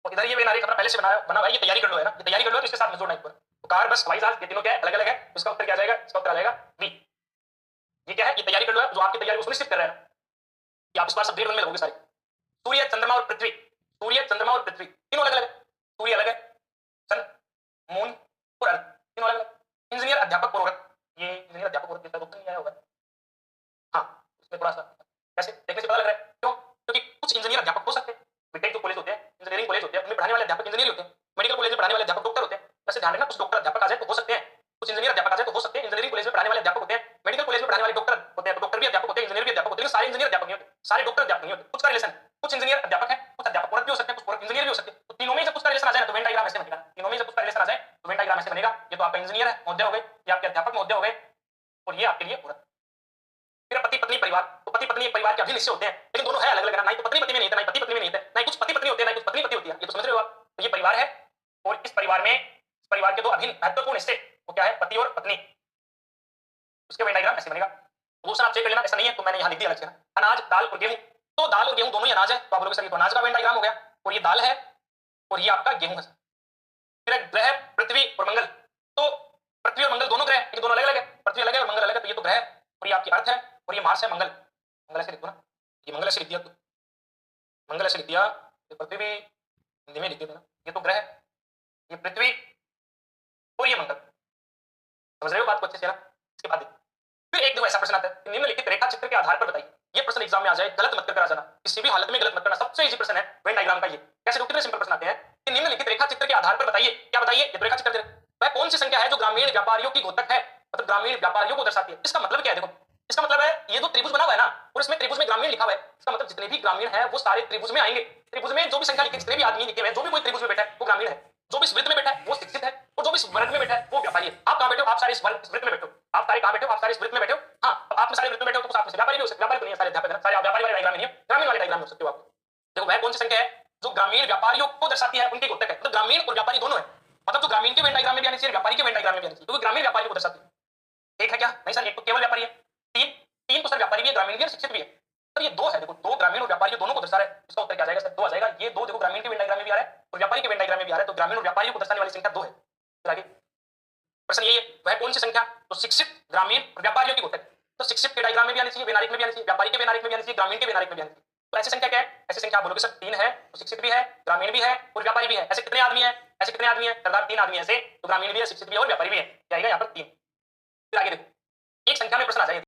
[SPEAKER 1] और इधर ये वेन आरेख अपना पहले से बनाया बना हुआ है, ये तैयारी कर लो है ना, ये तैयारी कर लो तो इसके साथ में जोड़ना है। तो कार बस हवाई जहाज ये तीनों क्या है? अलग अलग है, तो इसका उत्तर क्या आ जाएगा? इसका उत्तर आ जाएगा बी। ये क्या है? ये तैयारी कर लो है, जो आपकी तैयारी को सुनिश्चित कर रहा है कि आप इस बार सब ग्रेड 1 में लगोगे सारे। सूर्य चंद्रमा और पृथ्वी, सूर्य चंद्रमा और पृथ्वी तीनों अलग अलग है, सूर्य अलग है, सन मून और अर्थ तीनों अलग अलग। इंजीनियर अध्यापक और औरत, ये इंजीनियर अध्यापक औरत इसका उत्तर नहीं आया होगा। हाँ, इसमें थोड़ा सा कैसे देखने से पता लग रहा है, क्यों? क्योंकि कुछ इंजीनियर अध्यापक हो सकते हैं, बीटेक जो कॉलेज होते हैं, इंजीनियरिंग कॉलेज होते हैं, उनमें पढ़ाने वाले अध्यापक इंजीनियर होते हैं, मेडिकल कॉलेज में पढ़ाने वाले अध्यापक डॉक्टर होते हैं। वैसे ध्यान रखना, कुछ डॉक्टर अध्यापक आ जाए तो हो सकते हैं, कुछ इंजीनियर अध्यापक आ जाए तो हो सकते हैं। इंजीनियरिंग कॉलेज में पढ़ाने वाले अध्यापक होते हैं, मेडिकल कॉलेज में पढ़ाने वाले डॉक्टर होते हैं, डॉक्टर भी अध्यापक होते हैं, इंजीनियर भी अध्यापक होते हैं, सारे इंजीनियर अध्यापक नहीं होते, सारे डॉक्टर अध्यापक नहीं होते, कुछ का रिलेशन, कुछ इंजीनियर अध्यापक है, कुछ अध्यापक औरत भी हो सकते हैं, कुछ औरत इंजीनियर भी हो सकते हैं। तो तीनों में जब कुछ का रिलेशन आ जाए तो वेन डायग्राम ऐसे बनेगा, तीनों में जब कुछ का रिलेशन आ जाए तो वेन डायग्राम ऐसे बनेगा। ये तो आपका इंजीनियर है महोदय हो गए, ये आपके अध्यापक महोदय हो गए, और ये आपके लिए औरत। फिर पति पत्नी परिवार, तो पति पत्नी एक परिवार के अभिन्न हिस्से होते हैं, लेकिन दोनों है अलग अलग, ना ही तो पत्नी पति में नहीं था, ना ही पति पत्नी में नहीं था, ना ही कुछ पति पत्नी होते हैं, ना ही कुछ पत्नी पति होती है, ये तो समझ रहे हो आप। तो ये परिवार है, और इस परिवार में, इस परिवार के दो अभिन्न महत्वपूर्ण हिस्से, वो क्या है? पति और पत्नी। उसके वेन डायग्राम ऐसे बनेगा। क्वेश्चन आप चेक कर लेना, ऐसा नहीं है तो मैंने यहाँ लिख दिया अलग से। अनाज, दाल और गेहूं, तो दाल और गेहूं दोनों ही अनाज है, तो आप बोलोगे सर ये तो अनाज का वेन डायग्राम हो गया, और ये दाल है और ये आपका गेहूं है। फिर ग्रह पृथ्वी और मंगल, तो पृथ्वी और मंगल दोनों ग्रह, ये दोनों अलग अलग है, पृथ्वी अलग है और मंगल अलग है, तो ये तो ग्रह, और ये आपकी अर्थ है, और ये मार्स है, मंगल, मंगल ऐसे लिख दो ना, ये मंगल ऐसे लिख दिया, तो मंगल ऐसे लिख दिया, ये पृथ्वी भी हिंदी में लिख दिया ना, ये तो ग्रह, ये पृथ्वी और ये मंगल। समझ रहे हो बात को अच्छे से ना? इसके बाद फिर एक देखो ऐसा प्रश्न आता है, निम्नलिखित रेखा चित्र के आधार पर बताइए। ये प्रश्न एग्जाम में आ जाए, गलत मत कर जाना, किसी भी हालत में गलत मत करना, सबसे इजी प्रश्न है वेन डायग्राम का। ये कैसे कितने सिंपल प्रश्न आते हैं कि निम्नलिखित रेखा चित्र के आधार पर बताइए, क्या बताइए? ये रेखा चित्र वह कौन सी संख्या है जो ग्रामीण व्यापारियों की घोतक है, मतलब ग्रामीण व्यापारियों को दर्शाती है। इसका मतलब क्या है? देखो, इसका मतलब है ये जो त्रिभुज बना हुआ है ना, और इसमें त्रिभुज में ग्रामीण लिखा हुआ है, इसका मतलब जितने भी ग्रामीण है वो सारे त्रिभुज में आएंगे। त्रिभुज में जो भी संख्या लिखी, जितने भी आदमी लिखे हुए, जो भी कोई त्रिभुज में बैठा है वो ग्रामीण है, जो भी इस वृत्त में बैठा है वो शिक्षित है, और जो भी इस वर्ग में बैठा है वो व्यापारी है। आप कहां बैठे हो? आप सारे इस वृत्त में बैठे हो, आप सारे कहां बैठे हो? आप सारे इस वृत्त में बैठे हो। हाँ, आप सारे वृत्त में बैठे हो तो आप व्यापारी भी हो सकते, व्यापारी तो नहीं है, सारे अध्यापक है, सारे व्यापारी वाले डायग्राम में नहीं है, ग्रामीण वाले डायग्राम में हो सकते हो आप। देखो वह कौन सी संख्या है जो ग्रामीण व्यापारियों को दर्शाती है, उनके घोतक है, तो ग्रामीण और व्यापारी दोनों है, मतलब तो ग्रामीण के वेन डायग्राम में भी आनी चाहिए, व्यापारी के वेन डायग्राम में भी आनी चाहिए, क्योंकि ग्रामीण व्यापारी को दर्शाती है। एक है क्या? नहीं सर, एक तो केवल व्यापारी है, तीन, तीन तो सर व्यापारी भी है, ग्रामीण भी है, शिक्षित भी है, सर ये दो है। देखो दो ग्रामीण और व्यापारी दोनों को दर्शा रहा है, इसका उत्तर क्या आ जाएगा सर? दो आ जाएगा। ये दो देखो ग्रामीण के वेन डायग्राम में भी आ रहा है और व्यापारी के वेन डायग्राम में भी आ रहा है, तो ग्रामीण और व्यापारी को दर्शाने वाली संख्या दो है। फिर आगे प्रश्न यही है, वह कौन सी संख्या तो शिक्षित, ग्रामीण और व्यापारियों की घोतक, तो शिक्षित के डायग्राम में भी आनी चाहिए, वेनारिक में भी आनी चाहिए, व्यापारी के वेनारिक में भी आनी चाहिए, ग्रामीण के वेनारिक में भी आनी चाहिए। तो ऐसी संख्या क्या है? ऐसी संख्या बोलोगे सर तीन है, तो शिक्षित भी है, ग्रामीण भी है और व्यापारी भी है। ऐसे कितने आदमी है? ऐसे कितने आदमी है सरदार? तीन आदमी ऐसे, तो ग्रामीण भी है, शिक्षित भी है और व्यापारी भी है, जाएगा यहाँ पर तीन। फिर आगे देखो, एक संख्या में प्रश्न आ जाएगा।